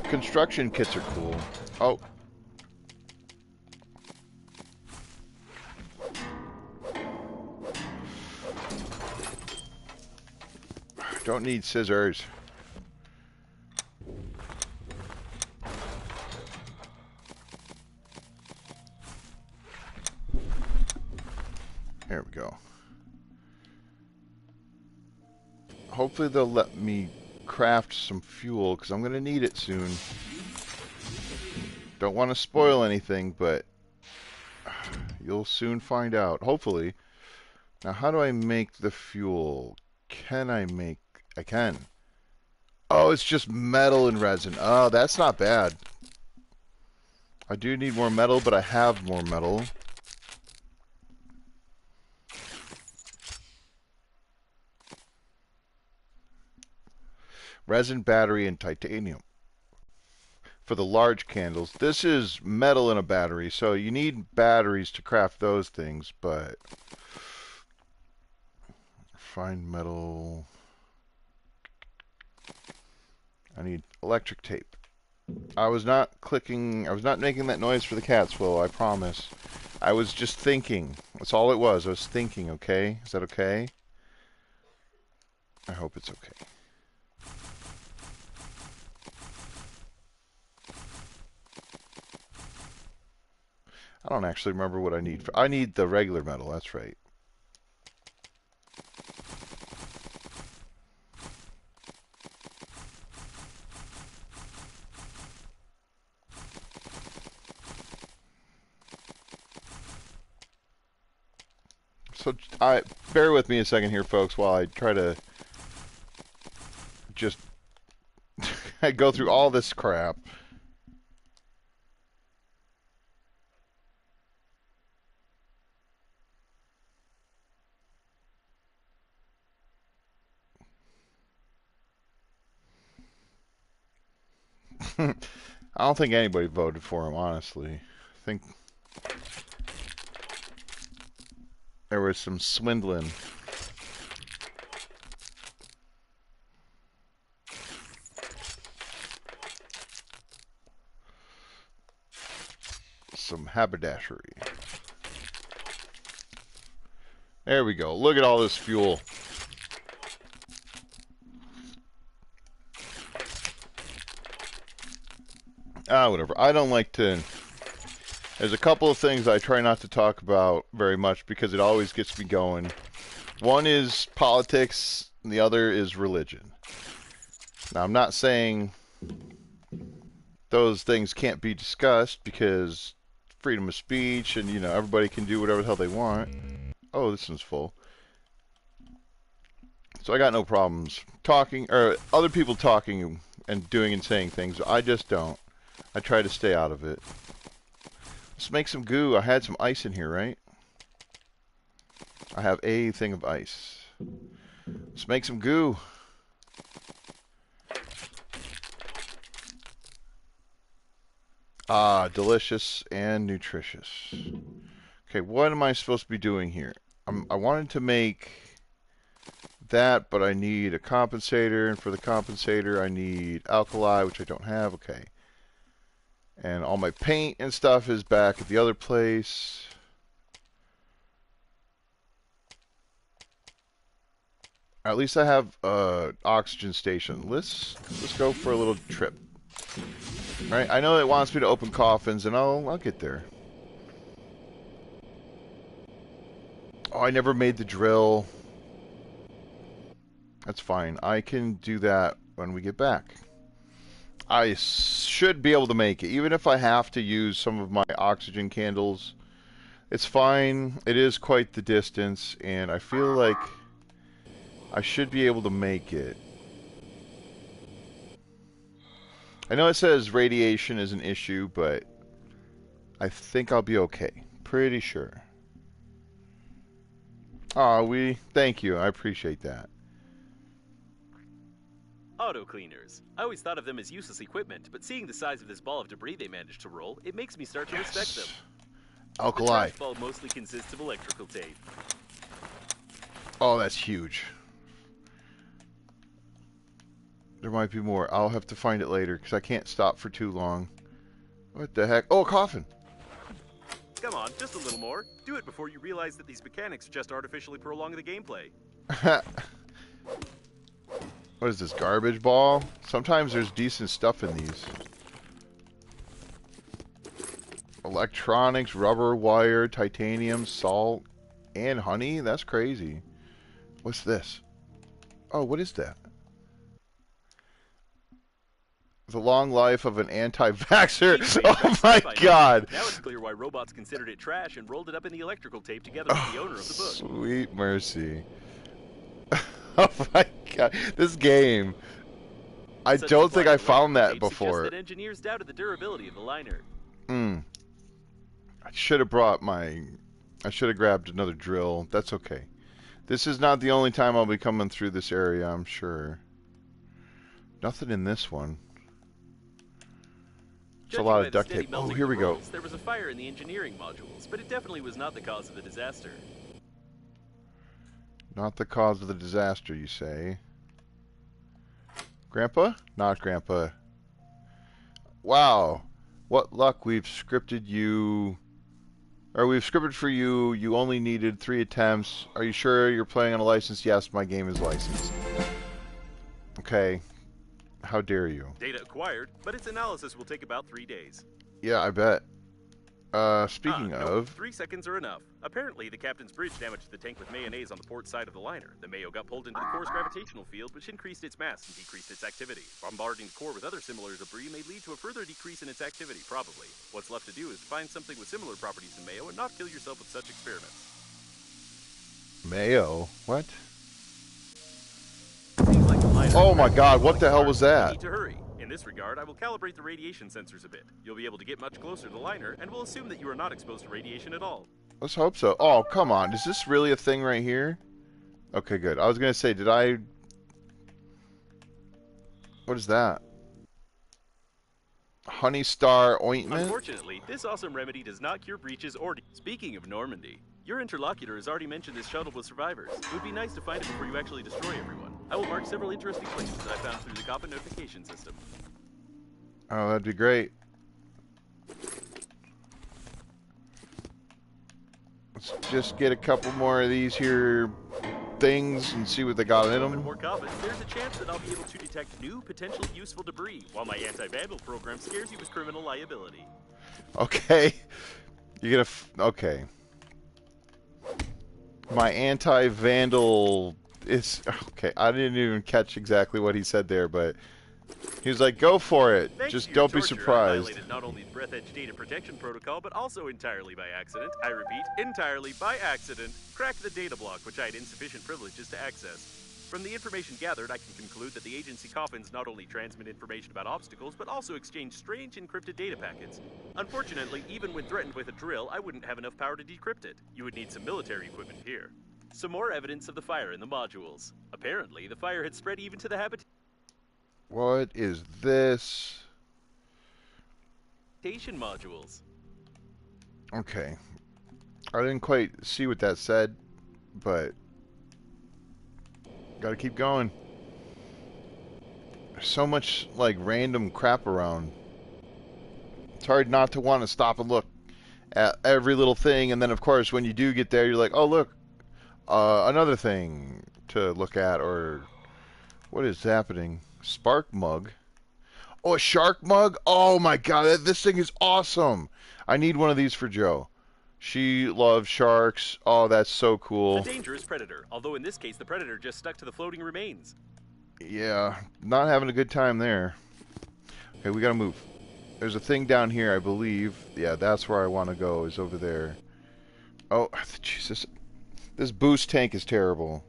Construction kits are cool. Oh. Don't need scissors. There we go. Hopefully they'll let me craft some fuel, because I'm going to need it soon. Don't want to spoil anything, but you'll soon find out, hopefully. Now, how do I make the fuel? Can I make... I can. Oh, it's just metal and resin. Oh, that's not bad. I do need more metal, but I have more metal. Resin, battery, and titanium. For the large candles. This is metal in a battery, so you need batteries to craft those things, but... Find metal. I need electric tape. I was not clicking. I was not making that noise for the cats, Will. I promise. I was just thinking. That's all it was. I was thinking, okay? Is that okay? I hope it's okay. I don't actually remember what I need. I need the regular metal, that's right. So, bear with me a second here, folks, while I try to just go through all this crap. I don't think anybody voted for him, honestly. I think there was some swindling. Some haberdashery. There we go. Look at all this fuel. Whatever. I don't like to... There's a couple of things I try not to talk about very much because it always gets me going. One is politics, and the other is religion. Now, I'm not saying those things can't be discussed because freedom of speech and, you know, everybody can do whatever the hell they want. Oh, this one's full. So I got no problems talking, or other people talking and doing and saying things. I just don't. I try to stay out of it. Let's make some goo. I had some ice in here, right? I have a thing of ice. Let's make some goo. Ah, delicious and nutritious. Okay, what am I supposed to be doing here? I wanted to make that, but I need a compensator, and for the compensator I need alkali, which I don't have. Okay. And all my paint and stuff is back at the other place. At least I have oxygen station. Let's go for a little trip. Right? I know it wants me to open coffins, and I'll get there. Oh, I never made the drill. That's fine. I can do that when we get back. I should be able to make it, even if I have to use some of my oxygen candles. It's fine. It is quite the distance, and I feel like I should be able to make it. I know it says radiation is an issue, but I think I'll be okay. Pretty sure. Oh, thank you. I appreciate that. Auto cleaners. I always thought of them as useless equipment, but seeing the size of this ball of debris they managed to roll, it makes me start to respect them. Alkali. The trash ball mostly consists of electrical tape. Oh, that's huge. There might be more. I'll have to find it later because I can't stop for too long. What the heck? Oh, a coffin. Come on, just a little more. Do it before you realize that these mechanics just artificially prolong the gameplay. What is this, garbage ball? Sometimes there's decent stuff in these. Electronics, rubber, wire, titanium, salt, and honey? That's crazy. What's this? Oh, what is that? The long life of an anti-vaxxer. Oh my god. Now it's clear why robots considered it trash and rolled it up in the electrical tape together with the owner of the book. Sweet mercy. Oh my god. This game. I don't think I found that before. That engineers doubted the durability of the liner. I should have brought I should have grabbed another drill. That's okay. This is not the only time I'll be coming through this area, I'm sure. Nothing in this one. It's a lot of duct tape. Oh, here we go. There was a fire in the engineering modules, but it definitely was not the cause of the disaster. Not the cause of the disaster, you say. Grandpa? Not Grandpa. Wow. What luck, we've scripted you... Or we've scripted for you. You only needed 3 attempts. Are you sure you're playing on a license? Yes, my game is licensed. Okay. How dare you? Data acquired, but its analysis will take about 3 days. Yeah, I bet. Speaking No, of... 3 seconds are enough. Apparently, the captain's bridge damaged the tank with mayonnaise on the port side of the liner. The mayo got pulled into the core's gravitational field, which increased its mass and decreased its activity. Bombarding the core with other similar debris may lead to a further decrease in its activity, probably. What's left to do is to find something with similar properties to mayo and not kill yourself with such experiments. Mayo? What? Seems like the liner Oh my god, what the hell was You that? need to hurry. In this regard, I will calibrate the radiation sensors a bit. You'll be able to get much closer to the liner, and we'll assume that you are not exposed to radiation at all. Let's hope so. Oh, come on. Is this really a thing right here? Okay, good. I was going to say, did I... What is that? Honey Star Ointment? Unfortunately, this awesome remedy does not cure breaches or... Speaking of Normandy, your interlocutor has already mentioned this shuttle with survivors. It would be nice to find it before you actually destroy everyone. I will mark several interesting places that I found through the coffin notification system. Oh, that'd be great. Let's just get a couple more of these here things and see what they got in Open them. more coffins, there's a chance that I'll be able to detect new, potentially useful debris, while my anti-vandal program scares you with criminal liability. Okay. You're gonna... Okay. My anti-vandal is... Okay, I didn't even catch exactly what he said there, but... He was like, go for it. Thanks Just to your don't be torture, I surprised. violated not only the Breathedge data protection protocol, but also entirely by accident. I repeat, entirely by accident, cracked the data block, which I had insufficient privileges to access. From the information gathered, I can conclude that the agency coffins not only transmit information about obstacles, but also exchange strange encrypted data packets. Unfortunately, even when threatened with a drill, I wouldn't have enough power to decrypt it. You would need some military equipment here. Some more evidence of the fire in the modules. Apparently, the fire had spread even to the habitation What is this? modules. Okay. I didn't quite see what that said, but... Gotta keep going. There's so much, like, random crap around. It's hard not to want to stop and look at every little thing, and then, of course, when you do get there, you're like, oh, look, another thing to look at, or... What is happening? Spark mug. Oh, a shark mug? Oh my god, this thing is awesome. I need one of these for Joe. She loves sharks. Oh, that's so cool. A dangerous predator, although in this case the predator just stuck to the floating remains. Yeah, not having a good time there. Okay, we gotta move. There's a thing down here, I believe. Yeah, that's where I want to go, is over there. Oh, Jesus. This boost tank is terrible.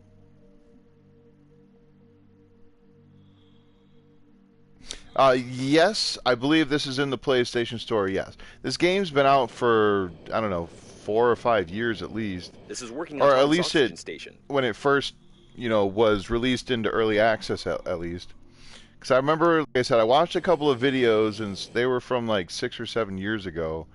Yes, I believe this is in the PlayStation Store, yes. This game's been out for, I don't know, 4 or 5 years at least. This is working Or on at Tom's least oxygen it, station. when it first, you know, was released into early access at least. Because I remember, like I said, I watched a couple of videos, and they were from like 6 or 7 years ago.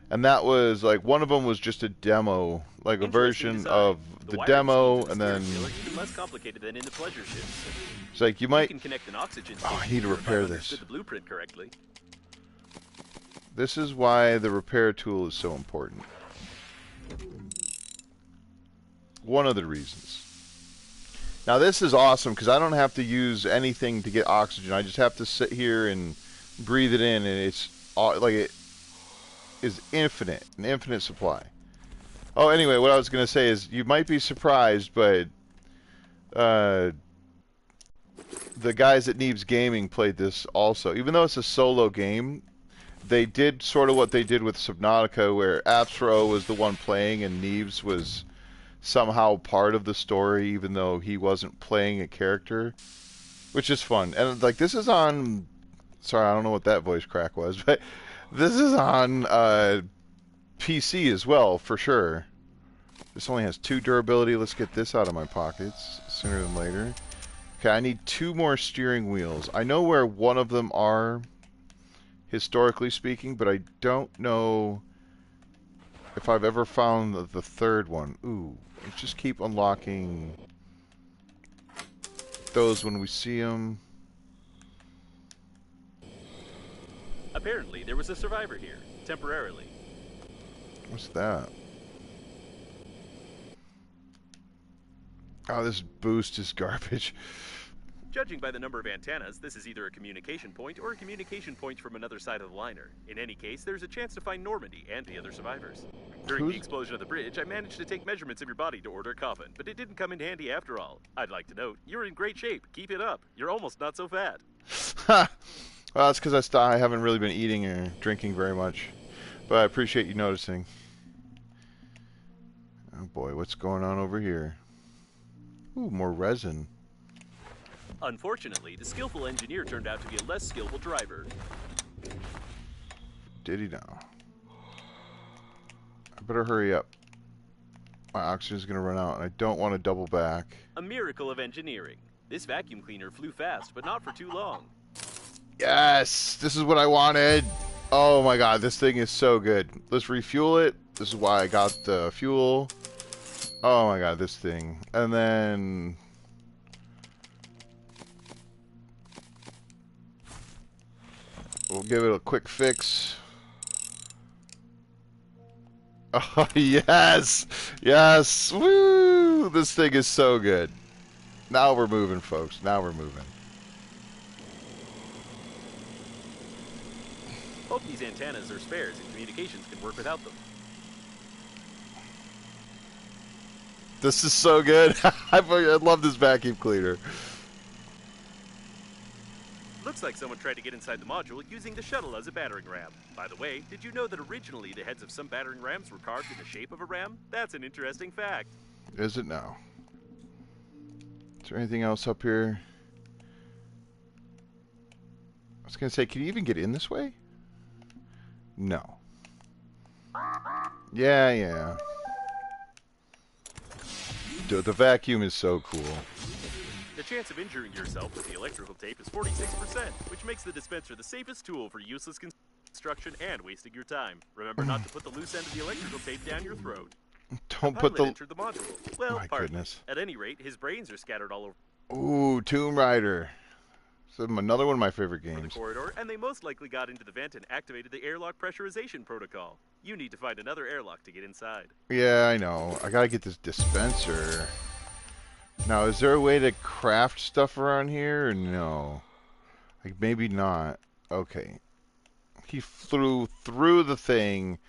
And that was, like, one of them was just a demo, like a version design. of the wiring demo, schemes in and the then steering wheel are even less complicated than in the pleasure ships. it's like, you You might... can connect an oxygen Oh, I station need to here if repair I've this. understood the blueprint correctly. This is why the repair tool is so important. One of the reasons. Now this is awesome because I don't have to use anything to get oxygen. I just have to sit here and breathe it in, and it's like it is infinite, an infinite supply. Oh, anyway, what I was going to say is you might be surprised, but the guys at Neebs Gaming played this also. Even though it's a solo game, they did sort of what they did with Subnautica, where Absro was the one playing and Neebs was somehow part of the story, even though he wasn't playing a character, which is fun. And like, this is on, sorry, I don't know what that voice crack was, but this is on PC as well, for sure. This only has 2 durability. Let's get this out of my pockets sooner than later. Okay, I need 2 more steering wheels. I know where one of them are, historically speaking, but I don't know if I've ever found the third one. Ooh, let's just keep unlocking those when we see them. Apparently, there was a survivor here, temporarily. What's that? Oh, this boost is garbage. Judging by the number of antennas, this is either a communication point or a communication point from another side of the liner. In any case, there's a chance to find Normandy and the other survivors. During the explosion of the bridge, I managed to take measurements of your body to order a coffin, but it didn't come in handy after all. I'd like to note, you're in great shape. Keep it up. You're almost not so fat. Well, that's because I haven't really been eating or drinking very much. But I appreciate you noticing. Oh boy, what's going on over here? Ooh, more resin. Unfortunately, the skillful engineer turned out to be a less skillful driver. Did he now? I better hurry up. My oxygen's gonna run out, and I don't want to double back. A miracle of engineering. This vacuum cleaner flew fast, but not for too long. Yes! This is what I wanted! Oh my god, this thing is so good. Let's refuel it. This is why I got the fuel. Oh my god, this thing. And then... we'll give it a quick fix. Oh, yes! Yes! Woo! This thing is so good. Now we're moving, folks. Now we're moving. Hope these antennas are spares and communications can work without them. This is so good. I love this vacuum cleaner. Looks like someone tried to get inside the module using the shuttle as a battering ram. By the way, did you know that originally the heads of some battering rams were carved in the shape of a ram? That's an interesting fact. Is it now? Is there anything else up here? I was going to say, can you even get in this way? No. Yeah. Dude, the vacuum is so cool. The chance of injuring yourself with the electrical tape is 46%, which makes the dispenser the safest tool for useless construction and wasting your time. Remember not to put the loose end of the electrical tape down your throat. Don't put the... entered the module. Well, my pardon. goodness. At any rate, his brains are scattered all over Ooh, Tomb Raider. So another one of my favorite the games. corridor, and they most likely got into the vent and activated the airlock pressurization protocol. You need to find another airlock to get inside. Yeah, I know. I gotta get this dispenser. Now, is there a way to craft stuff around here, or no? Like, maybe not. Okay. He flew through the thing,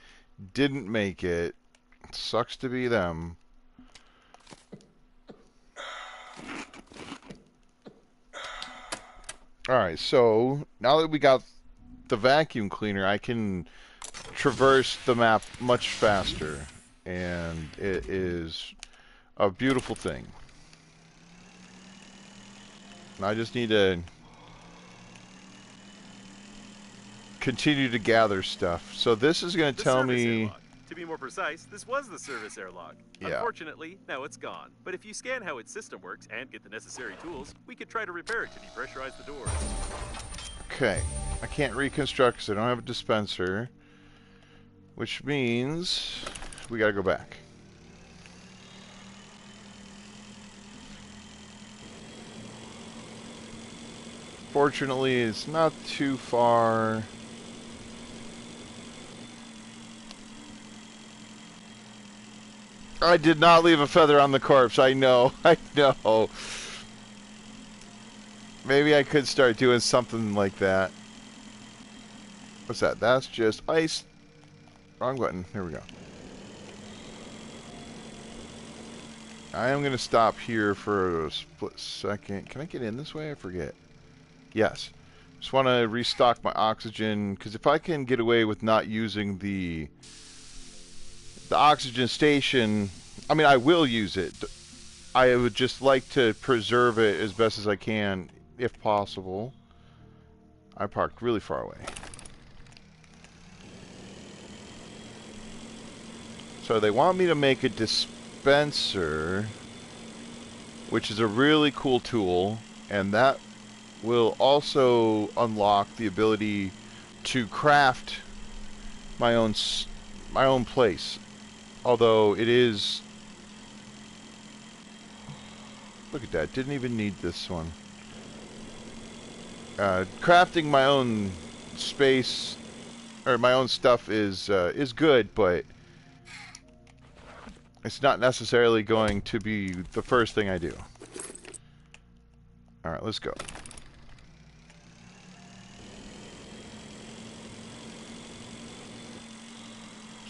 didn't make it. Sucks to be them. Alright, so, now that we got the vacuum cleaner, I can traverse the map much faster. And it is a beautiful thing. I just need to continue to gather stuff. So this is going to tell me... airlock. To be more precise, this was the service airlock. Yeah. Unfortunately, now it's gone. But if you scan how its system works and get the necessary tools, we could try to repair it to depressurize the doors. Okay. I can't reconstruct because I don't have a dispenser. Which means we got to go back. Fortunately, it's not too far. I did not leave a feather on the corpse. I know. I know. Maybe I could start doing something like that. What's that? That's just ice. Wrong button. Here we go. I am going to stop here for a split second. Can I get in this way? I forget. Yes. Just want to restock my oxygen, because if I can get away with not using the oxygen station, I mean, I will use it. I would just like to preserve it as best as I can, if possible. I parked really far away. So they want me to make a dispenser, which is a really cool tool, and that will also unlock the ability to craft my own place. Although it is... Look at that. Didn't even need this one. Crafting my own space or my own stuff is good, but it's not necessarily going to be the first thing I do. All right, let's go.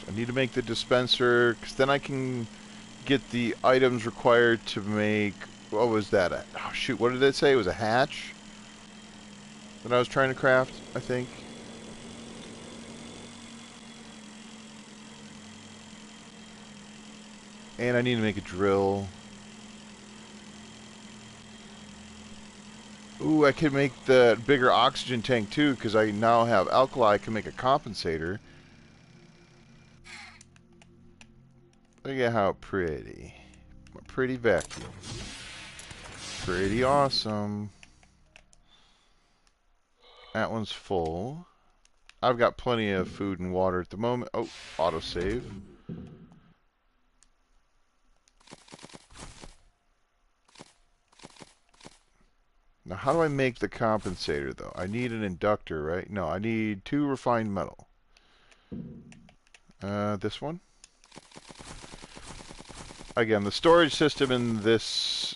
So I need to make the dispenser because then I can get the items required to make. What was that? Oh shoot! What did it say? It was a hatch that I was trying to craft, I think. And I need to make a drill. Ooh, I can make the bigger oxygen tank too, because I now have alkali. I can make a compensator. Look at how pretty. A pretty vacuum. Pretty awesome. That one's full. I've got plenty of food and water at the moment. Oh, autosave. Now, how do I make the compensator, though? I need an inductor, right? No, I need 2 refined metal. This one? Again, the storage system in this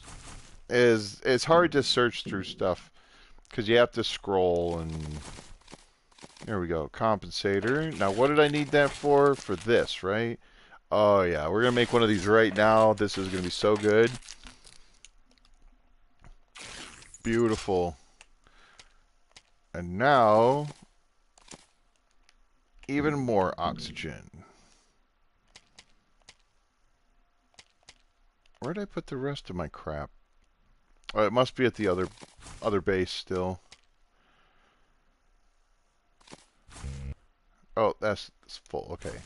is... It's hard to search through stuff, because you have to scroll, and... There we go, compensator. Now, what did I need that for? For this, right? Oh, yeah, we're going to make one of these right now. This is going to be so good. Beautiful. And now, even more oxygen. Where'd I put the rest of my crap? Oh, it must be at the other base still. Oh, that's full. Okay.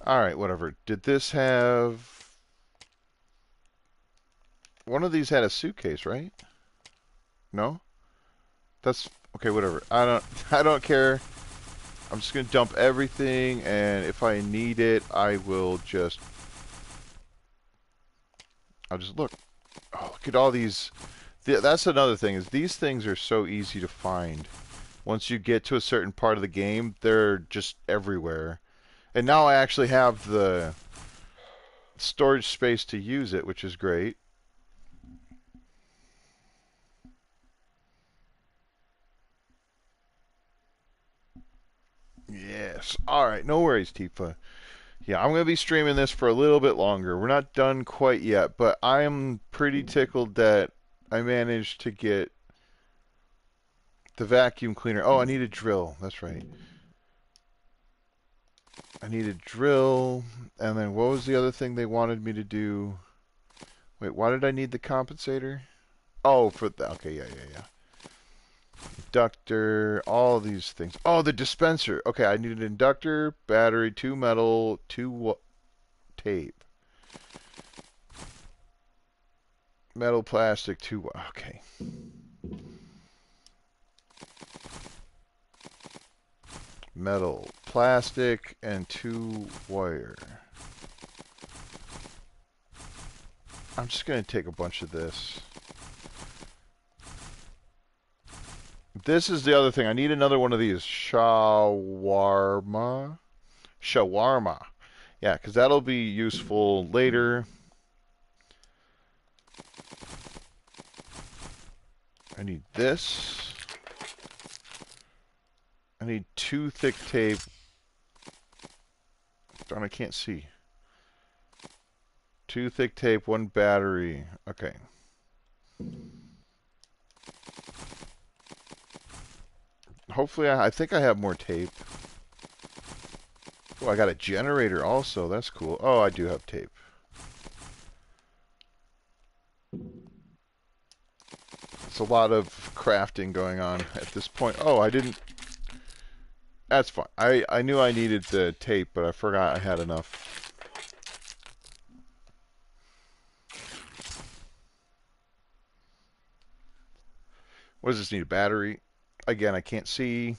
Alright, whatever. Did this have... One of these had a suitcase, right? No? That's... Okay, whatever. I don't care. I'm just going to dump everything, and if I need it, I will just... I'll just look. Oh, look at all these... That's another thing, is these things are so easy to find. Once you get to a certain part of the game, they're just everywhere. And now I actually have the storage space to use it, which is great. Yes. Alright, no worries, Tifa. Yeah, I'm going to be streaming this for a little bit longer. We're not done quite yet, but I am pretty tickled that I managed to get the vacuum cleaner. Oh, I need a drill. That's right. I need a drill. And then what was the other thing they wanted me to do? Wait, why did I need the compensator? Oh, for the... Okay, yeah. Inductor, all these things. Oh, the dispenser. Okay, I need an inductor, battery, 2 metal, 2 tape. Metal, plastic, 2... Okay. Metal, plastic, and 2 wire. I'm just going to take a bunch of this. This is the other thing. I need another one of these. Shawarma. Yeah, because that'll be useful later. I need this. I need 2 thick tape. Darn, I can't see. 2 thick tape, 1 battery. Okay. Hopefully, I think I have more tape. Oh, I got a generator also. That's cool. Oh, I do have tape. It's a lot of crafting going on at this point. Oh, I didn't... That's fine. I knew I needed the tape, but I forgot I had enough. What does this need? A battery? Again, I can't see.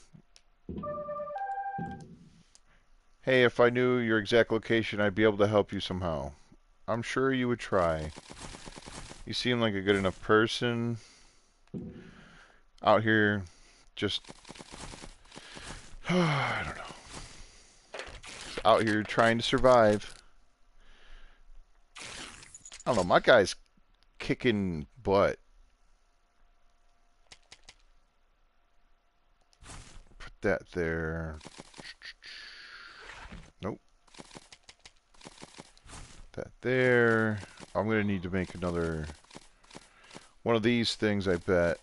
Hey, if I knew your exact location, I'd be able to help you somehow. I'm sure you would try. You seem like a good enough person out here. Just I don't know. Just out here trying to survive. I don't know. My guy's kicking butt. Put that there. Nope. That there. I'm going to need to make another one of these things, I bet.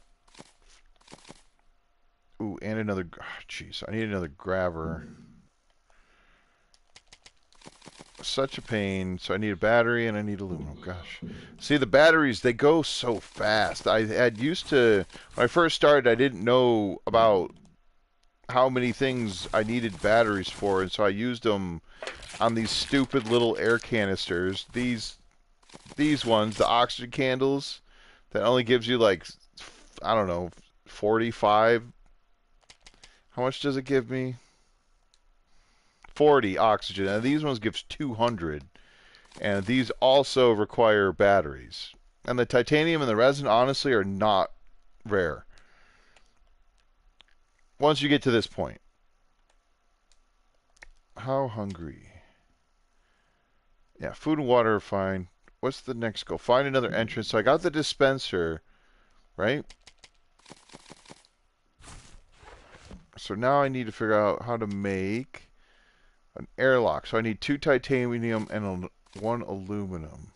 Ooh, and another... Jeez, I need another grabber. Such a pain. So I need a battery and I need aluminum. Gosh. See, the batteries, they go so fast. I had used to... When I first started, I didn't know about how many things I needed batteries for, and so I used them on these stupid little air canisters. These ones, the oxygen candles, that only gives you like, I don't know, 45. How much does it give me? 40 oxygen, and these ones gives 200. And these also require batteries. And the titanium and the resin, honestly, are not rare. Once you get to this point. How hungry? Yeah, food and water are fine. What's the next goal? Find another entrance. So I got the dispenser, right? So now I need to figure out how to make an airlock. So I need 2 titanium and 1 aluminum.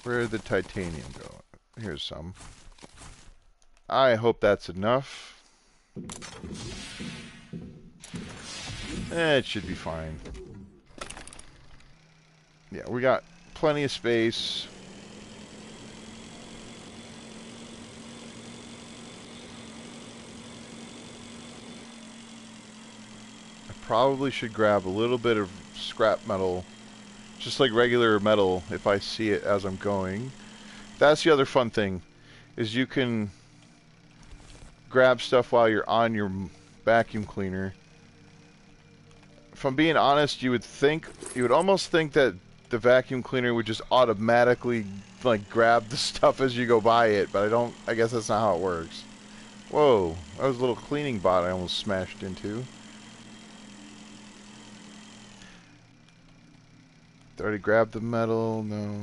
Where did the titanium go? Here's some. I hope that's enough. It should be fine. Yeah, we got plenty of space. I probably should grab a little bit of scrap metal, just like regular metal, if I see it as I'm going. That's the other fun thing, is you can grab stuff while you're on your vacuum cleaner. If I'm being honest, you would almost think that the vacuum cleaner would just automatically like grab the stuff as you go by it, but I guess that's not how it works. Whoa, that was a little cleaning bot I almost smashed into. Did I already grab the metal? No.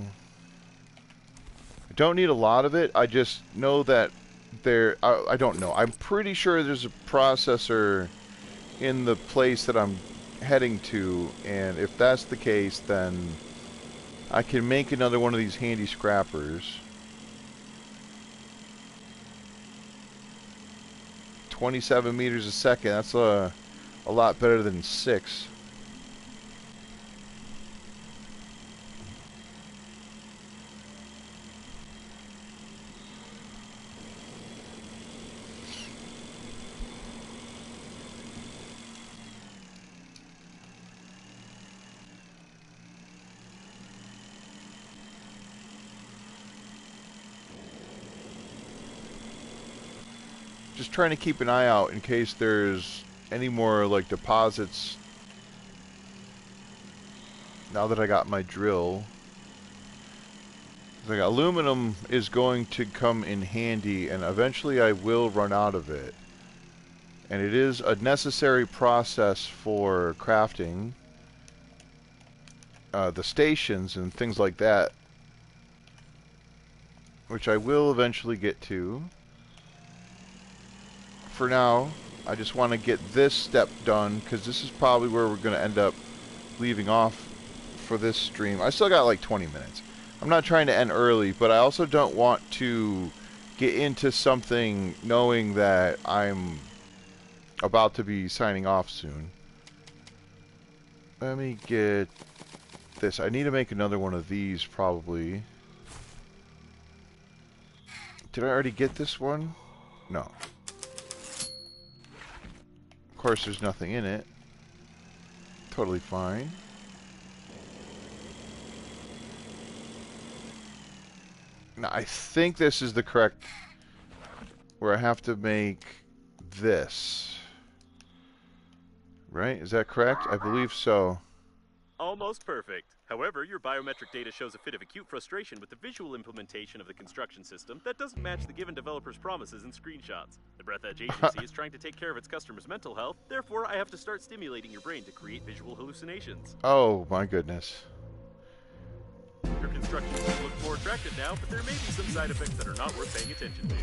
I don't need a lot of it. I just know that I don't know. I'm pretty sure there's a processor in the place that I'm heading to, and if that's the case, then I can make another one of these handy scrappers. 27 meters a second. That's a lot better than 6. Just trying to keep an eye out in case there's any more like deposits. Now that I got my drill, the aluminum is going to come in handy, and eventually I will run out of it. And it is a necessary process for crafting the stations and things like that, which I will eventually get to. For now, I just want to get this step done, because this is probably where we're going to end up leaving off for this stream. I still got like 20 minutes. I'm not trying to end early, but I also don't want to get into something knowing that I'm about to be signing off soon. Let me get this. I need to make another one of these, probably. Did I already get this one? No. Of course, there's nothing in it. Totally fine. Now, I think this is the correct... where I have to make this. Right? Is that correct? I believe so. Almost perfect. However, your biometric data shows a fit of acute frustration with the visual implementation of the construction system that doesn't match the given developer's promises and screenshots. The Breathedge agency is trying to take care of its customers' mental health, therefore I have to start stimulating your brain to create visual hallucinations. Oh, my goodness. Your construction will look more attractive now, but there may be some side effects that are not worth paying attention to.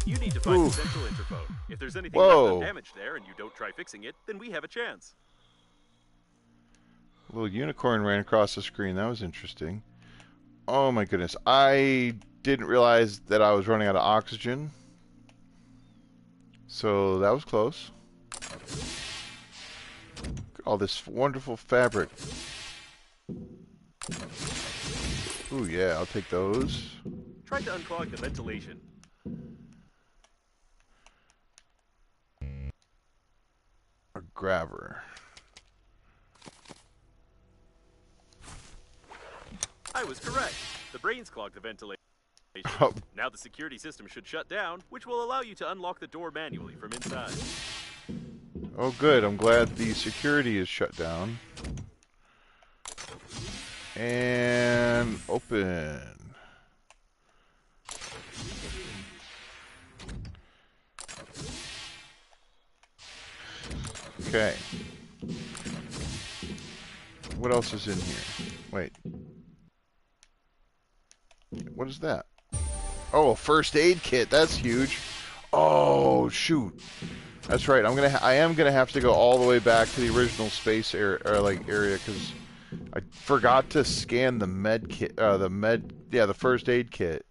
You need to find the central interphone. If there's anything left undamaged there and you don't try fixing it, then we have a chance. A little unicorn ran across the screen. That was interesting. Oh my goodness. I didn't realize that I was running out of oxygen. So that was close. Look at all this wonderful fabric. Ooh, yeah, I'll take those. Try to unclog the ventilation. A grabber. I was correct. The brains clog the ventilation. Oh. Now the security system should shut down, which will allow you to unlock the door manually from inside. Oh, good. I'm glad the security is shut down. And open. Okay. What else is in here? Wait. What is that? Oh, a first aid kit. That's huge. Oh, shoot. That's right. I am gonna have to go all the way back to the original space area because I forgot to scan the med kit. The first aid kit.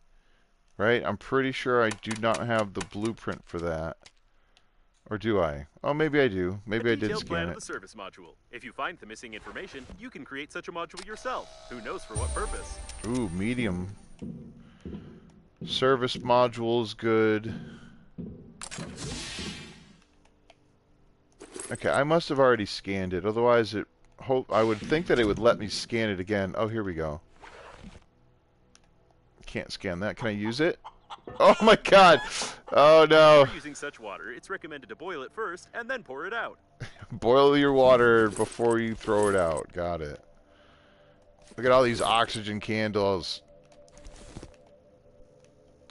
Right? I'm pretty sure I do not have the blueprint for that. Or do I? Oh, maybe I do. Maybe I did Detailed scan plan it. of the service module. If you find the missing information, you can create such a module yourself. Who knows for what purpose? Ooh, medium. Service module is good. Okay, I must have already scanned it. Otherwise, I would think that it would let me scan it again. Oh, here we go. Can't scan that. Can I use it? Oh my god! Oh no! If you're using such water, it's recommended to boil it first and then pour it out. Boil your water before you throw it out. Got it. Look at all these oxygen candles.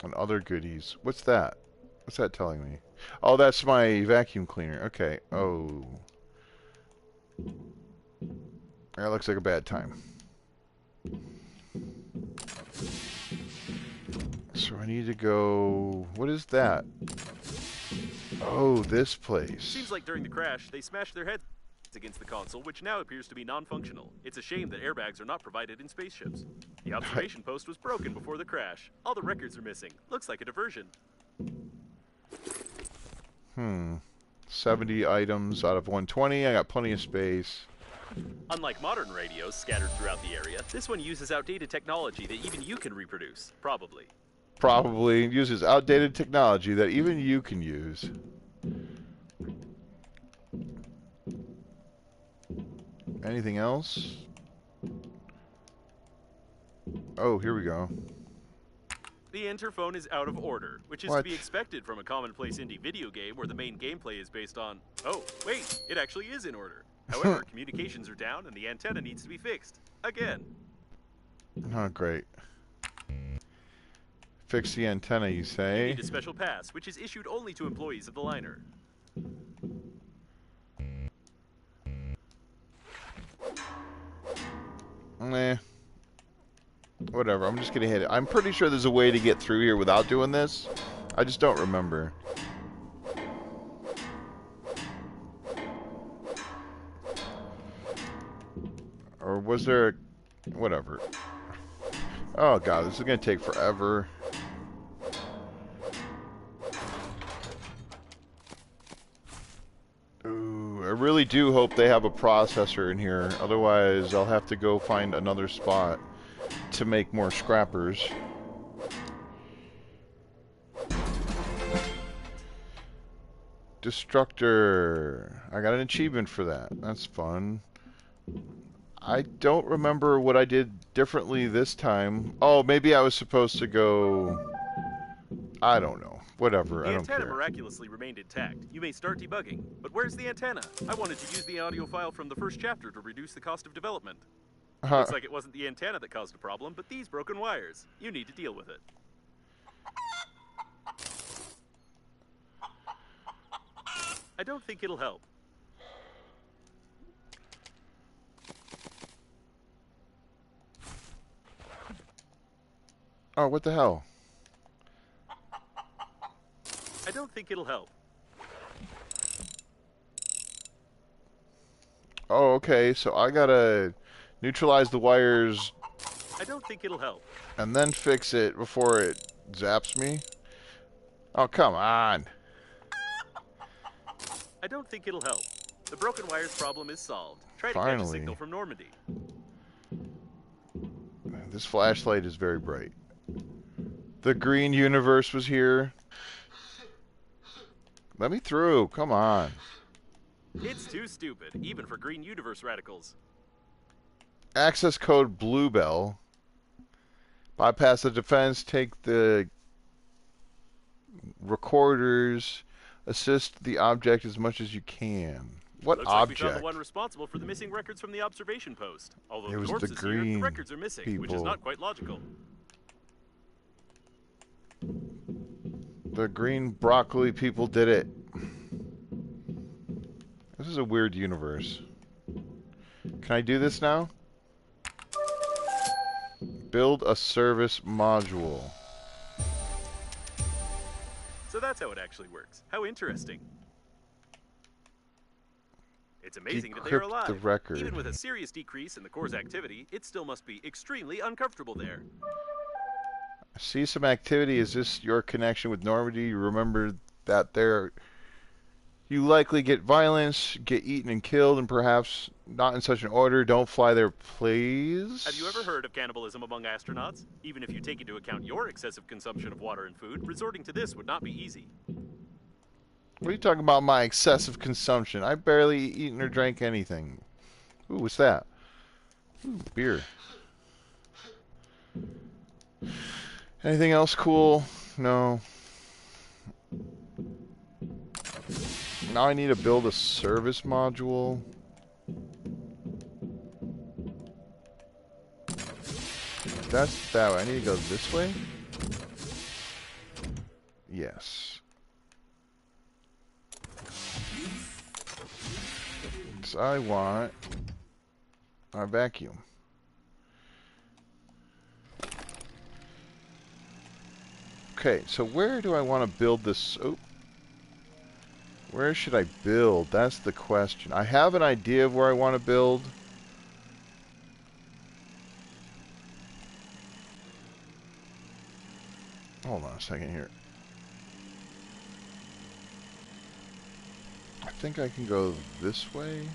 And other goodies. What's that? What's that telling me? Oh, that's my vacuum cleaner. Okay. Oh. That looks like a bad time. So I need to go... What is that? Oh, this place. Seems like during the crash, they smashed their heads against the console, which now appears to be non-functional. It's a shame that airbags are not provided in spaceships. The observation post was broken before the crash. All the records are missing. Looks like a diversion. 70 items out of 120. I got plenty of space. Unlike modern radios scattered throughout the area, this one uses outdated technology that even you can reproduce. Probably. Probably uses outdated technology that even you can use. Anything else? Oh, here we go. The interphone is out of order, which is to be expected from a commonplace indie video game where the main gameplay is based on... Oh, wait, it actually is in order. However, communications are down and the antenna needs to be fixed. Again. Oh, great. Fix the antenna, you say? You need a special pass, which is issued only to employees of the liner. Meh. Whatever, I'm just gonna hit it. I'm pretty sure there's a way to get through here without doing this. I just don't remember. Or was there... Whatever. Oh god, this is gonna take forever. Ooh, I really do hope they have a processor in here. Otherwise, I'll have to go find another spot to make more scrappers. Destructor. I got an achievement for that. That's fun. I don't remember what I did differently this time. Oh, maybe I was supposed to go... I don't know. Whatever, I The don't antenna care. miraculously remained intact. You may start debugging. But where's the antenna? I wanted to use the audio file from the first chapter to reduce the cost of development. Looks like it wasn't the antenna that caused a problem, but these broken wires. You need to deal with it. I don't think it'll help. Oh, what the hell? I don't think it'll help. Oh, okay, so I gotta neutralize the wires I don't think it'll help. and then fix it before it zaps me? Oh, come on. I don't think it'll help. The broken wires problem is solved. Try to catch a Finally. signal from Normandy. This flashlight is very bright. The green universe was here. Let me through, come on. It's too stupid, even for Green Universe radicals. Access code Bluebell. Bypass the defense, take the recorders, assist the object as much as you can. What Looks like we object? found the one responsible for the missing records from the observation post. Although It the was corpse the is here, the green records are missing, which is people. not quite logical. The green broccoli people did it. This is a weird universe. Can I do this now? Build a service module. So that's how it actually works. How interesting. It's amazing that they are Decrypt alive. the record. Even with a serious decrease in the core's activity, it still must be extremely uncomfortable there. I see some activity. Is this your connection with Normandy? You remember that there you likely get violence, get eaten and killed, and perhaps not in such an order. Don't fly there, please. Have you ever heard of cannibalism among astronauts? Even if you take into account your excessive consumption of water and food, resorting to this would not be easy. What are you talking about, my excessive consumption? I barely eaten or drank anything. Ooh, what's that? Ooh, beer. Anything else cool? No. Now I need to build a service module. That's that way. I need to go this way? Yes. So I want a vacuum. Okay, so where do I want to build this? Oh. Where should I build? That's the question. I have an idea of where I want to build. Hold on a second here. I think I can go this way.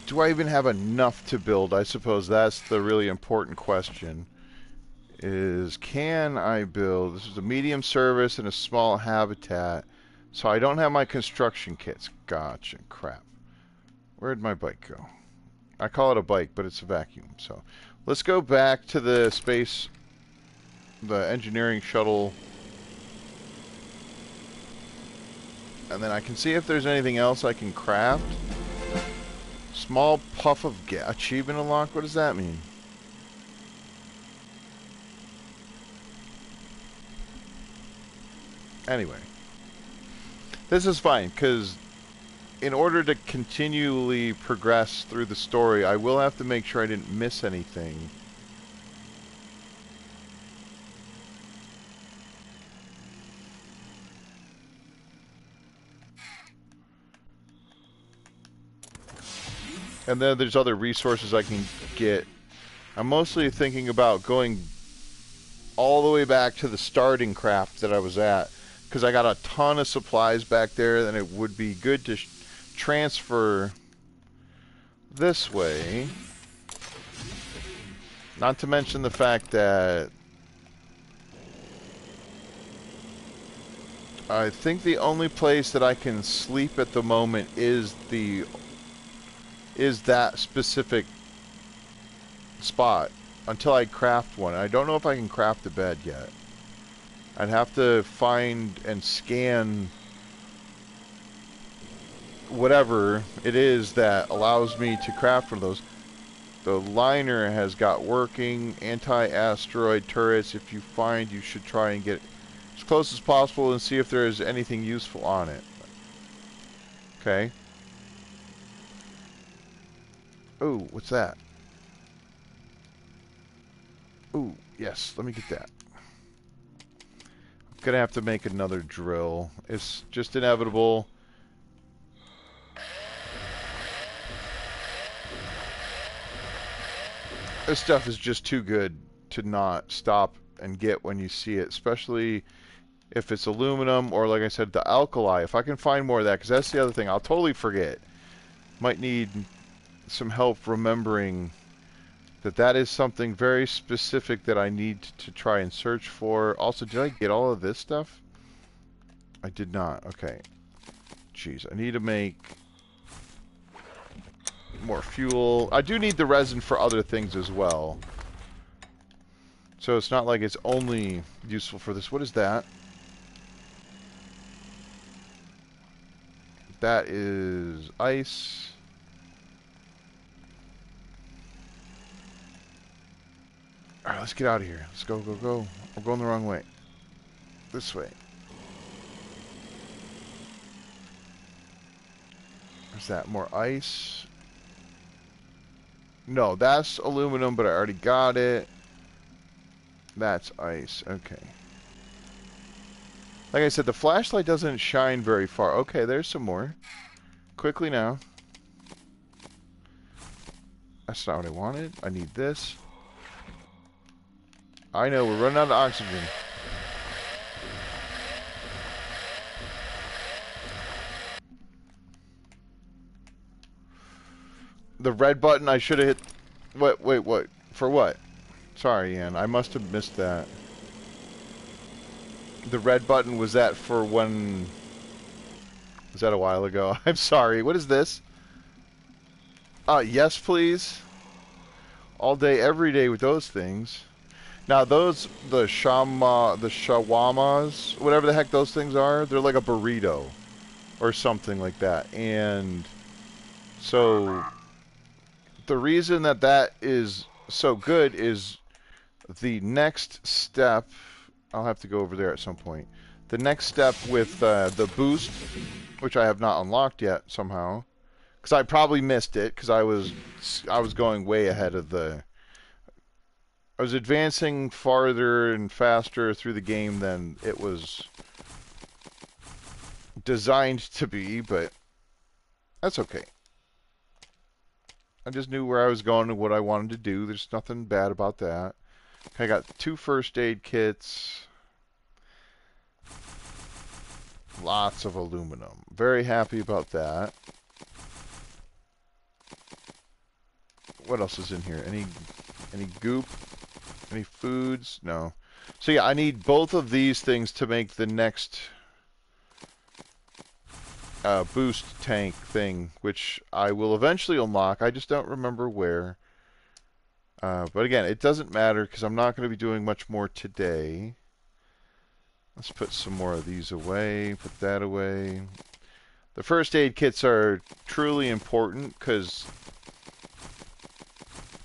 Do I even have enough to build? I suppose that's the really important question. Is can I build? This is a medium service and a small habitat. So I don't have my construction kits. Gotcha. Crap. Where'd my bike go? I call it a bike, but it's a vacuum. So let's go back to the space, the engineering shuttle. And then I can see if there's anything else I can craft. Small puff of gas. Achievement unlocked? What does that mean? Anyway. This is fine, because in order to continually progress through the story, I will have to make sure I didn't miss anything. And then there's other resources I can get. I'm mostly thinking about going all the way back to the starting craft that I was at, because I got a ton of supplies back there, and it would be good to transfer this way. Not to mention the fact that I think the only place that I can sleep at the moment is that specific spot. until I craft one. I don't know if I can craft a bed yet. I'd have to find and scan whatever it is that allows me to craft one of those. The liner has got working anti-asteroid turrets. If you find, you should try and get as close as possible and see if there is anything useful on it. Okay. Ooh, what's that? Ooh, yes, let me get that. I'm gonna have to make another drill. It's just inevitable. This stuff is just too good to not stop and get when you see it, especially if it's aluminum or, like I said, the alkali. If I can find more of that, because that's the other thing I'll totally forget. Might need some help remembering that that is something very specific that I need to try and search for. Also, did I get all of this stuff? I did not. Okay. Jeez, I need to make more fuel. I do need the resin for other things as well. So it's not like it's only useful for this. What is that? That is ice. Alright, let's get out of here. Let's go, go, go. We're going the wrong way. This way. What's that? More ice? No, that's aluminum, but I already got it. That's ice. Okay. Like I said, the flashlight doesn't shine very far. Okay, there's some more. Quickly now. That's not what I wanted. I need this. I know, we're running out of oxygen. The red button I should have hit... Wait, what? For what? Sorry, Ian. I must have missed that. The red button, was that for when... Was that a while ago? I'm sorry. What is this? Yes, please. All day, every day with those things. Now, those, the shawarmas, whatever the heck those things are, they're like a burrito. Or something like that. And so... The reason that that is so good is the next step. I'll have to go over there at some point. The next step with the boost, which I have not unlocked yet somehow, because I probably missed it because I was going way ahead of the. I was advancing farther and faster through the game than it was designed to be, but that's okay. I just knew where I was going and what I wanted to do. There's nothing bad about that. I got 2 first aid kits. Lots of aluminum. Very happy about that. What else is in here? Any goop? Any foods? No. So yeah, I need both of these things to make the next boost tank thing, which I will eventually unlock. I just don't remember where. But again, it doesn't matter because I'm not going to be doing much more today. Let's put some more of these away. Put that away. The first aid kits are truly important because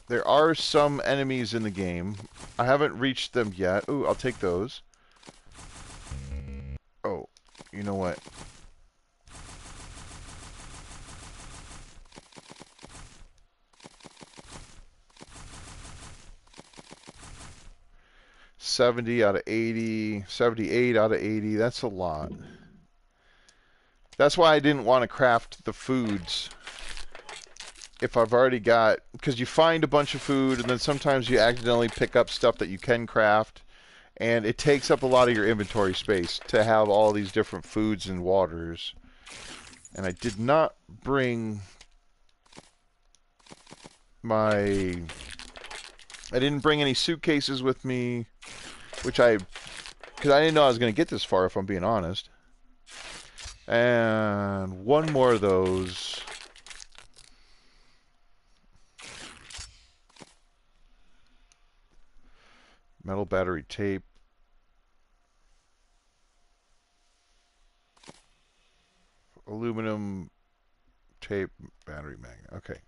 there are some enemies in the game. I haven't reached them yet. Ooh, I'll take those. Oh, you know what? $70 out of 80, 78 out of 80. That's a lot. That's why I didn't want to craft the foods. If I've already got... Because you find a bunch of food, and then sometimes you accidentally pick up stuff that you can craft. And it takes up a lot of your inventory space to have all these different foods and waters. And I did not bring my... I didn't bring any suitcases with me, because I didn't know I was going to get this far, if I'm being honest. And one more of those. Metal battery tape. Aluminum tape battery magnet. Okay.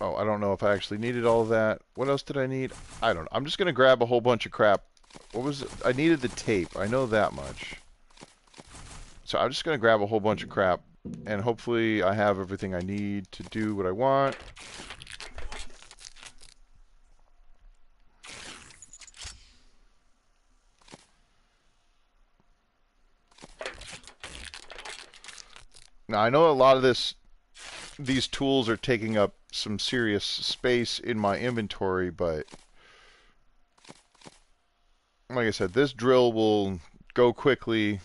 Oh, I don't know if I actually needed all of that. What else did I need? I don't know. I'm just going to grab a whole bunch of crap. What was it? I needed the tape. I know that much. So I'm just going to grab a whole bunch of crap. And hopefully I have everything I need to do what I want. Now, I know a lot of these tools are taking up some serious space in my inventory, but like I said, this drill will go quickly,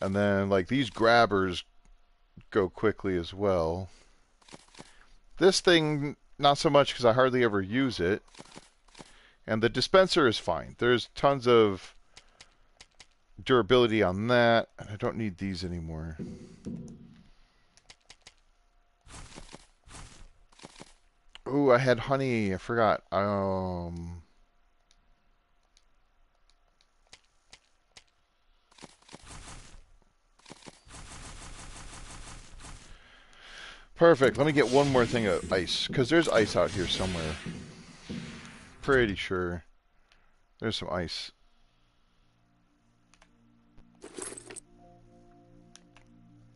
and then like these grabbers go quickly as well. This thing, not so much because I hardly ever use it, and the dispenser is fine. There's tons of durability on that, and I don't need these anymore. Ooh, I had honey. I forgot. Perfect. Let me get one more thing of ice, because there's ice out here somewhere. Pretty sure there's some ice.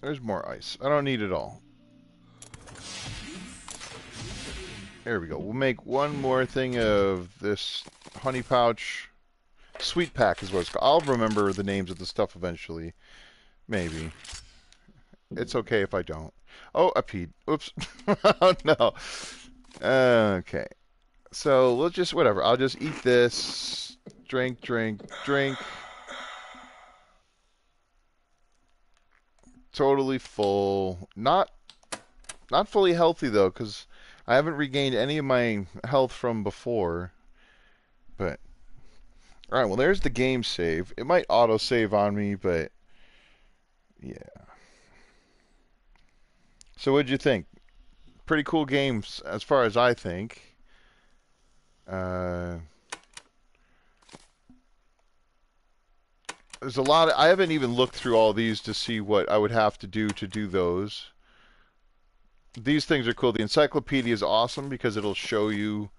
There's more ice. I don't need it all. There we go. We'll make one more thing of this honey pouch. Sweet pack is what it's called. I'll remember the names of the stuff eventually. Maybe. It's okay if I don't. Oh, I peed. Oops. Oh, no. Okay. So, we'll just, whatever. I'll just eat this. Drink, drink, drink. Totally full. Not fully healthy, though, because I haven't regained any of my health from before. But, alright, well, there's the game save. It might auto-save on me, but, yeah. So what'd you think? Pretty cool games as far as I think. There's a lot of, I haven't even looked through all these to see what I would have to do those. These things are cool. The encyclopedia is awesome because it'll show you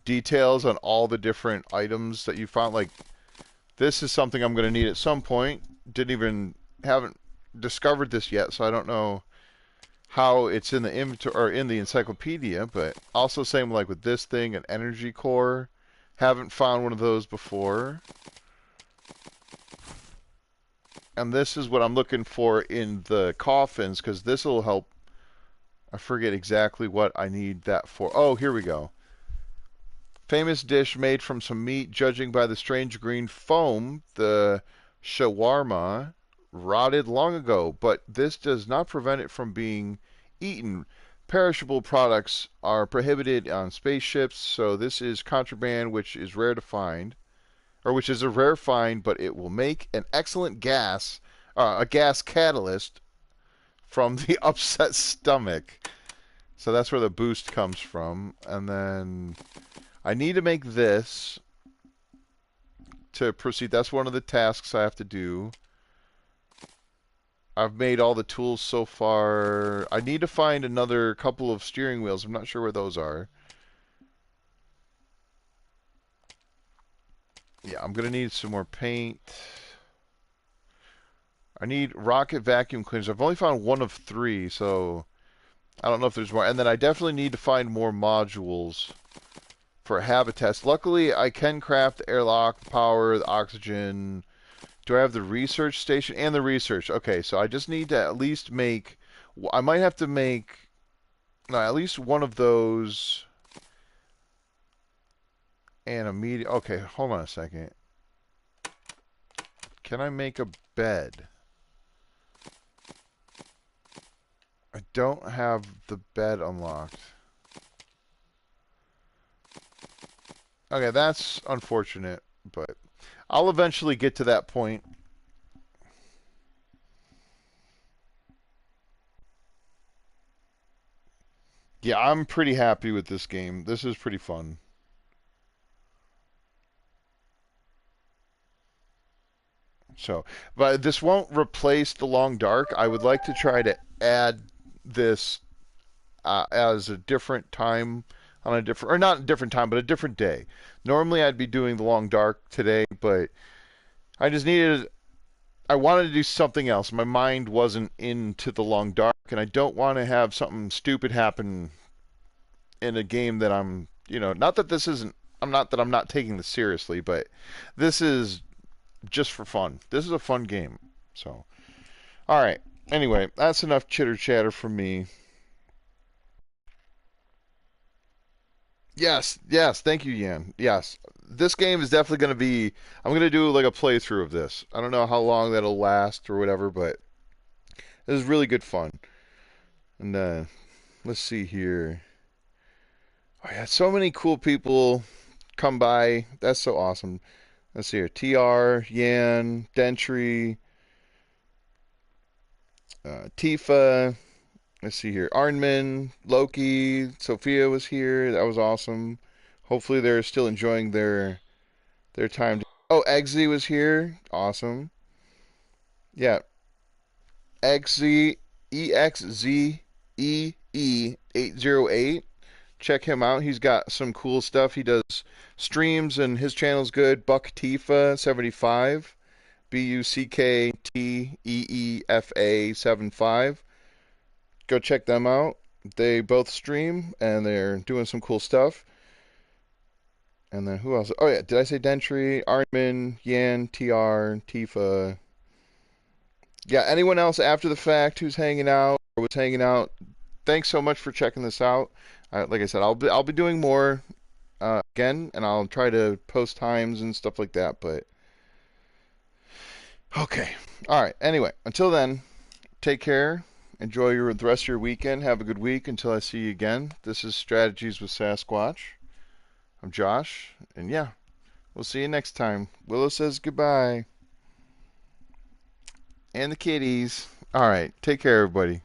details on all the different items that you found. Like, this is something I'm going to need at some point. Haven't discovered this yet, so I don't know how it's in the inventory or in the encyclopedia, but also same like with this thing, an energy core. Haven't found one of those before. And this is what I'm looking for in the coffins, because this will help. I forget exactly what I need that for. Oh, here we go. Famous dish made from some meat, judging by the strange green foam, the shawarma, rotted long ago, but this does not prevent it from being eaten. Perishable products are prohibited on spaceships, so this is contraband, which is rare to find, or which is a rare find, but it will make an excellent gas, a gas catalyst from the upset stomach. So that's where the boost comes from. And then I need to make this to proceed. That's one of the tasks I have to do. I've made all the tools so far. I need to find another couple of steering wheels. I'm not sure where those are. Yeah, I'm going to need some more paint. I need rocket vacuum cleaners. I've only found one of 3, so I don't know if there's more. And then I definitely need to find more modules for habitats. Luckily, I can craft the airlock, the power, the oxygen. Do I have the research station and the research? Okay, so I just need to at least make... I might have to make at least one of those and a medium... Okay, hold on a second. Can I make a bed? I don't have the bed unlocked. Okay, that's unfortunate, but I'll eventually get to that point. Yeah, I'm pretty happy with this game. This is pretty fun. So, but this won't replace the Long Dark. I would like to try to add this as a different time on a different, or not a different time, but a different day. Normally, I'd be doing the Long Dark today, but I just needed. I wanted to do something else. My mind wasn't into the Long Dark, and I don't want to have something stupid happen in a game that I'm, not that this isn't. I'm not taking this seriously, but this is just for fun. This is a fun game. So, all right. Anyway, that's enough chitter chatter from me. Yes, yes. Thank you, Yan. Yes, this game is definitely going to be. I'm going to do like a playthrough of this. I don't know how long that'll last or whatever, but this is really good fun. And let's see here. Oh yeah, so many cool people come by. That's so awesome. Let's see here. TR, Yan, Dentry, Tifa. Let's see here. Arnman, Loki, Sophia was here. That was awesome. Hopefully they're still enjoying their time. Oh, Eggsy was here. Awesome. Yeah. Eggsy, EXZEE808. Check him out. He's got some cool stuff. He does streams and his channel's good. Buck Tifa 75. BUCKTEEFA 75. Go check them out. They both stream and they're doing some cool stuff. And then who else? Oh yeah, did I say Dentry, Armin, Yan, TR, Tifa? Yeah, anyone else after the fact who's hanging out or was hanging out? Thanks so much for checking this out. Like I said, I'll be doing more again, and I'll try to post times and stuff like that. But okay, all right. Anyway, until then, take care. Enjoy the rest of your weekend. Have a good week until I see you again. This is Strategies with Sasquatch. I'm Josh, and yeah, we'll see you next time. Willow says goodbye. And the kitties. All right, take care, everybody.